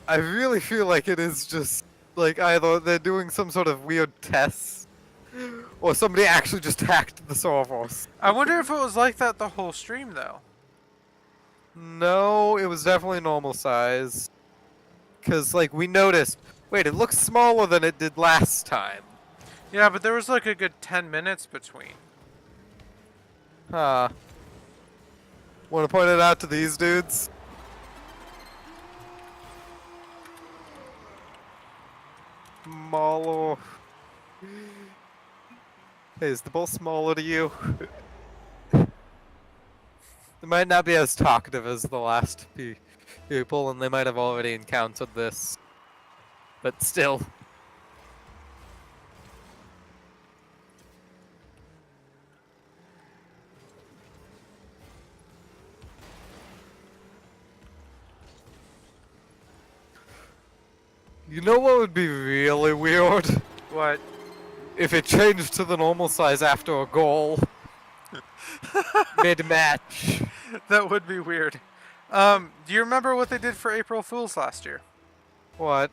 B: I really feel like it is just like either they're doing some sort of weird test, or somebody actually just hacked the servers.
A: I wonder if it was like that the whole stream though.
B: No, it was definitely normal size. Cause like we noticed, wait, it looks smaller than it did last time.
A: Yeah, but there was like a good 10 minutes between.
B: Huh. Want to point it out to these dudes? Smaller. Hey, is the ball smaller to you? They might not be as talkative as the last people, and they might have already encountered this. But still. You know what would be really weird?
A: What?
B: If it changed to the normal size after a goal. Mid-match.
A: That would be weird. Do you remember what they did for April Fools last year?
B: What?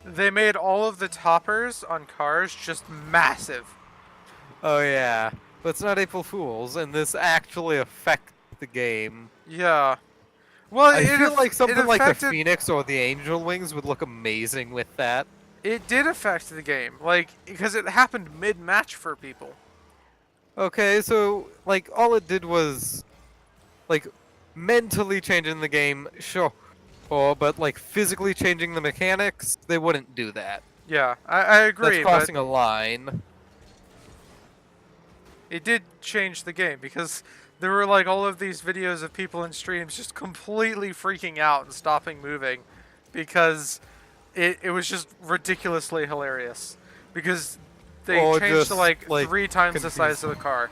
A: They made all of the toppers on cars just massive.
B: Oh yeah. But it's not April Fools, and this actually affects the game.
A: Yeah. Well,
B: I feel like something like the
A: affected,
B: Phoenix or the Angel Wings would look amazing with that.
A: It did affect the game, like, because it happened mid-match for people.
B: Okay, so, like, all it did was, like, mentally changing the game, sure. But, like, physically changing the mechanics, they wouldn't do that.
A: Yeah, I agree.
B: That's crossing a line.
A: It did change the game, because there were, like, all of these videos of people in streams just completely freaking out and stopping moving, because it was just ridiculously hilarious. Because they changed to, like 3 times the size of the car.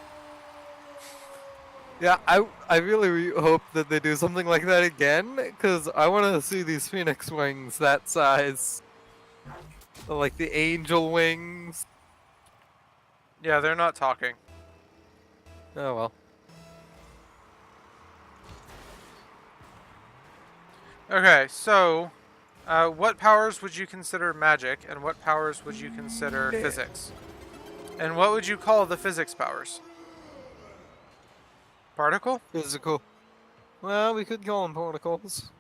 B: Yeah, I really hope that they do something like that again, because I want to see these Phoenix Wings that size. Like the Angel Wings.
A: Yeah, they're not talking.
B: Oh well.
A: Okay, so what powers would you consider magic, and what powers would you consider physics? And what would you call the physics powers? Particle?
B: Physical. Well, we could call them particles.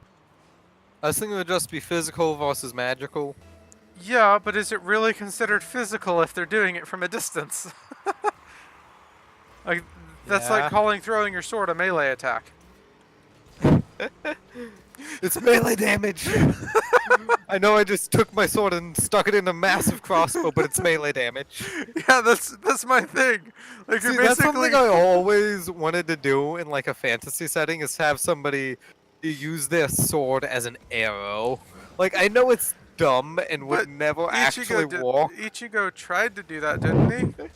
B: I was thinking it would just be physical versus magical.
A: Yeah, but is it really considered physical if they're doing it from a distance? Like, that's like calling throwing your sword a melee attack.
B: It's melee damage! I know I just took my sword and stuck it in a massive crossbow, but it's melee damage.
A: Yeah, that's my thing. Like,
B: See, that's something I always wanted to do in like a fantasy setting, is have somebody use their sword as an arrow. Like, I know it's dumb and would never actually work.
A: Ichigo tried to do that, didn't he?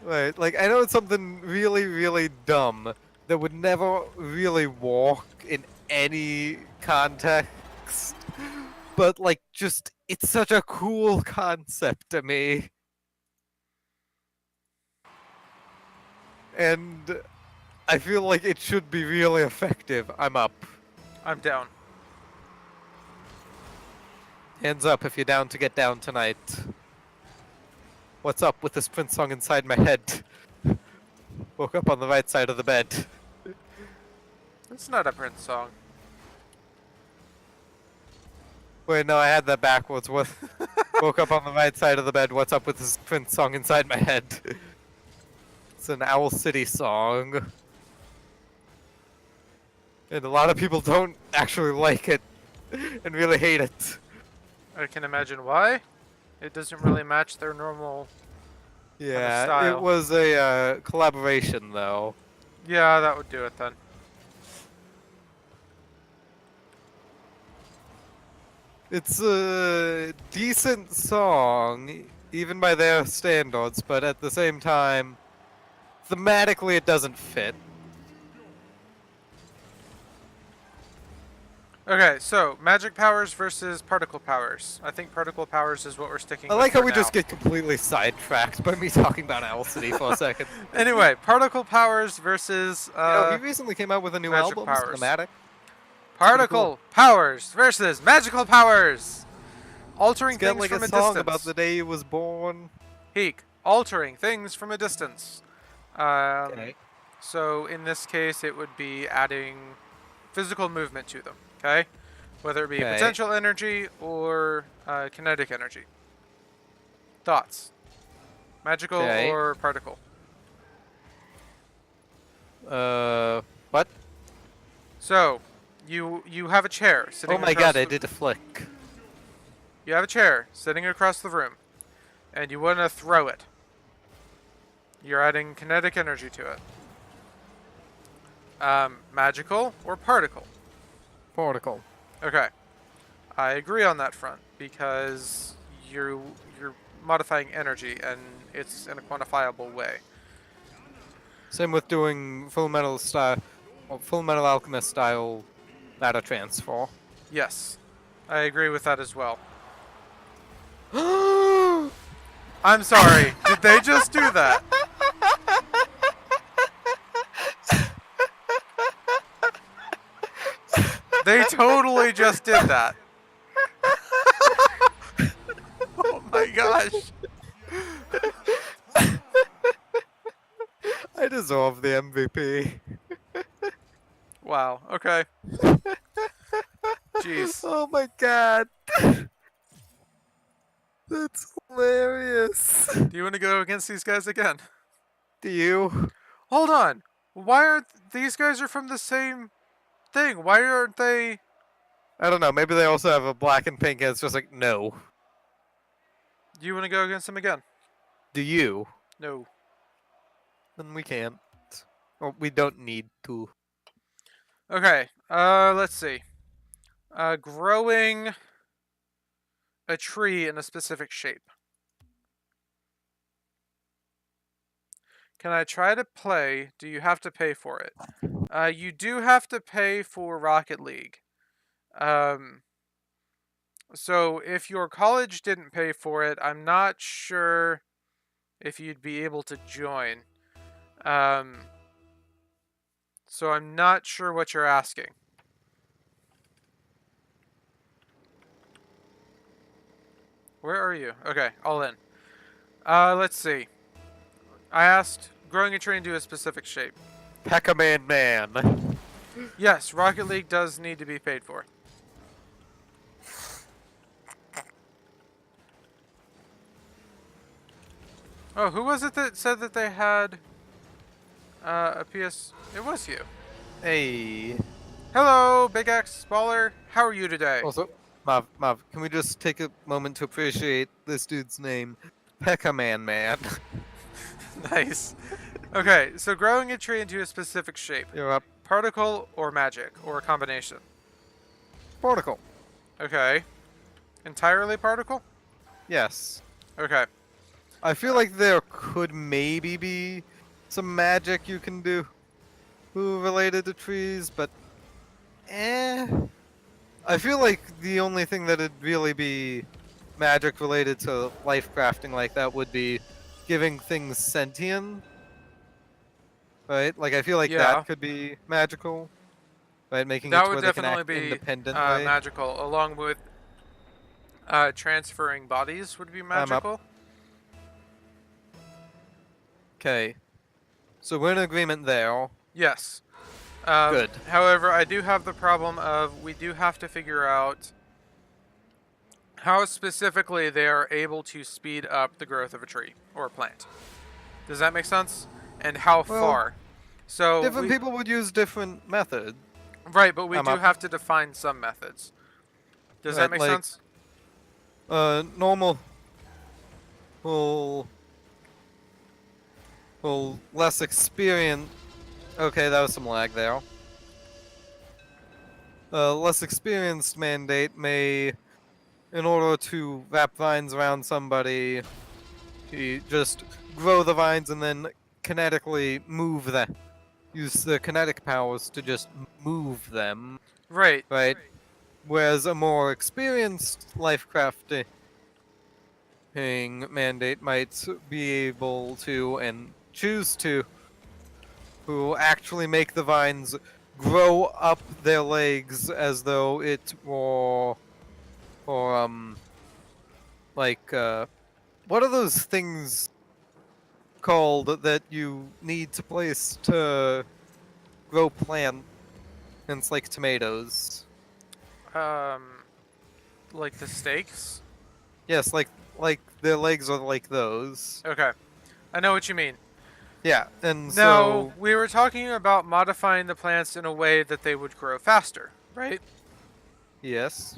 B: Right, like, I know it's something really, really dumb that would never really work in any context. But, like, just, it's such a cool concept to me. And I feel like it should be really effective. I'm up.
A: I'm down.
B: Hands up if you're down to get down tonight. What's up with this Prince song inside my head? Woke up on the right side of the bed.
A: It's not a Prince song.
B: Wait, no, I had that backwards. What? Woke up on the right side of the bed. What's up with this Prince song inside my head? It's an Owl City song. And a lot of people don't actually like it and really hate it.
A: I can imagine why. It doesn't really match their normal kind of
B: Yeah, it
A: style.
B: was a collaboration though.
A: Yeah, that would do it then.
B: It's a decent song, even by their standards, but at the same time, thematically it doesn't fit.
A: Okay, so magic powers versus particle powers. I think particle powers is what we're sticking
B: I
A: with
B: like how
A: for
B: we
A: now.
B: just get completely sidetracked by me talking about Alicity for a second.
A: Anyway, particle powers versus
B: He recently came out with a new
A: magic
B: album,
A: powers.
B: Cinematic.
A: Particle powers versus magical powers. Altering
B: It's got
A: things
B: like
A: from
B: a
A: a
B: song
A: distance.
B: about the day he was born.
A: Heek. Altering things from a distance.
B: Okay.
A: So in this case, it would be adding physical movement to them. Okay, whether it be
B: Okay.
A: potential energy or kinetic energy. Thoughts? Magical
B: Okay.
A: or particle?
B: What?
A: So you have a chair sitting.
B: Oh my
A: across
B: god, I
A: the-
B: did a flick.
A: You have a chair sitting across the room, and you want to throw it. You're adding kinetic energy to it. Magical or particle?
B: Particle.
A: Okay, I agree on that front because you're modifying energy and it's in a quantifiable way.
B: Same with doing Full Metal style, or Full Metal Alchemist style matter transfer.
A: Yes, I agree with that as well.
B: Oh
A: I'm sorry, did they just do that? They totally just did that. Oh my gosh.
B: I deserve the MVP.
A: Wow, okay. Jeez.
B: Oh my god. That's hilarious.
A: Do you want to go against these guys again?
B: Do you?
A: Hold on. Why aren't these guys are from the same thing? Why aren't they?
B: I don't know. Maybe they also have a black and pink and it's just like, no.
A: Do you want to go against them again?
B: Do you?
A: No.
B: Then we can't. Or we don't need to.
A: Okay. Let's see. Growing a tree in a specific shape. Can I try to play? Do you have to pay for it? You do have to pay for Rocket League. So if your college didn't pay for it, I'm not sure if you'd be able to join. So I'm not sure what you're asking. Where are you? Okay, all in. Let's see. I asked growing a tree into a specific shape.
B: Peckerman Man.
A: Yes, Rocket League does need to be paid for. Oh, who was it that said that they had a PS? It was you.
B: Hey.
A: Hello, Big X Baller. How are you today?
B: Also, Mav, can we just take a moment to appreciate this dude's name? Peckerman Man.
A: Nice. Okay, so growing a tree into a specific shape.
B: You're up.
A: Particle or magic, or a combination?
B: Particle.
A: Okay. Entirely particle?
B: Yes.
A: Okay.
B: I feel like there could maybe be some magic you can do related to trees, but I feel like the only thing that'd really be magic related to life crafting like that would be giving things sentient. Right? Like I feel like
A: Yeah.
B: that could be magical. Right? Making
A: That
B: it to
A: would
B: where they can
A: definitely
B: act
A: be
B: independently.
A: magical, along with transferring bodies would be
B: up.
A: magical.
B: Okay. So we're in agreement there.
A: Yes.
B: Good.
A: However, I do have the problem of we do have to figure out how specifically they are able to speed up the growth of a tree or a plant. Does that make sense? And how
B: Well,
A: far? So
B: Different people would use different methods.
A: Right, but we
B: I'm
A: do
B: up.
A: have to define some methods. Does that
B: Right,
A: make
B: like
A: sense?
B: normal will less experience. Okay, that was some lag there. Less experienced mandate may, in order to wrap vines around somebody, he just grow the vines and then kinetically move them. Use the kinetic powers to just move them,
A: Right.
B: right? Whereas a more experienced life crafting mandate might be able to and choose to who actually make the vines grow up their legs as though it were or like what are those things called that you need to place to grow plants like tomatoes?
A: Um, like the stakes.
B: Yes, like their legs are like those.
A: Okay, I know what you mean.
B: Yeah, and
A: No,
B: so
A: we were talking about modifying the plants in a way that they would grow faster, right?
B: yes.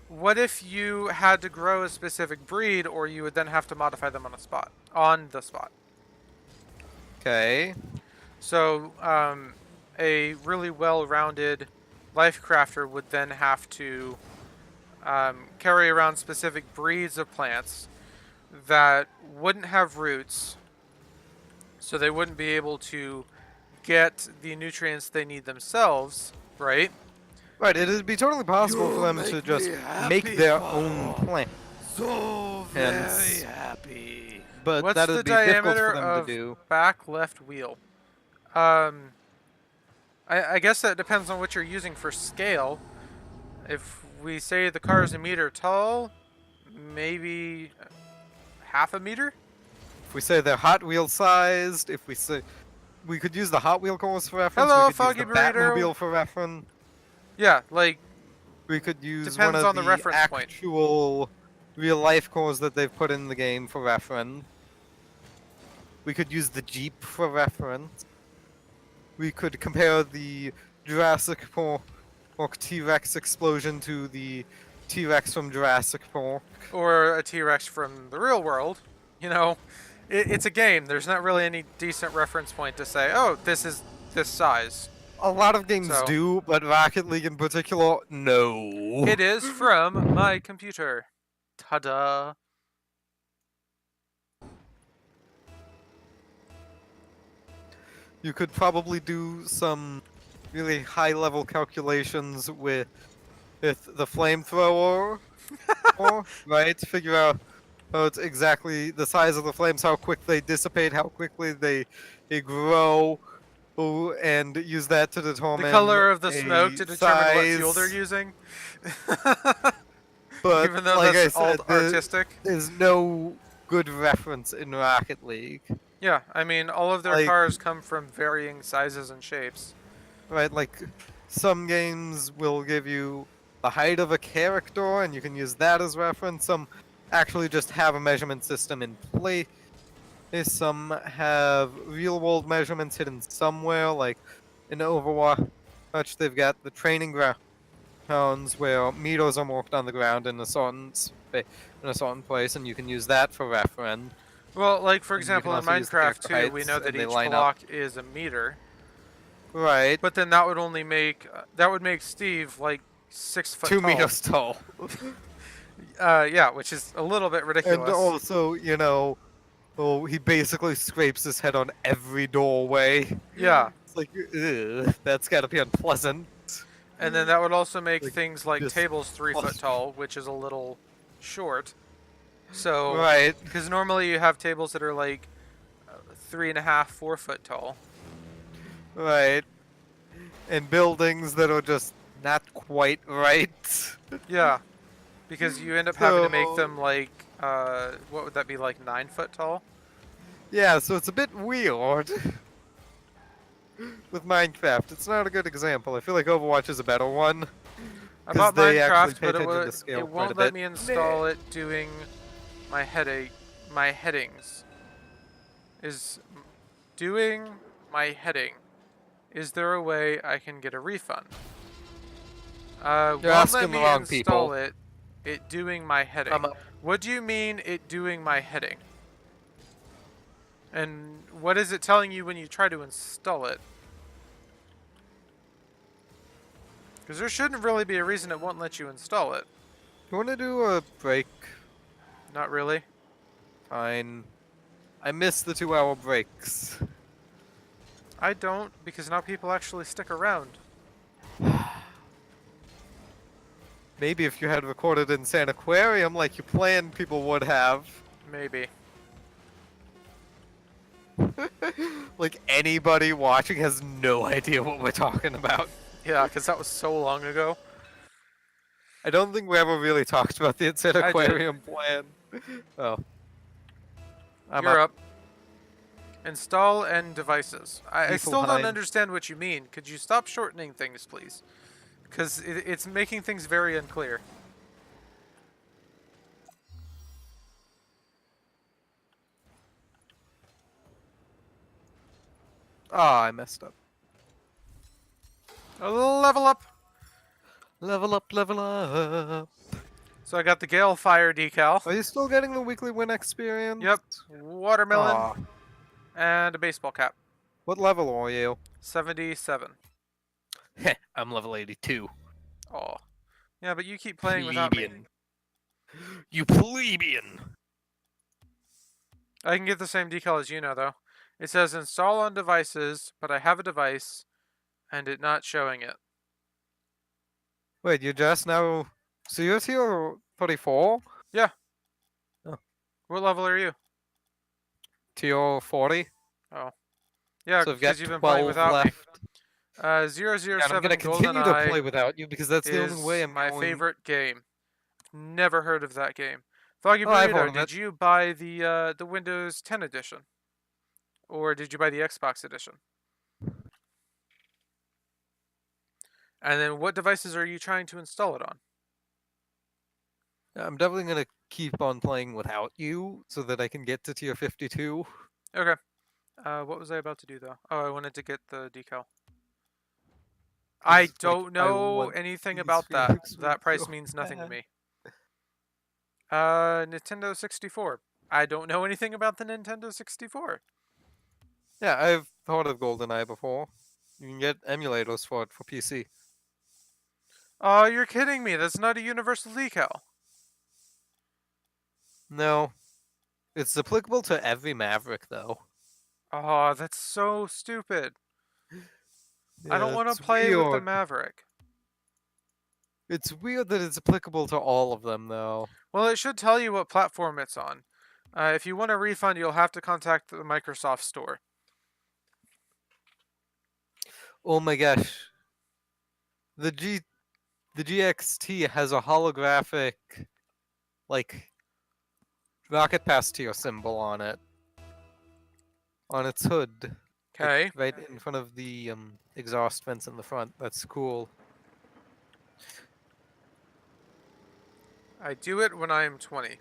A: What if you had to grow a specific breed, or you would then have to modify them on the spot?
B: Okay.
A: So, a really well-rounded life crafter would then have to carry around specific breeds of plants that wouldn't have roots, so they wouldn't be able to get the nutrients they need themselves, right?
B: Right, it'd be totally possible for
C: You
B: them to
C: make
B: just
C: me
B: make
C: happy,
B: their own
C: Father.
B: plant.
C: So
B: Hence,
C: very happy.
B: but
A: What's the
B: that'd be difficult
A: diameter
B: for them to
A: of
B: do.
A: back left wheel? Um, I guess that depends on what you're using for scale. If we say the car is a meter tall, maybe half a meter?
B: If we say they're Hot Wheel sized, if we say we could use the Hot Wheel course for reference,
A: Hello,
B: we could use
A: Foggy
B: the
A: Burrito.
B: Batmobile for reference,
A: Yeah, like,
B: we could use one
A: depends
B: of
A: on the
B: the
A: reference point.
B: actual real life cores that they've put in the game for reference. We could use the Jeep for reference. We could compare the Jurassic Park T-Rex explosion to the T-Rex from Jurassic Park.
A: Or a T-Rex from the real world. You know, it's a game. There's not really any decent reference point to say, oh, this is this size.
B: A lot of games
A: So,
B: do, but Rocket League in particular, no.
A: it is from my computer. Ta-da.
B: You could probably do some really high-level calculations with the flamethrower, right? Figure out how it's exactly the size of the flames, how quick they dissipate, how quickly they grow, and use that to determine
A: The color of the
B: a
A: smoke to determine what fuel they're
B: size.
A: using.
B: But
A: Even though
B: like I
A: that's all
B: said,
A: artistic.
B: there's no good reference in Rocket League.
A: Yeah, I mean, all of their
B: Like-
A: cars come from varying sizes and shapes.
B: Right, like some games will give you the height of a character and you can use that as reference. Some actually just have a measurement system in place. Some have real world measurements hidden somewhere, like in Overwatch they've got the training grounds where meters are marked on the ground in a certain place, and you can use that for reference.
A: Well, like for
B: And you can
A: example in
B: also use the
A: Minecraft
B: character
A: too, we
B: heights,
A: know that
B: and they
A: each
B: line
A: block
B: up.
A: is a meter.
B: Right,
A: But then that would only make that would make Steve like 6 foot
B: 2
A: tall.
B: meters tall.
A: Yeah, which is a little bit ridiculous.
B: And also, he basically scrapes his head on every doorway.
A: Yeah,
B: It's like, ugh, that's gotta be unpleasant.
A: and then that would also make
B: Like,
A: things like
B: just
A: tables 3 foot
B: plus-
A: tall, which is a little short. So,
B: Right.
A: because normally you have tables that are like 3.5, 4 foot tall.
B: Right. And buildings that are just not quite right.
A: Yeah, because you end up having to make
B: So-
A: them like what would that be, like 9 foot tall?
B: Yeah, so it's a bit weird. With Minecraft, it's not a good example. I feel like Overwatch is a better one.
A: I
B: 'Cause
A: bought
B: they actually
A: Minecraft,
B: pay
A: but
B: attention to scale
A: it
B: quite a
A: won't let
B: bit.
A: me install it doing my headings. Is doing my heading. Is there a way I can get a refund?
B: You're
A: Won't let
B: asking the
A: me
B: wrong
A: install
B: people.
A: it doing my heading.
B: I'm up.
A: What do you mean it doing my heading? And what is it telling you when you try to install it? Because there shouldn't really be a reason it won't let you install it.
B: You want to do a break?
A: Not really.
B: Fine. I miss the 2-hour breaks.
A: I don't, because now people actually stick around.
B: Maybe if you had recorded in San Aquarium like you planned, people would have.
A: Maybe.
B: Like anybody watching has no idea what we're talking about.
A: Yeah, because that was so long ago.
B: I don't think we ever really talked about the Insane
A: I did.
B: Aquarium plan. Oh. I'm
A: You're
B: up.
A: up. Install and devices. I still don't
B: Niflheim.
A: understand what you mean. Could you stop shortening things, please? Because it's making things very unclear.
B: Ah, I messed up.
A: Level up.
B: Level up, level up.
A: So I got the Gale Fire decal.
B: Are you still getting the weekly win experience?
A: Yep. Watermelon
B: Aw.
A: and a baseball cap.
B: What level are you?
A: 77.
B: Heh, I'm level 82.
A: Oh. Yeah, but you keep playing without me.
B: Plebeian. You plebeian!
A: I can get the same decal as you know, though. It says install on devices, but I have a device, and it not showing it.
B: Wait, you just now... So you're tier 44?
A: Yeah.
B: Oh.
A: What level are you?
B: Tier 40?
A: Oh. Yeah,
B: So I've got
A: because you've been playing
B: 12
A: without
B: left.
A: me. 007
B: And I'm gonna continue to play
A: GoldenEye
B: without you because that's the
A: is
B: only way I'm
A: my
B: going...
A: favorite game. Never heard of that game. Foggy
B: Oh, I've heard
A: Burrito,
B: of
A: did
B: it.
A: you buy the Windows 10 edition? Or did you buy the Xbox edition? And then what devices are you trying to install it on?
B: I'm definitely gonna keep on playing without you so that I can get to tier 52.
A: Okay. What was I about to do though? Oh, I wanted to get the decal. I
B: 'Cause, like,
A: don't
B: I
A: know
B: want
A: anything
B: these
A: about that.
B: physics
A: That price
B: so
A: means nothing to
B: bad.
A: me. Nintendo 64. I don't know anything about the Nintendo 64.
B: Yeah, I've heard of GoldenEye before. You can get emulators for it for PC.
A: Oh, you're kidding me. That's not a universal decal.
B: No. It's applicable to every Maverick, though.
A: Oh, that's so stupid. I don't
B: Yeah,
A: want
B: it's
A: to play with the
B: weird.
A: Maverick.
B: It's weird that it's applicable to all of them, though.
A: Well, it should tell you what platform it's on. If you want a refund, you'll have to contact the Microsoft Store.
B: Oh my gosh. The GXT has a holographic, like, rocket pass tier symbol on it. On its hood. Like,
A: Okay.
B: right in front of the exhaust vents in the front. That's cool.
A: I do it when I am 20.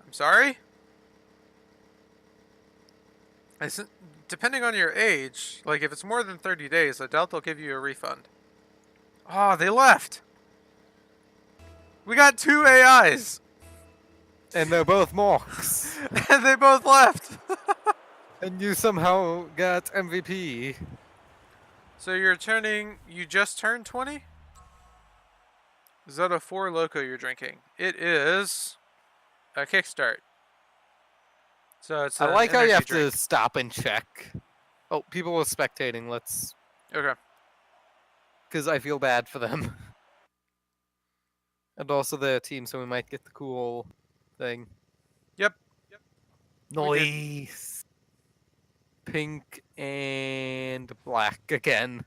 A: I'm sorry? Depending on your age, like if it's more than 30 days, I doubt they'll give you a refund. Oh, they left! We got 2 AIs!
B: And they're both Morks.
A: And they both left!
B: And you somehow got MVP.
A: So you just turned 20? Is that a 4 Loco you're drinking? It is a Kickstart. So it's
B: I like how you
A: energy
B: have
A: drink.
B: to stop and check. Oh, people are spectating. Let's...
A: Okay.
B: Because I feel bad for them. And also their team, so we might get the cool thing.
A: Yep.
B: Nice. Pink and black again.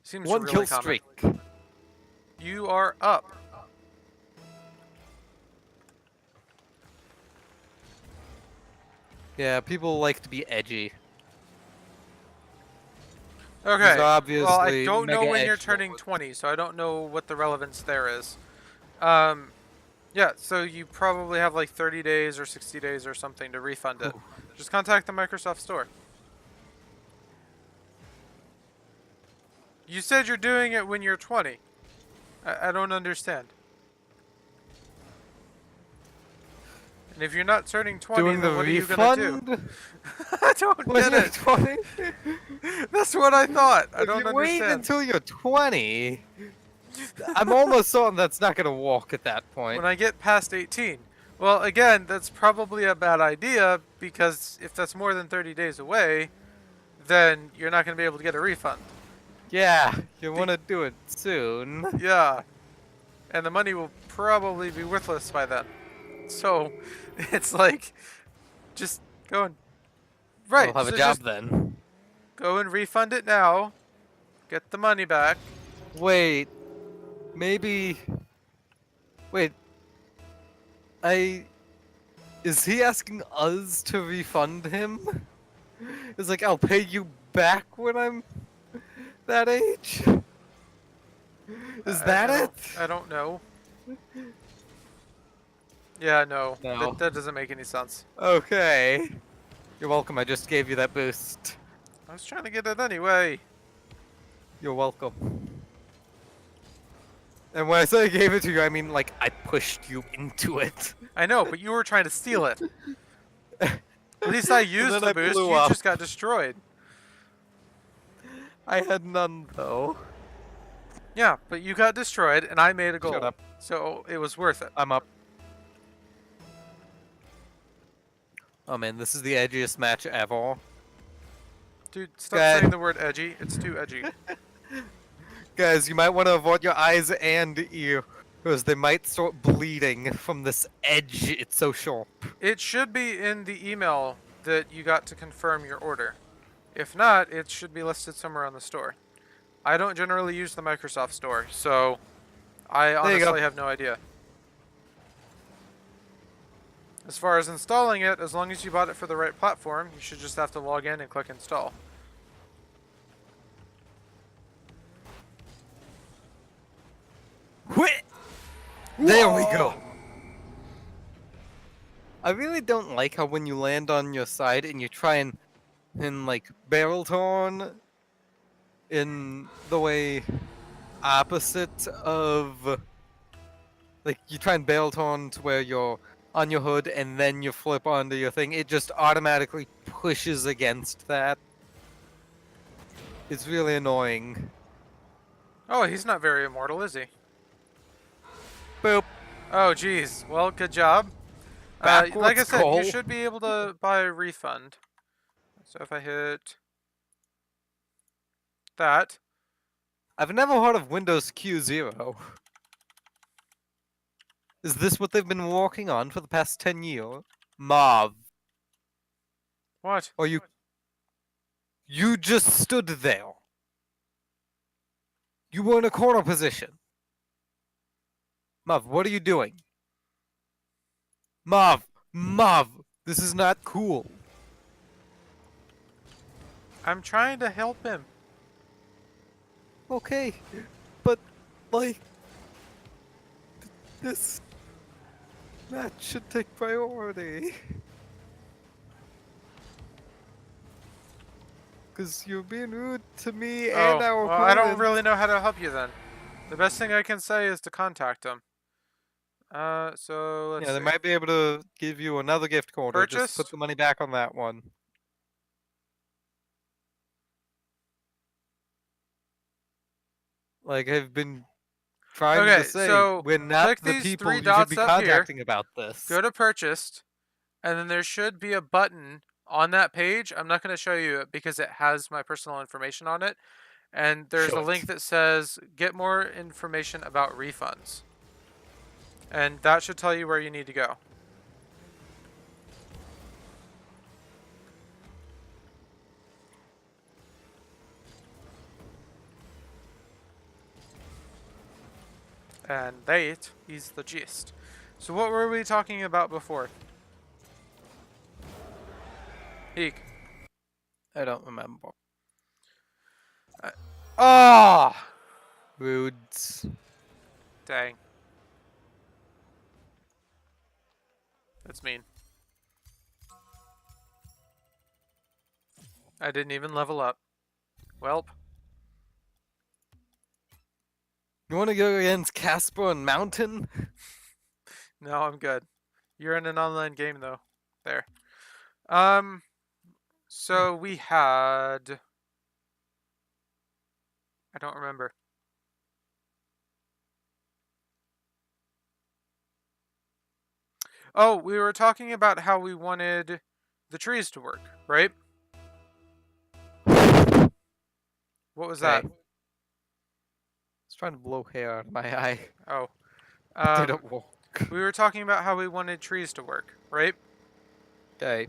A: Seems
B: One
A: really
B: kill
A: common.
B: streak.
A: You are up.
B: Yeah, people like to be edgy.
A: Okay.
B: He's obviously
A: Well, I don't know
B: mega
A: when you're
B: edge
A: turning
B: lord.
A: 20, so I don't know what the relevance there is. Yeah, so you probably have like 30 days or 60 days or something to refund it.
B: Ooh.
A: Just contact the Microsoft Store. You said you're doing it when you're 20. I don't understand. And if you're not turning 20,
B: Doing the
A: then what are you gonna do?
B: refund
A: I don't
B: when
A: get
B: you're
A: it.
B: 20?
A: That's what I thought. I
B: If
A: don't
B: you wait
A: understand.
B: until you're 20, I'm almost certain that's not gonna walk at that point.
A: When I get past 18. Well, again, that's probably a bad idea because if that's more than 30 days away, then you're not going to be able to get a refund.
B: Yeah, you want to do it soon.
A: Yeah. And the money will probably be worthless by then. So, it's like, just go and... Right,
B: I'll have
A: so
B: a job
A: just
B: then.
A: go and refund it now. Get the money back.
B: Wait, maybe. Wait, Is he asking us to refund him? It's like, I'll pay you back when I'm that age? Is that it?
A: I don't know. Yeah, no.
B: No.
A: That doesn't make any sense.
B: Okay. You're welcome, I just gave you that boost.
A: I was trying to get it anyway.
B: You're welcome. And when I say I gave it to you, I mean, like, I pushed you into it.
A: I know, but you were trying to steal it. At least I used
B: then
A: the
B: I
A: boost,
B: blew
A: you
B: up.
A: just got destroyed.
B: I had none, though.
A: Yeah, but you got destroyed, and I made a goal.
B: Shut up.
A: So it was worth it.
B: I'm up. Oh man, this is the edgiest match ever.
A: Dude, stop
B: God.
A: saying the word edgy. It's too edgy.
B: Guys, you might want to avoid your eyes and ear, because they might start bleeding from this edge. It's so sharp.
A: It should be in the email that you got to confirm your order. If not, it should be listed somewhere on the store. I don't generally use the Microsoft Store, so I
B: you go.
A: honestly have no idea. As far as installing it, as long as you bought it for the right platform, you should just have to log in and click install.
B: Quit! There we go. I really don't like how when you land on your side and you try and like barrel turn in the way opposite of like you try and barrel turn to where you're on your hood and then you flip onto your thing, it just automatically pushes against that. It's really annoying.
A: Oh, he's not very immortal, is he?
B: Boop.
A: Oh, geez. Well, good job.
B: Backwards
A: like I said,
B: goal.
A: you should be able to buy a refund. So if I hit that,
B: I've never heard of Windows Q0. Is this what they've been working on for the past 10 years? Marv.
A: what?
B: Or you just stood there. You were in a corner position. Marv, what are you doing? Marv, this is not cool.
A: I'm trying to help him.
B: Okay, but like this match should take priority. Because you're being rude to me and our
A: well, I don't
B: opponent.
A: really know how to help you then. The best thing I can say is to contact him. So let's
B: Yeah, they
A: see.
B: might be able to give you another gift card or just put
A: Purchased?
B: the money back on that one. Like I've been trying
A: Okay,
B: to say,
A: so
B: we're not
A: click
B: the
A: these
B: people
A: three
B: you should
A: dots
B: be
A: up here,
B: contacting about this.
A: Go to purchased, and then there should be a button on that page. I'm not going to show you it because it has my personal information on it. And there's
B: Show
A: a
B: it.
A: link that says get more information about refunds. And that should tell you where you need to go. And that is the gist. So what were we talking about before? Eek.
B: I don't remember.
A: Oh!
B: Rudes.
A: Dang. That's mean. I didn't even level up. Welp.
B: You want to go against Casper and Mountain?
A: No, I'm good. You're in an online game though. There. Um. So we had. I don't remember. Oh, we were talking about how we wanted the trees to work, right? What was that?
B: I was trying to blow hair out of my eye.
A: Oh.
B: It didn't work.
A: We were talking about how we wanted trees to work, right?
B: Okay.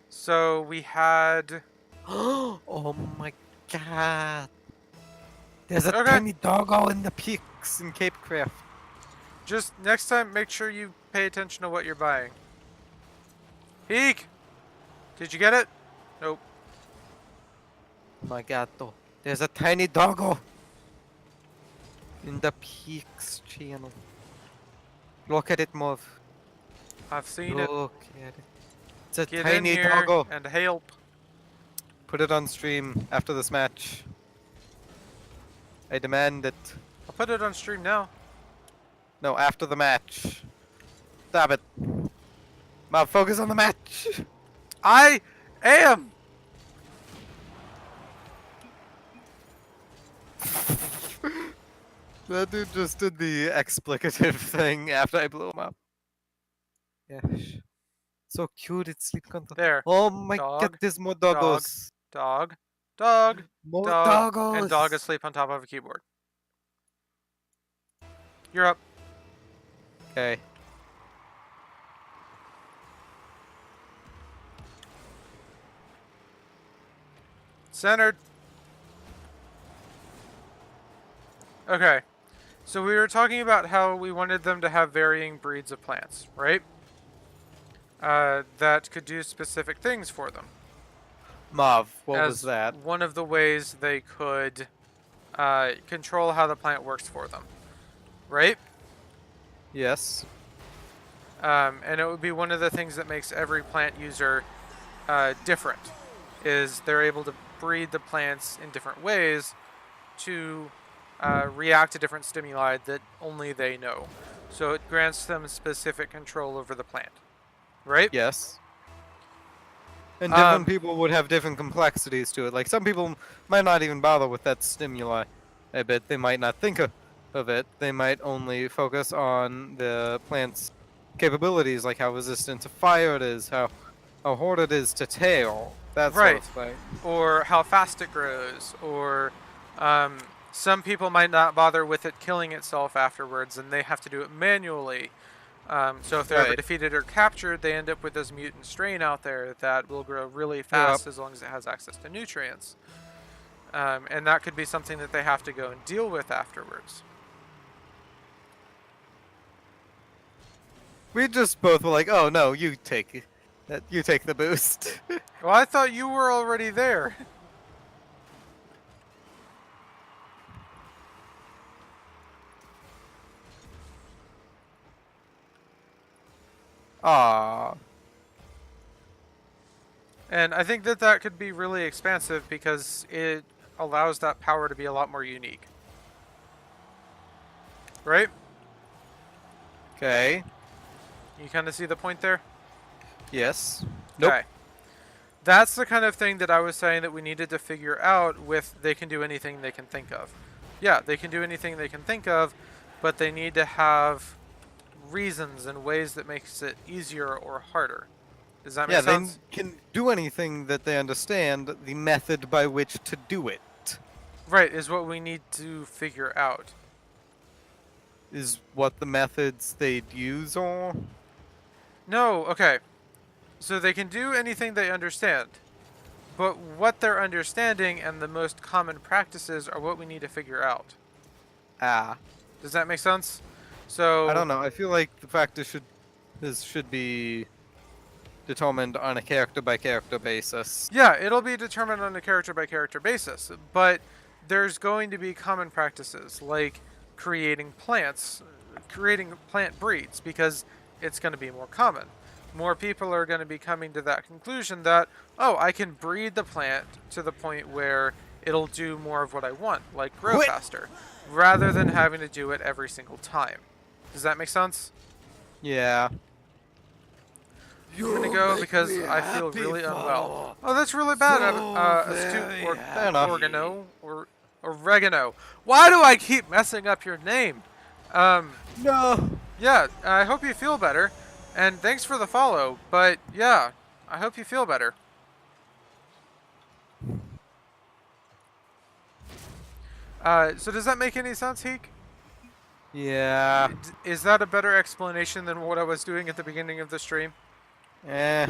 A: So we had.
B: Oh my god. There's a
A: Okay.
B: tiny doggo in the peaks in Cape Craft.
A: Just next time, make sure you pay attention to what you're buying. Peek! Did you get it? Nope.
B: Oh my god, though. There's a tiny doggo in the peaks channel. Look at it move.
A: I've seen it.
B: Look at it. It's a
A: Get in
B: tiny
A: here
B: doggo.
A: and help.
B: Put it on stream after this match. I demand it.
A: I'll put it on stream now.
B: No, after the match. Stop it. Mob, focus on the match.
A: I am!
B: That dude just did the explicative thing after I blew him up. Yes. So cute, it's sleeping on the...
A: There.
B: Oh my god,
A: Dog,
B: there's more doggos.
A: Dog. Dog.
B: More
A: Dog.
B: doggos.
A: And dog asleep on top of a keyboard. You're up.
B: Okay.
A: Centered. Okay. So we were talking about how we wanted them to have varying breeds of plants, right? That could do specific things for them.
B: Mav, what
A: as
B: was that?
A: one of the ways they could control how the plant works for them, right?
B: Yes.
A: And it would be one of the things that makes every plant user different, is they're able to breed the plants in different ways to react to different stimuli that only they know. So it grants them specific control over the plant, right?
B: Yes. And different people would have different complexities to it. Like, some people might not even bother with that stimuli. I bet they might not think of it. They might only focus on the plant's capabilities, like how resistant to fire it is, how hard it is to tail, that sort of thing.
A: Or how fast it grows, or some people might not bother with it killing itself afterwards, and they have to do it manually. So if they're ever defeated or captured, they end up with this mutant strain out there that will grow really fast as long as it has access to nutrients. And that could be something that they have to go and deal with afterwards.
B: We just both were like, "Oh no, you take the boost."
A: Well, I thought you were already there.
B: Ah.
A: And I think that that could be really expansive because it allows that power to be a lot more unique. Right?
B: Okay.
A: You kind of see the point there?
B: Yes. Nope.
A: Okay. That's the kind of thing that I was saying that we needed to figure out with they can do anything they can think of. Yeah, they can do anything they can think of, but they need to have reasons and ways that makes it easier or harder. Does that make sense?
B: They can do anything that they understand, the method by which to do it.
A: Right, is what we need to figure out.
B: Is what the methods they'd use are?
A: No, okay. So they can do anything they understand. But what they're understanding and the most common practices are what we need to figure out.
B: Ah.
A: Does that make sense? So
B: I don't know. I feel like the practice should be determined on a character by character basis.
A: yeah, it'll be determined on a character by character basis, but there's going to be common practices like creating plants, creating plant breeds, because it's going to be more common. More people are going to be coming to that conclusion that, oh, I can breed the plant to the point where it'll do more of what I want, like grow
B: Quit.
A: faster, rather than having to do it every single time. Does that make sense?
B: Yeah.
A: I'm gonna go because I feel really unwell. Oh, that's really bad, astute
B: Fair enough.
A: oregano. Why do I keep messing up your name?
B: No.
A: Yeah, I hope you feel better, and thanks for the follow. But yeah, I hope you feel better. So does that make any sense, Heek?
B: Yeah.
A: Is that a better explanation than what I was doing at the beginning of the stream?
B: Eh.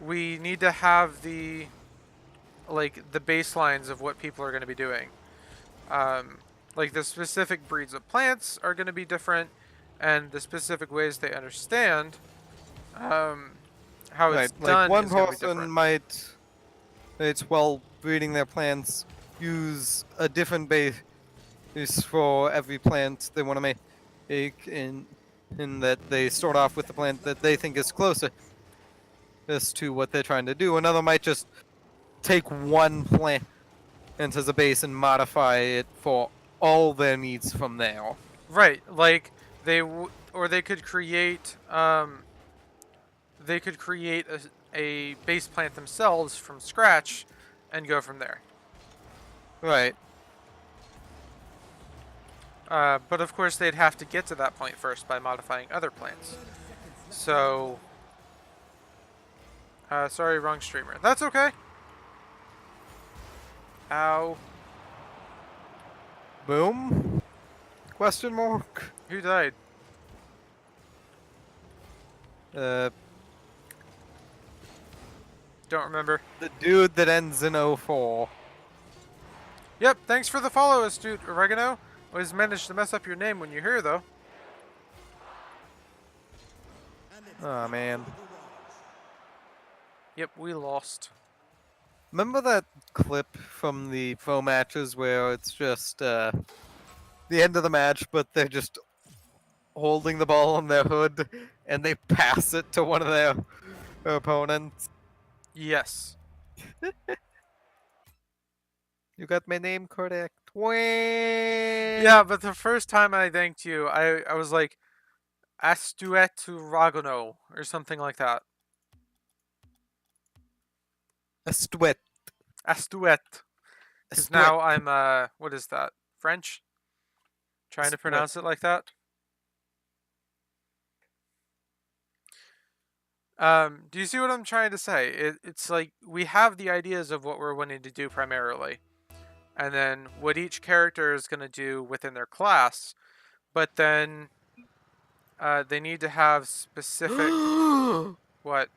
A: We need to have the baselines of what people are going to be doing. Like the specific breeds of plants are going to be different, and the specific ways they understand how it's
B: Right.
A: done
B: Like one
A: is going to be
B: person
A: different.
B: might, it's while breeding their plants, use a different base for every plant they want to make, in that they start off with the plant that they think is closer as to what they're trying to do. Another might just take one plant as a base and modify it for all their needs from there.
A: Right, like or they could create a base plant themselves from scratch and go from there.
B: Right.
A: But of course, they'd have to get to that point first by modifying other plants. So, sorry, wrong streamer. That's okay. Ow.
B: Boom? Question mark?
A: Who died?
B: Uh,
A: Don't remember.
B: the dude that ends in 04.
A: Yep, thanks for the follow, astute oregano. Always managed to mess up your name when you're here, though.
B: Oh man.
A: Yep, we lost.
B: Remember that clip from the pro matches where it's just the end of the match, but they're just holding the ball on their hood and they pass it to one of their opponents?
A: Yes.
B: You got my name correct. Wah!
A: Yeah, but the first time I thanked you, I was like, Astuetu Ragono, or something like that.
B: Astuet.
A: Astuet. Because now I'm, what is that? French? Trying to pronounce it like that? Do you see what I'm trying to say? It's like, we have the ideas of what we're wanting to do primarily. And then what each character is going to do within their class. But then, they need to have specific... What?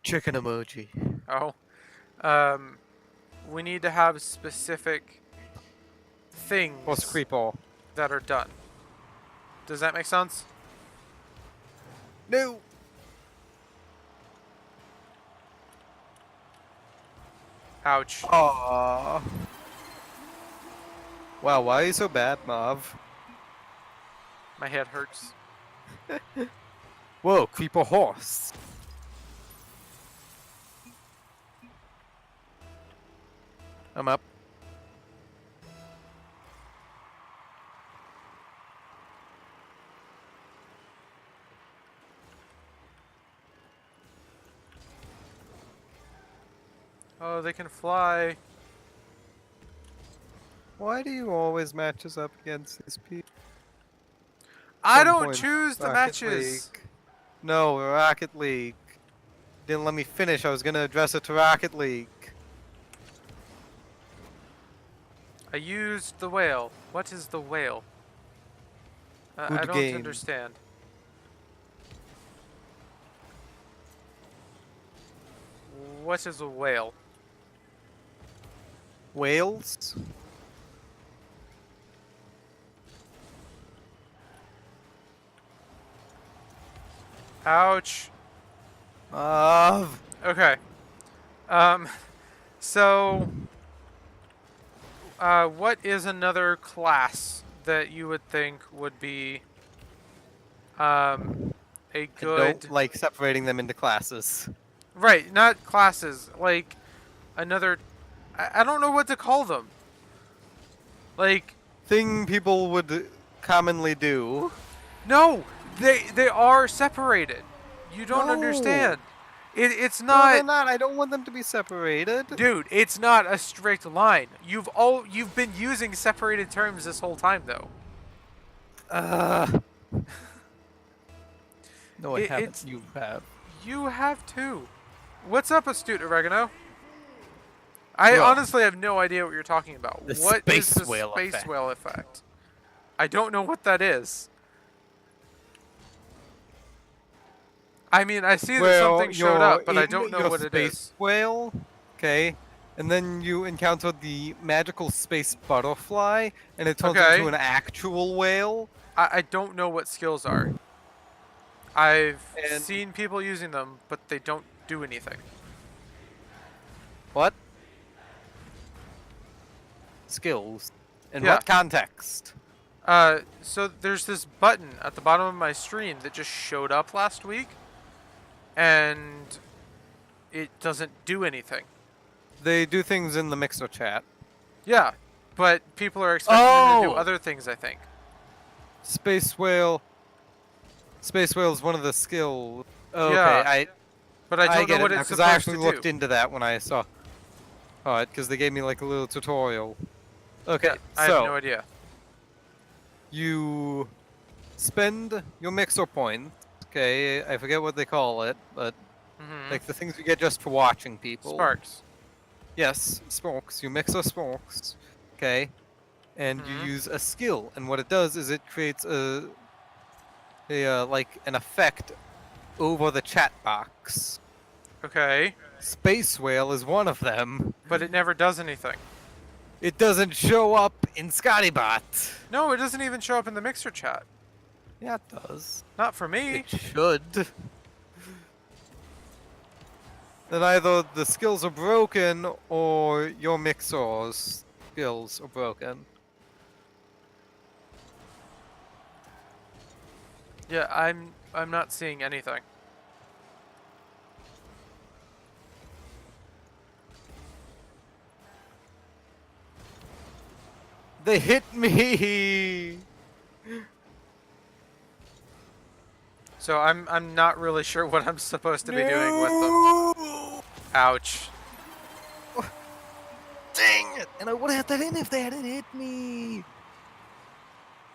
B: Chicken emoji.
A: Oh. We need to have specific things
B: What's creepo?
A: that are done. Does that make sense?
B: No.
A: Ouch.
B: Aww. Wow, why are you so bad, Mav?
A: My head hurts.
B: Whoa, creeper horse. I'm up.
A: Oh, they can fly.
B: Why do you always match us up against these people?
A: I
B: Some
A: don't
B: point,
A: choose the
B: Rocket
A: matches.
B: League. No, Rocket League. Didn't let me finish. I was gonna address it to Rocket League.
A: I used the whale. What is the whale? I
B: Good
A: don't
B: game.
A: understand. What is a whale?
B: Whales?
A: Ouch.
B: Mav.
A: Okay. So, what is another class that you would think would be, a
B: I
A: good...
B: don't like separating them into classes.
A: Right, not classes, like, another I don't know what to call them. Like,
B: Thing people would commonly do.
A: no, they are separated. You don't
B: No.
A: understand. It's
B: No, they're
A: not,
B: not. I don't want them to be separated.
A: dude. It's not a strict line. You've been using separated terms this whole time though.
B: No, I haven't.
A: It's
B: You have.
A: you have too. What's up, astute oregano? I
B: Well,
A: honestly have no idea what you're talking about.
B: the
A: What is
B: space
A: the
B: whale
A: space
B: effect.
A: whale effect? I don't know what that is. I mean, I see that something showed up, but I don't know what it
B: space
A: is.
B: whale, okay, and then you encounter the magical space butterfly, and it turns
A: Okay.
B: into an actual whale.
A: I don't know what skills are. I've
B: And-
A: seen people using them, but they don't do anything.
B: What? Skills. In
A: Yeah.
B: what context?
A: So there's this button at the bottom of my stream that just showed up last week, and it doesn't do anything.
B: They do things in the Mixer chat.
A: Yeah, but people are expecting them to do
B: Oh!
A: other things, I think.
B: Space whale. Space whale is one of the skills. Okay,
A: Yeah, but I don't
B: get
A: know what
B: it
A: it's
B: because I
A: supposed
B: actually
A: to
B: looked
A: do.
B: into that when I saw it because they gave me like a little tutorial. Okay,
A: Yeah, I
B: so
A: have no idea.
B: you spend your mixer points. Okay, I forget what they call it, but
A: Hmm.
B: like the things you get just for watching people.
A: Sparks.
B: Yes, sparks. You mix a sparks. Okay, and
A: Mhm.
B: you use a skill, and what it does is it creates a like an effect over the chat box.
A: Okay,
B: Space whale is one of them.
A: but it never does anything.
B: It doesn't show up in Scottybot.
A: No, it doesn't even show up in the Mixer chat.
B: Yeah, it does.
A: Not for me.
B: It should. Then either the skills are broken or your mixer's skills are broken.
A: Yeah, I'm not seeing anything.
B: They hit me.
A: So I'm not really sure what I'm supposed to be doing with them. Ouch.
B: Dang it! And I would have had that in if they hadn't hit me.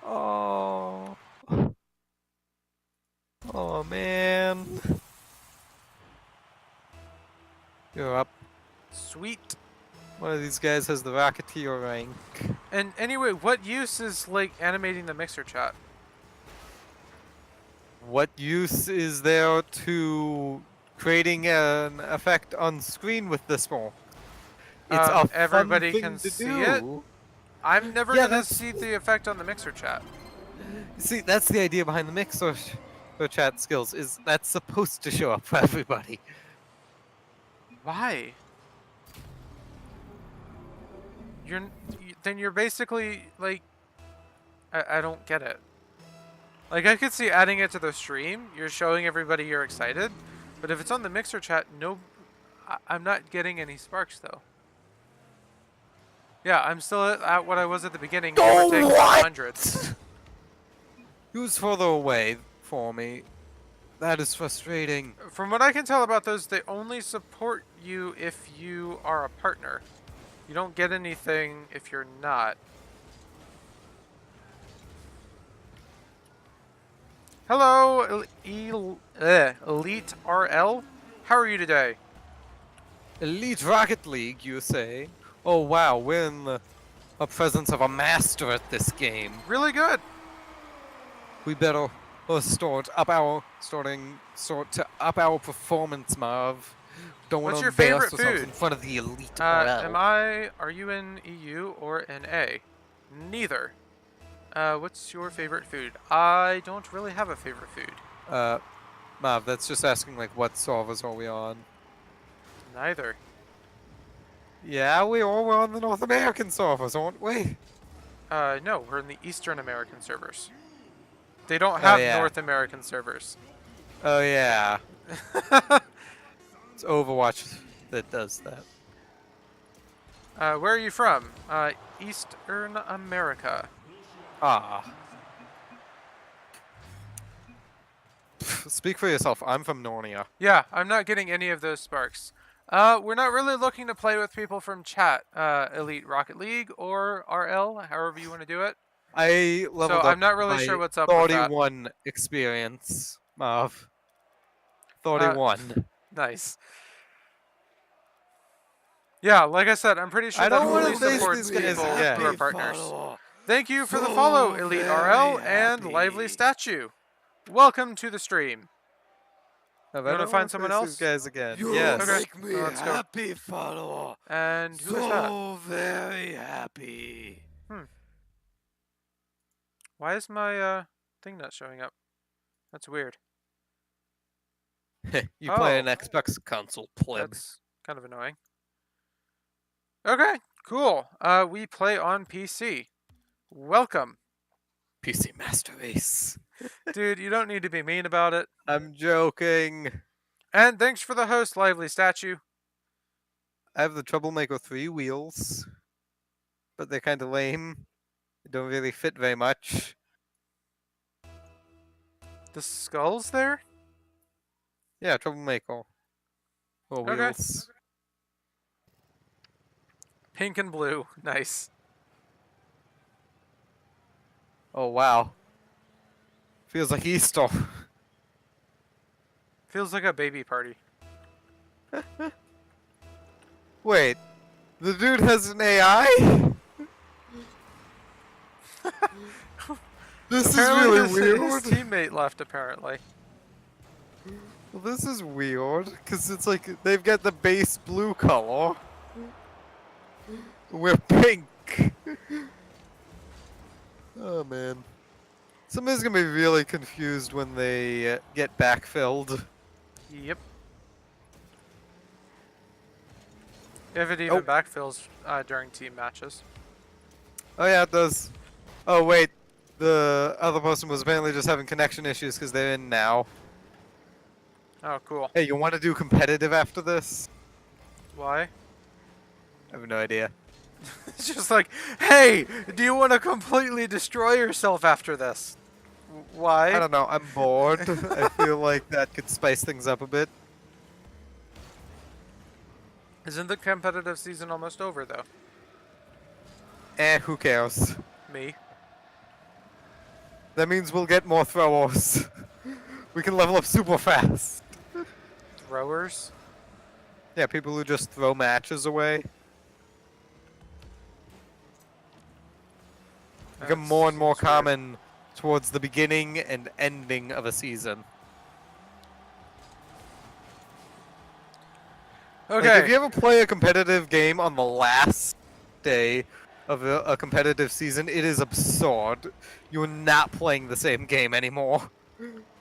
B: Oh. Oh man. You're up.
A: Sweet.
B: One of these guys has the Rocketeer rank.
A: And anyway, what use is like animating the Mixer chat?
B: What use is there to creating an effect on screen with this one? It's a
A: everybody
B: fun
A: can
B: thing to
A: see
B: do.
A: it? I'm never
B: Yeah,
A: gonna
B: that's-
A: see the effect on the Mixer chat.
B: See, that's the idea behind the Mixer chat skills. Is that's supposed to show up for everybody.
A: Why? Then you're basically like, I don't get it. Like I could see adding it to the stream. You're showing everybody you're excited, but if it's on the Mixer chat, no, I'm not getting any sparks though. Yeah, I'm still at what I was at the beginning. Give or take 100.
B: Who's further away for me? That is frustrating.
A: From what I can tell about those, they only support you if you are a partner. You don't get anything if you're not. Hello, Elite RL. How are you today?
B: Elite Rocket League, you say? Oh wow, we're in the presence of a master at this game.
A: Really good.
B: We better start to up our performance, Marv. Don't want
A: What's
B: to
A: your
B: embarrass
A: favorite
B: ourselves
A: food?
B: in front of the elite RL.
A: Are you in EU or in A? Neither. What's your favorite food? I don't really have a favorite food.
B: Marv, that's just asking like what servers are we on?
A: Neither.
B: Yeah, we're on the North American servers, aren't we?
A: No, we're in the Eastern American servers. They don't have
B: yeah.
A: North American servers.
B: Oh yeah. It's Overwatch that does that.
A: Where are you from? Eastern America.
B: Ah. Speak for yourself. I'm from Narnia.
A: Yeah, I'm not getting any of those sparks. We're not really looking to play with people from chat, Elite Rocket League or RL, however you want to do it.
B: I
A: So
B: leveled
A: I'm
B: up
A: not really
B: my
A: sure what's up with that.
B: 31 experience, Marv.
A: Uh,
B: 31.
A: Nice. Yeah, like I said, I'm pretty sure
B: I
A: that
B: don't want
A: only
B: to face
A: supports
B: these guys
A: people
B: again.
A: who are partners. Thank you for the follow, Elite RL and Lively Statue. Welcome to the stream.
B: I
A: You want to
B: don't
A: find
B: want to
A: someone
B: face these
A: else?
B: guys again.
C: You
B: Yes.
C: make me
A: let's go.
C: happy, follower.
A: And who is that?
C: So very happy.
A: Why is my thing not showing up? That's weird.
B: You play an
A: Oh.
B: Xbox console, pleb.
A: That's kind of annoying. Okay, cool. We play on PC. Welcome.
B: PC Master Race.
A: Dude, you don't need to be mean about it.
B: I'm joking.
A: And thanks for the host, Lively Statue.
B: I have the Troublemaker 3 wheels, but they're kind of lame. They don't really fit very much.
A: The skull's there?
B: Yeah, Troublemaker. Or
A: Okay.
B: wheels.
A: Pink and blue. Nice.
B: Oh, wow. Feels like Easter.
A: Feels like a baby party.
B: Wait, the dude has an AI? This is
A: Apparently
B: really weird.
A: his teammate left, apparently.
B: Well, this is weird, because it's like they've got the base blue color. We're pink. Oh, man. Somebody's gonna be really confused when they get backfilled.
A: Yep. If it even backfills during team matches.
B: Oh, yeah, it does. Oh, wait. The other person was apparently just having connection issues because they're in now.
A: Oh, cool.
B: Hey, you want to do competitive after this?
A: Why?
B: I have no idea.
A: It's just like, hey, do you want to completely destroy yourself after this? Why?
B: I don't know. I'm bored. I feel like that could spice things up a bit.
A: Isn't the competitive season almost over, though?
B: Who cares?
A: Me.
B: That means we'll get more throwers. We can level up super fast.
A: Throwers?
B: Yeah, people who just throw matches away. Become
A: That
B: more and more
A: seems weird.
B: common towards the beginning and ending of a season.
A: Okay.
B: Like, if you ever play a competitive game on the last day of a competitive season, it is absurd. You're not playing the same game anymore.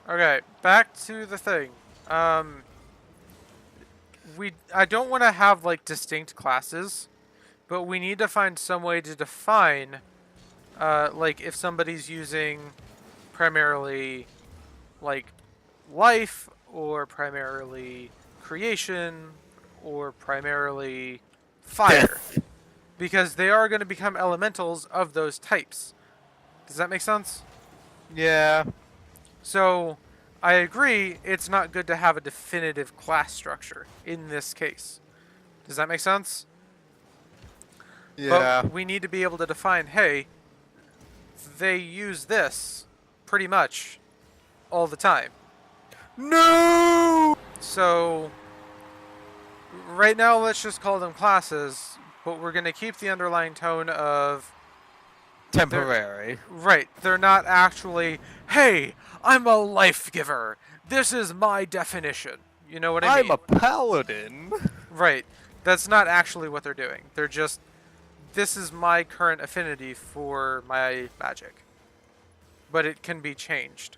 A: Okay, back to the thing. I don't want to have like distinct classes, but we need to find some way to define, like if somebody's using primarily like life or primarily creation or primarily fire, because they are going to become elementals of those types. Does that make sense?
B: Yeah.
A: So, I agree, it's not good to have a definitive class structure in this case. Does that make sense?
B: Yeah.
A: But we need to be able to define, hey, they use this pretty much all the time.
B: No!
A: So, right now let's just call them classes, but we're going to keep the underlying tone of
B: Temporary.
A: right, they're not actually, hey, I'm a life giver. This is my definition. You know what I mean?
B: I'm a paladin.
A: Right. That's not actually what they're doing. They're just, this is my current affinity for my magic. But it can be changed.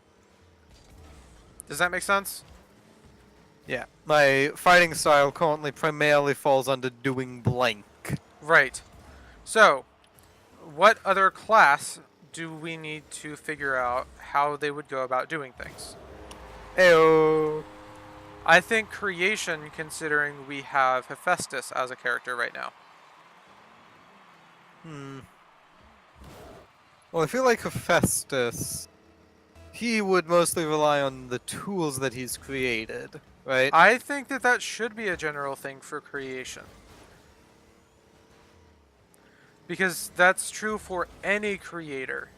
A: Does that make sense?
B: Yeah. My fighting style currently primarily falls under doing blank.
A: Right. So, what other class do we need to figure out how they would go about doing things?
B: Ayo.
A: I think creation, considering we have Hephaestus as a character right now.
B: Hmm. Well, I feel like Hephaestus, he would mostly rely on the tools that he's created, right?
A: I think that that should be a general thing for creation. Because that's true for any creator.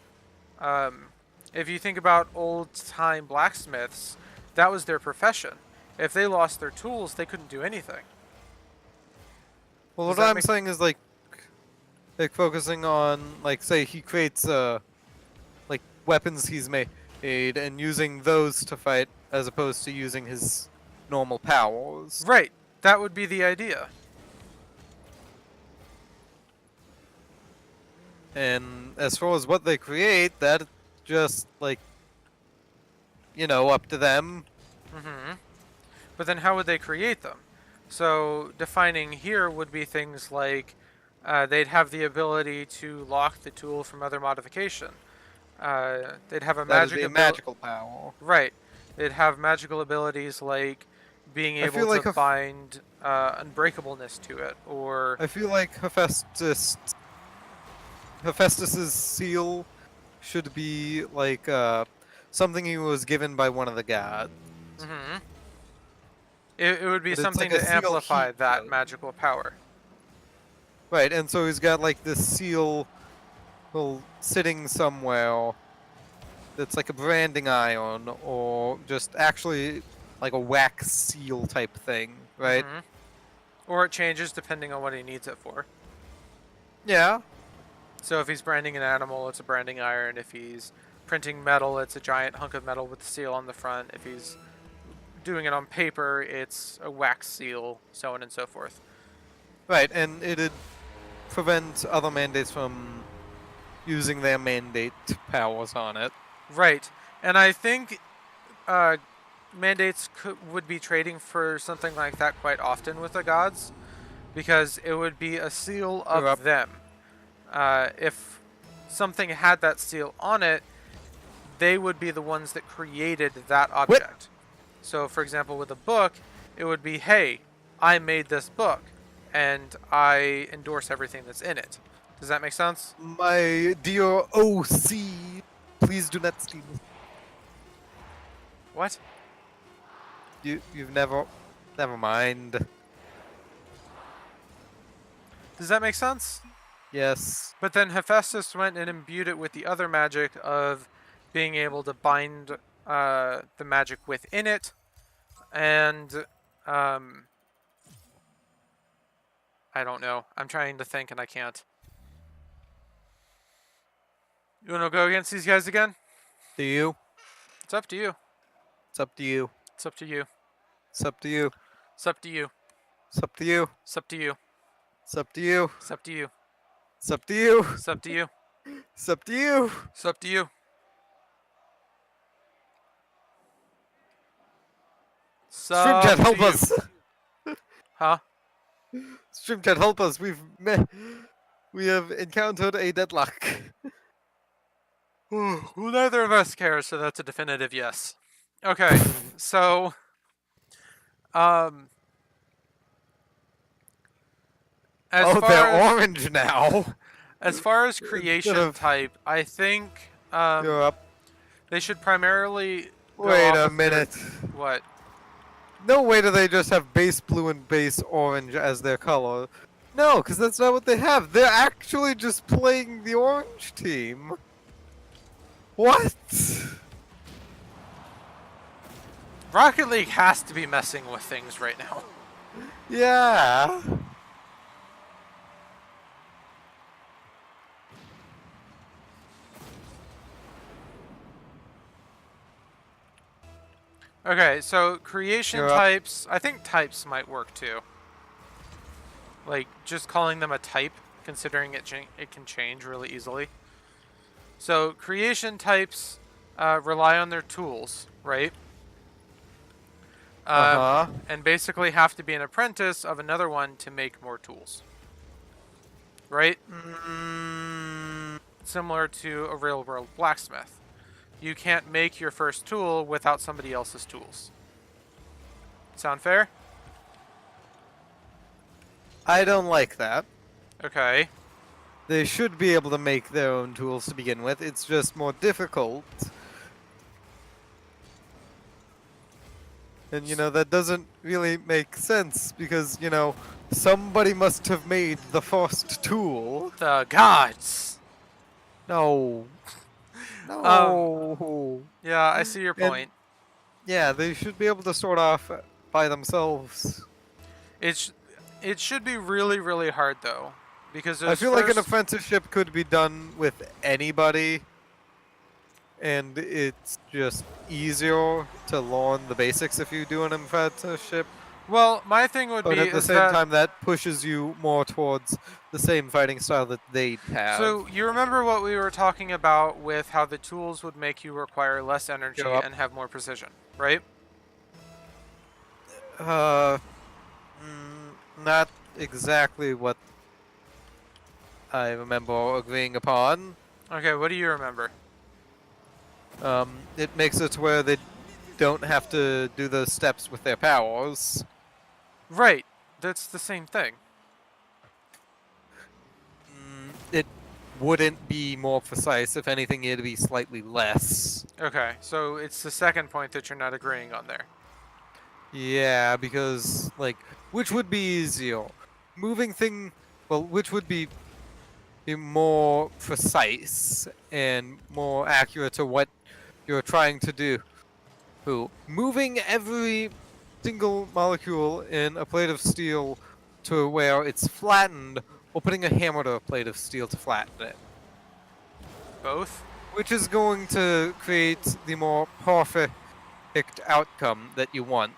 A: Um, if you think about old-time blacksmiths, that was their profession. If they lost their tools, they couldn't do anything.
B: Well,
A: Does
B: what
A: that
B: I'm
A: make-
B: saying is like focusing on, like, say he creates like weapons he's made and using those to fight as opposed to using his normal powers.
A: Right, that would be the idea.
B: And as far as what they create, that just like, you know, up to them.
A: Hmm. But then how would they create them? So defining here would be things like they'd have the ability to lock the tool from other modification. They'd have a
B: That would
A: magic
B: be a
A: ability.
B: magical power.
A: Right. They'd have magical abilities like being
B: I
A: able
B: feel like
A: to bind unbreakableness to it, or
B: I feel like Hephaestus's seal should be like something he was given by one of the gods.
A: hmm it would be
B: But it's
A: something
B: like a
A: to
B: seal
A: amplify
B: heat
A: that
B: code.
A: magical power.
B: Right, and so he's got like this seal well, sitting somewhere that's like a branding iron or just actually like a wax seal type thing, right?
A: Mhm. Or it changes depending on what he needs it for.
B: Yeah.
A: So if he's branding an animal, it's a branding iron. If he's printing metal, it's a giant hunk of metal with the seal on the front. If he's doing it on paper, it's a wax seal, so on and so forth.
B: Right, and it'd prevent other mandates from using their mandate powers on it.
A: Right. And I think mandates would be trading for something like that quite often with the gods, because it would be a seal of
B: Yep.
A: them. If something had that seal on it, they would be the ones that created that object. So, for example, with a book, it would be, hey, I made this book, and I endorse everything that's in it. Does that make sense?
B: My dear OC, please do not steal.
A: What?
B: You've never mind.
A: Does that make sense?
B: Yes.
A: But then Hephaestus went and imbued it with the other magic of being able to bind the magic within it, and I don't know. I'm trying to think and I can't. You want to go against these guys again?
B: Do you?
A: It's up to you.
B: It's up to you.
A: It's up to you.
B: It's up to you.
A: It's up to you.
B: It's up to you.
A: It's up to you.
B: It's up to you.
A: It's up to you.
B: It's up to you.
A: It's up to you.
B: It's up to you.
A: It's up to you.
B: Streamchat, help us.
A: Huh?
B: Streamchat, help us. We have encountered a deadlock.
A: Well, neither of us cares, so that's a definitive yes. Okay, so as
B: Oh,
A: far
B: they're
A: as,
B: orange now.
A: as far as creation
B: of-
A: type, I think
B: You're up.
A: they should primarily go
B: Wait
A: off
B: a
A: of their-
B: minute.
A: What?
B: No way do they just have base blue and base orange as their color. No, because that's not what they have. They're actually just playing the orange team. What?
A: Rocket League has to be messing with things right now.
B: Yeah.
A: Okay, so creation
B: You're up.
A: types, I think types might work too. Like just calling them a type, considering it can change really easily. So creation types rely on their tools, right?
B: Uh-huh.
A: And basically have to be an apprentice of another one to make more tools. Right? Similar to a real world blacksmith. You can't make your first tool without somebody else's tools. Sound fair?
B: I don't like that.
A: Okay.
B: they should be able to make their own tools to begin with. It's just more difficult. And, that doesn't really make sense because, somebody must have made the first tool.
A: The gods.
B: No. No.
A: Yeah, I see your
B: And-
A: point.
B: Yeah, they should be able to start off by themselves.
A: It should be really, really hard though, because
B: I feel like an
A: first-
B: apprenticeship could be done with anybody, and it's just easier to learn the basics if you do an apprenticeship.
A: Well, my thing would
B: But
A: be
B: at the
A: is
B: same
A: that
B: time, that pushes you more towards the same fighting style that they have.
A: so you remember what we were talking about with how the tools would make you require less energy
B: Yep.
A: and have more precision, right?
B: Not exactly what I remember agreeing upon.
A: Okay, what do you remember?
B: It makes it to where they don't have to do those steps with their powers.
A: Right, that's the same thing.
B: It wouldn't be more precise. If anything, it'd be slightly less.
A: Okay, so it's the second point that you're not agreeing on there.
B: Yeah, because, which would be easier? Which would be more precise and more accurate to what you're trying to do? Moving every single molecule in a plate of steel to where it's flattened, or putting a hammer to a plate of steel to flatten it?
A: Both?
B: Which is going to create the more perfect outcome that you want.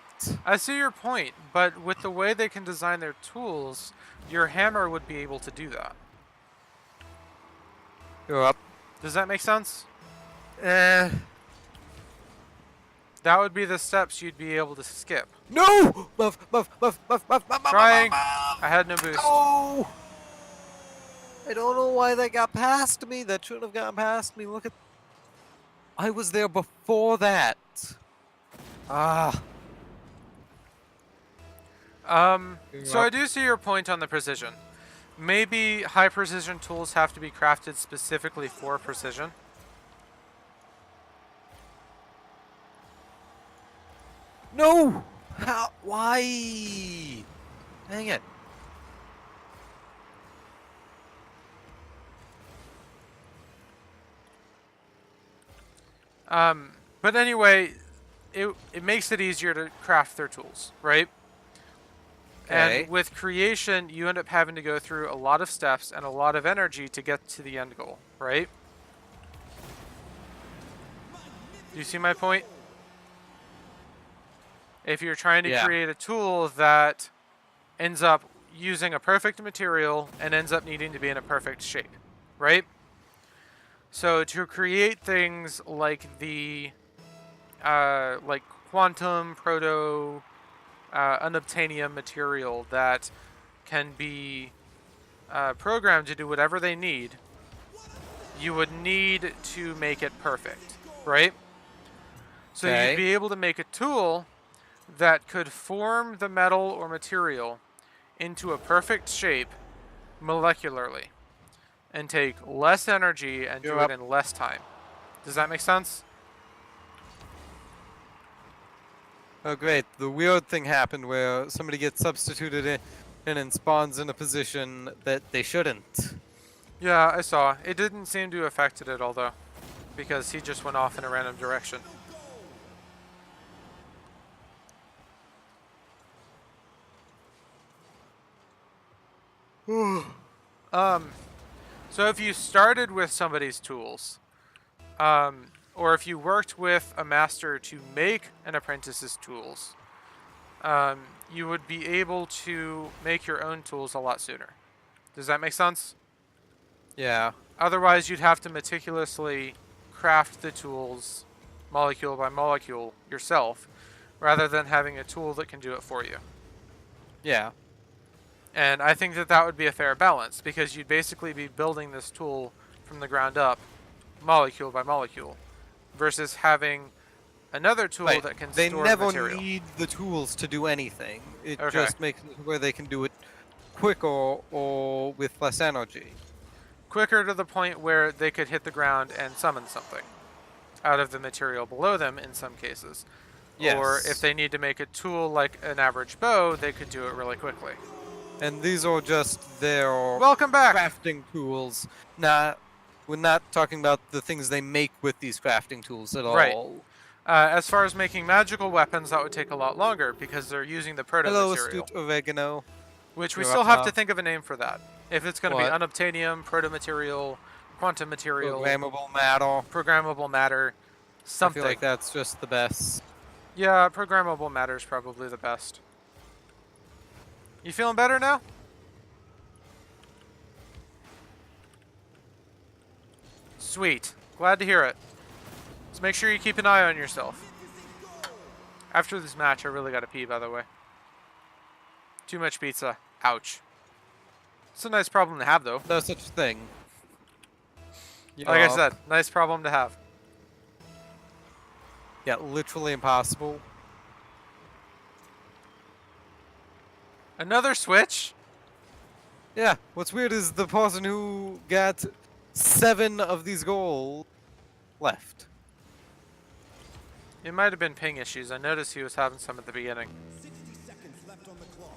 A: I see your point, but with the way they can design their tools, your hammer would be able to do that.
B: You're up.
A: Does that make sense?
B: Eh.
A: That would be the steps you'd be able to skip.
B: No! Muff.
A: Trying. I had no boost.
B: No! I don't know why that got past me. That shouldn't have gotten past me. Look at... I was there before that. Ah.
A: So I do see your point on the precision. Maybe high precision tools have to be crafted specifically for precision.
B: No! How? Why? Dang it.
A: But anyway, it makes it easier to craft their tools, right?
B: Okay.
A: And with creation, you end up having to go through a lot of steps and a lot of energy to get to the end goal, right? Do you see my point? If you're trying to
B: Yeah.
A: create a tool that ends up using a perfect material and ends up needing to be in a perfect shape, right? So to create things like the like quantum proto unobtainium material that can be programmed to do whatever they need, you would need to make it perfect, right? So
B: Okay.
A: you'd be able to make a tool that could form the metal or material into a perfect shape molecularly and take less energy and do
B: You're up.
A: it in less time. Does that make sense?
B: Oh, great. The weird thing happened where somebody gets substituted in and spawns in a position that they shouldn't.
A: Yeah, I saw. It didn't seem to have affected it, although, because he just went off in a random direction. So if you started with somebody's tools, or if you worked with a master to make an apprentice's tools, you would be able to make your own tools a lot sooner. Does that make sense?
B: Yeah.
A: Otherwise, you'd have to meticulously craft the tools molecule by molecule yourself, rather than having a tool that can do it for you.
B: Yeah.
A: And I think that that would be a fair balance, because you'd basically be building this tool from the ground up, molecule by molecule, versus having another tool
B: Right.
A: that can
B: They
A: store
B: never
A: material.
B: need the tools to do anything. It
A: Okay.
B: just makes it where they can do it quicker or with less energy.
A: quicker to the point where they could hit the ground and summon something out of the material below them in some cases.
B: Yes.
A: Or if they need to make a tool like an average bow, they could do it really quickly.
B: And these are just their
A: Welcome back!
B: crafting tools. We're not talking about the things they make with these crafting tools at
A: Right.
B: all.
A: As far as making magical weapons, that would take a lot longer because they're using the proto
B: Hello,
A: material.
B: astute oregano.
A: Which we
B: You're
A: still
B: up
A: have
B: now.
A: to think of a name for that. If it's going to be
B: What?
A: unobtainium, proto-material, quantum material,
B: Programmable matter.
A: programmable matter, something.
B: I feel like that's just the best.
A: Yeah, programmable matter is probably the best. You feeling better now? Sweet. Glad to hear it. So make sure you keep an eye on yourself. After this match, I really gotta pee, by the way. Too much pizza. Ouch. It's a nice problem to have, though.
B: No such thing.
A: Like I said, nice problem to have.
B: Yeah, literally impossible.
A: Another switch?
B: Yeah, what's weird is the person who got 7 of these goals left.
A: It might have been ping issues. I noticed he was having some at the beginning.
D: 60 seconds left on the clock.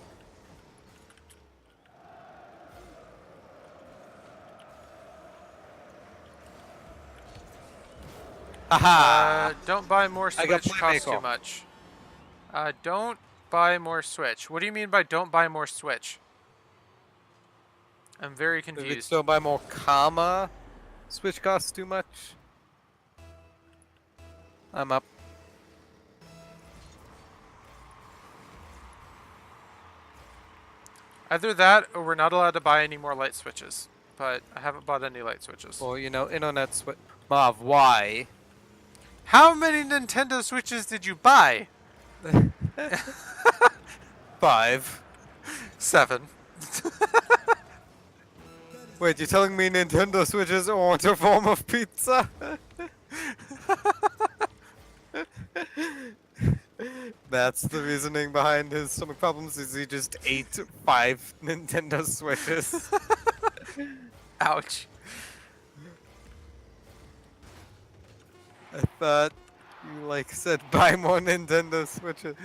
B: Haha!
A: Don't buy more
B: I got
A: Switch, costs too
B: Playmaker.
A: much. Don't buy more Switch. What do you mean by don't buy more Switch? I'm very
B: If it's
A: confused.
B: so by more comma, Switch costs too much. I'm up.
A: Either that, or we're not allowed to buy any more light switches. But I haven't bought any light switches.
B: Or, you know, internet switch. Mav, why?
A: How many Nintendo Switches did you buy?
B: 5.
A: 7.
B: Wait, you're telling me Nintendo Switches aren't a form of pizza? That's the reasoning behind his stomach problems, is he just ate 5 Nintendo Switches.
A: Ouch.
B: I thought you, like, said buy more Nintendo Switches.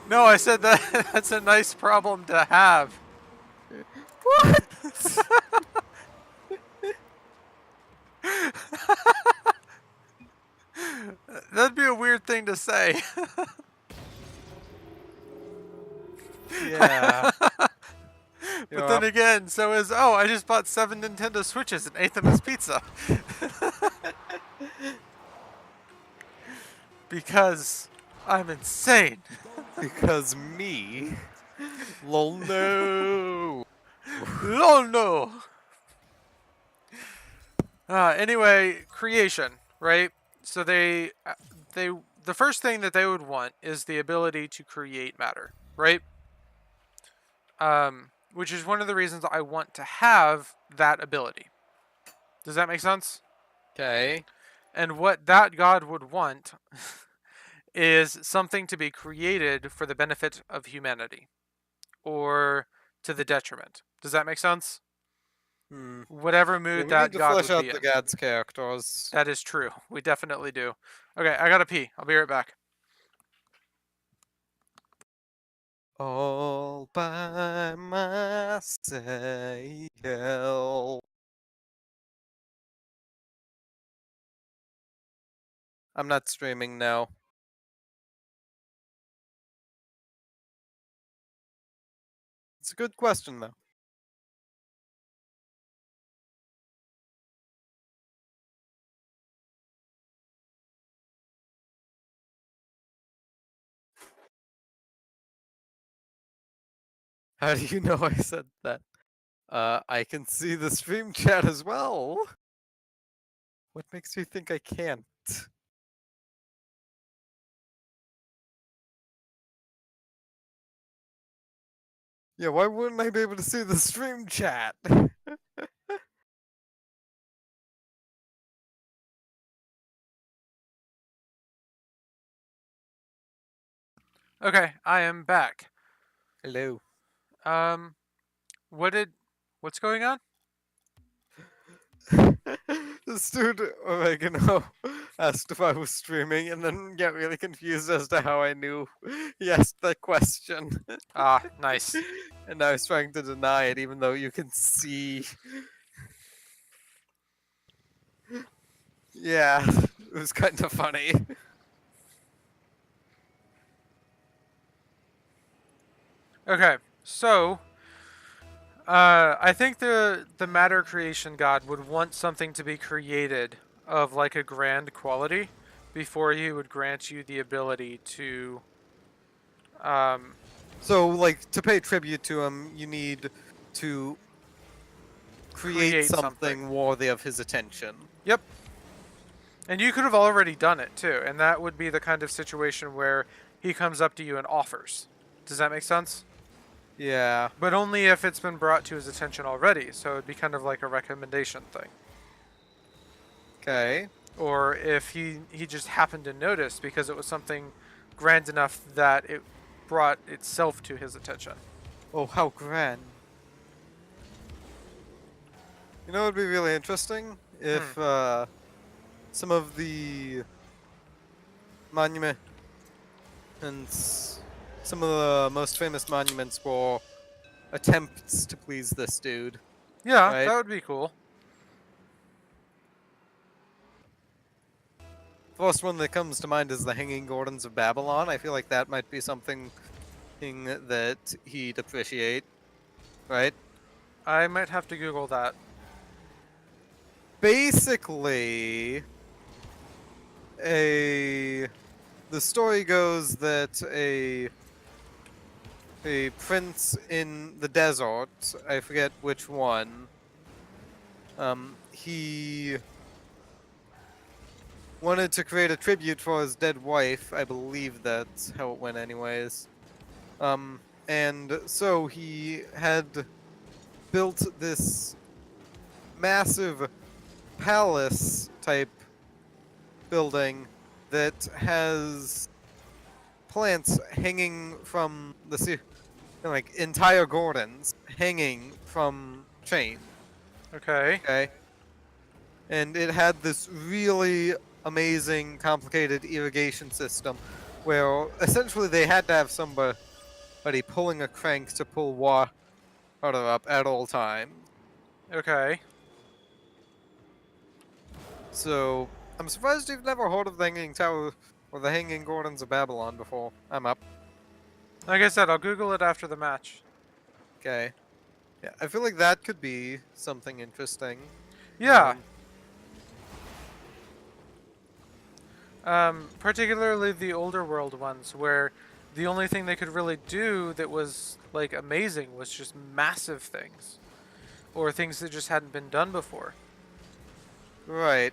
A: No, I said that that's a nice problem to have.
B: What?
A: That'd be a weird thing to say.
B: Yeah.
A: But then again, so is, oh, I just bought 7 Nintendo Switches and ate them as pizza. Because I'm insane.
B: Because me. Lol, no.
A: Oh no. Anyway, creation, right? So the first thing that they would want is the ability to create matter, right? Which is one of the reasons I want to have that ability. Does that make sense?
B: Okay.
A: And what that god would want is something to be created for the benefit of humanity or to the detriment. Does that make sense? Whatever
B: Yeah,
A: mood
B: we
A: that
B: need to
A: god
B: flesh
A: would
B: out
A: be
B: the
A: in.
B: god's characters.
A: That is true. We definitely do. Okay, I gotta pee. I'll be right back.
B: All by myself. I'm not streaming now. It's a good question, though. How do you know I said that? I can see the stream chat as well. What makes you think I can't? Yeah, why wouldn't I be able to see the stream chat?
A: Okay, I am back.
B: Hello.
A: What's going on?
B: This dude Oregano asked if I was streaming and then got really confused as to how I knew he asked that question.
A: Ah, nice.
B: And I was trying to deny it even though you can see. Yeah, it was kind of funny.
A: Okay, so I think the matter creation god would want something to be created of like a grand quality before he would grant you the ability to
B: So, like, to pay tribute to him, you need to create
A: Create
B: something
A: something.
B: worthy of his attention.
A: Yep. And you could have already done it too, and that would be the kind of situation where he comes up to you and offers. Does that make sense?
B: Yeah.
A: But only if it's been brought to his attention already, so it'd be kind of like a recommendation thing.
B: Okay.
A: Or if he just happened to notice because it was something grand enough that it brought itself to his attention.
B: Oh, how grand. You know what would be really interesting? If some of the monuments, some of the most famous monuments were attempts to please this dude.
A: Yeah,
B: Right.
A: that would be cool.
B: First one that comes to mind is the Hanging Gardens of Babylon. I feel like that might be something that he'd appreciate, right?
A: I might have to Google that.
B: Basically, the story goes that a prince in the desert, I forget which one, he wanted to create a tribute for his dead wife. I believe that's how it went anyways. And so he had built this massive palace type building that has plants hanging from the like entire gardens hanging from chain.
A: Okay.
B: Okay. And it had this really amazing, complicated irrigation system where essentially they had to have somebody pulling a crank to pull water up at all times.
A: Okay.
B: So I'm surprised you've never heard of the Hanging Tower or the Hanging Gardens of Babylon before. I'm up.
A: Like I said, I'll Google it after the match.
B: Okay. Yeah, I feel like that could be something interesting.
A: Yeah. Particularly the older world ones, where the only thing they could really do that was like amazing was just massive things, or things that just hadn't been done before.
B: Right.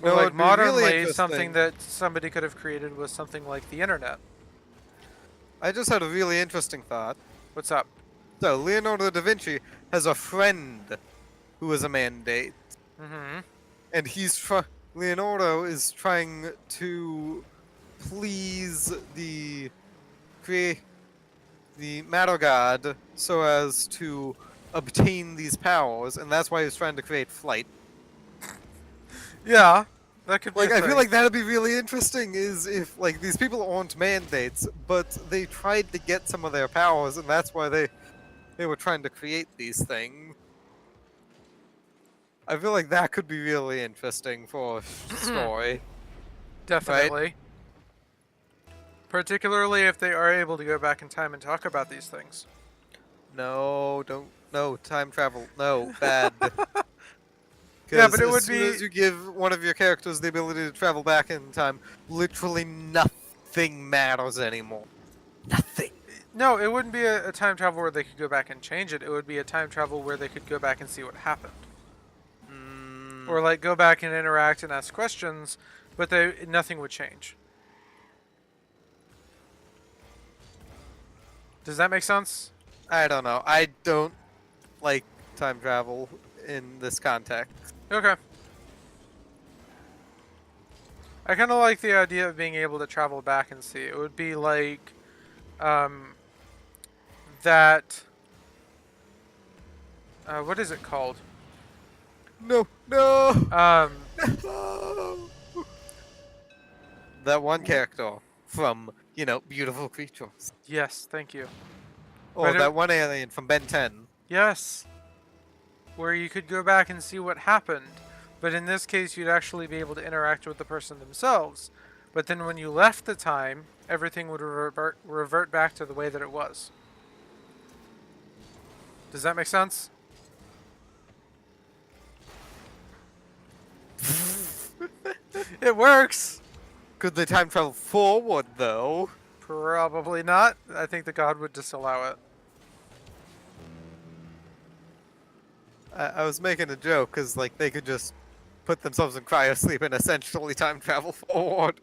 A: Or
B: No,
A: like
B: it'd be really
A: modernly,
B: interesting.
A: something that somebody could have created was something like the internet.
B: I just had a really interesting thought.
A: What's up?
B: So, Leonardo da Vinci has a friend who is a mandate.
A: Mm-hmm.
B: And Leonardo is trying to please the matter god so as to obtain these powers, and that's why he's trying to create flight.
A: Yeah, that could be.
B: Like,
A: a
B: I feel
A: thing.
B: like that'd be really interesting is if, like, these people aren't mandates, but they tried to get some of their powers, and that's why they were trying to create these things. I feel like that could be really interesting for a story.
A: Definitely. Particularly if they are able to go back in time and talk about these things.
B: No, don't. No, time travel. No, bad.
A: Yeah, but it would
B: as soon as you give one of your characters the ability to travel back in time, literally nothing matters anymore. Nothing.
A: No, it wouldn't be a time travel where they could go back and change it. It would be a time travel where they could go back and see what happened. Or like go back and interact and ask questions, but nothing would change. Does that make sense?
B: I don't know. I don't like time travel in this context.
A: Okay. I kind of like the idea of being able to travel back and see. It would be like that what is it called?
B: No, no,
A: Um,
B: no. That one character from, Beautiful Creatures.
A: yes, thank you.
B: Or
A: But
B: that one alien from Ben 10.
A: yes, where you could go back and see what happened. But in this case, you'd actually be able to interact with the person themselves. But then when you left the time, everything would revert back to the way that it was. Does that make sense? It works!
B: Could they time travel forward, though?
A: Probably not. I think the god would disallow it.
B: I was making a joke, because, they could just put themselves in cryosleep and essentially time travel forward.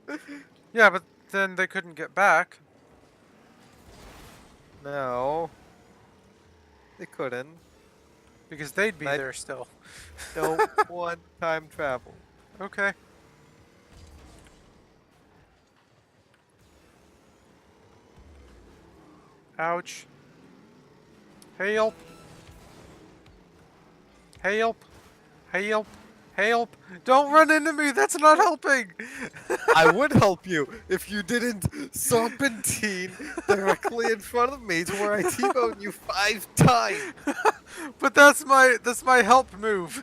A: Yeah, but then they couldn't get back.
B: No. They couldn't.
A: Because they'd be
B: I-
A: there still.
B: Don't want time travel.
A: Okay. Ouch. Help. Help. Help. Help. Don't run into me. That's not helping.
B: I would help you if you didn't serpentine directly in front of me to where I T-bone you 5 times.
A: But that's my help move.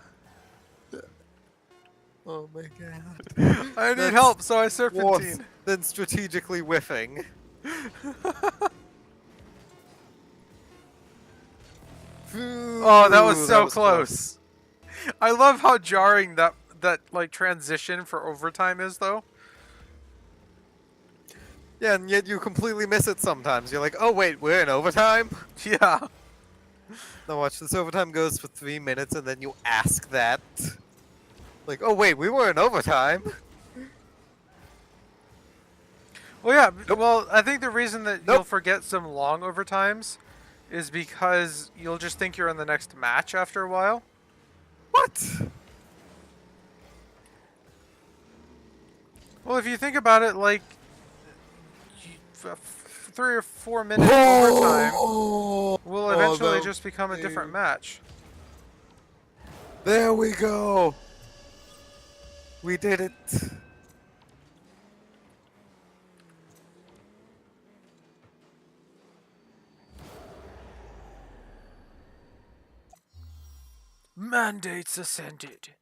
B: Oh my god.
A: I need
B: That's
A: help, so I
B: Worse
A: serpentine.
B: than strategically whiffing.
A: Oh, that was
B: Ooh,
A: so close. I love how jarring that like transition for overtime is, though.
B: Yeah, and yet you completely miss it sometimes. You're like, oh wait, we're in overtime?
A: Yeah.
B: Now watch, this overtime goes for 3 minutes and then you ask that. Like, oh wait, we were in overtime?
A: Well, yeah. Well, I think the reason that you'll
B: Nope.
A: forget some long overtimes is because you'll just think you're in the next match after a while.
B: What?
A: Well, if you think about it, like 3 or 4 minutes overtime will eventually
B: that-
A: just become a different match.
B: There we go! We did it!
A: Mandates ascended.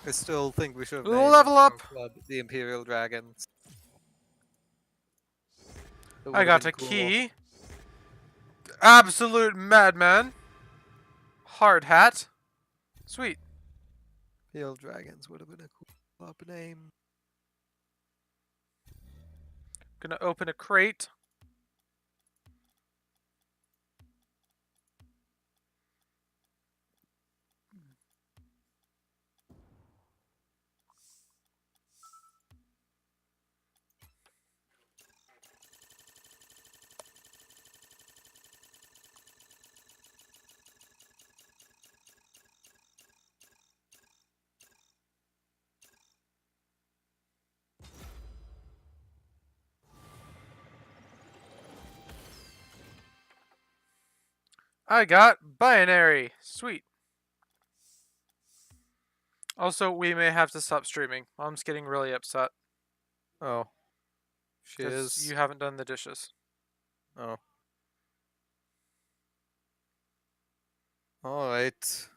B: I still think we should have
A: We'll
B: named
A: level
B: our
A: up.
B: club the Imperial Dragons. That
A: I
B: would've
A: got
B: been
A: a
B: cool.
A: key. Absolute madman. Hard hat. Sweet.
B: Imperial Dragons would have been a cool club name.
A: Gonna open a crate. I got binary. Sweet. Also, we may have to stop streaming. Mom's getting really upset
B: Oh. She
A: because
B: is.
A: you haven't done the dishes.
B: Oh. Alright.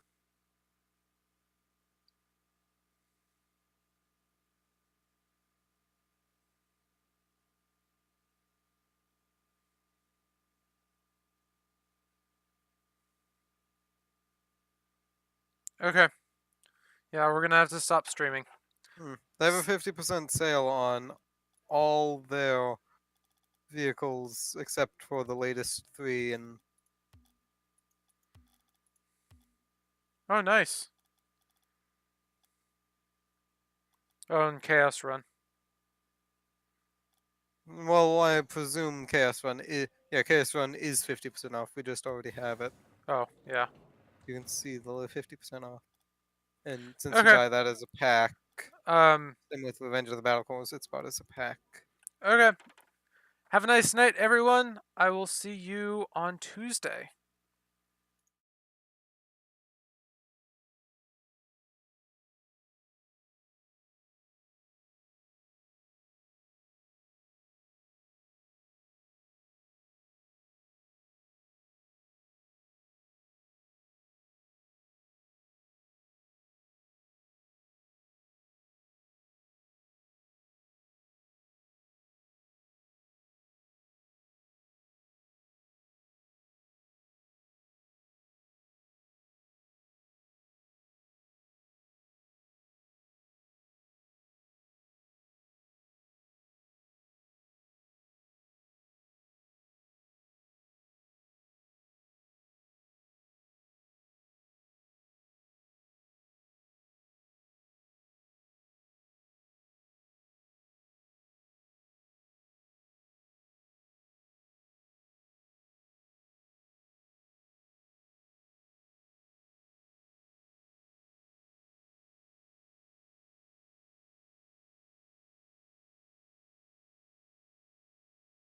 A: Okay. Yeah, we're gonna have to stop streaming.
B: They have a 50% sale on all their vehicles except for the latest 3 and
A: Oh, nice. Oh, and Chaos Run.
B: well, I presume Chaos Run is Chaos Run is 50% off. We just already have it.
A: Oh, yeah.
B: You can see the 50% off. And since
A: Okay.
B: you buy that as a pack,
A: Um,
B: same with Revenge of the Battle Cores, it's bought as a pack.
A: okay. Have a nice night, everyone. I will see you on Tuesday.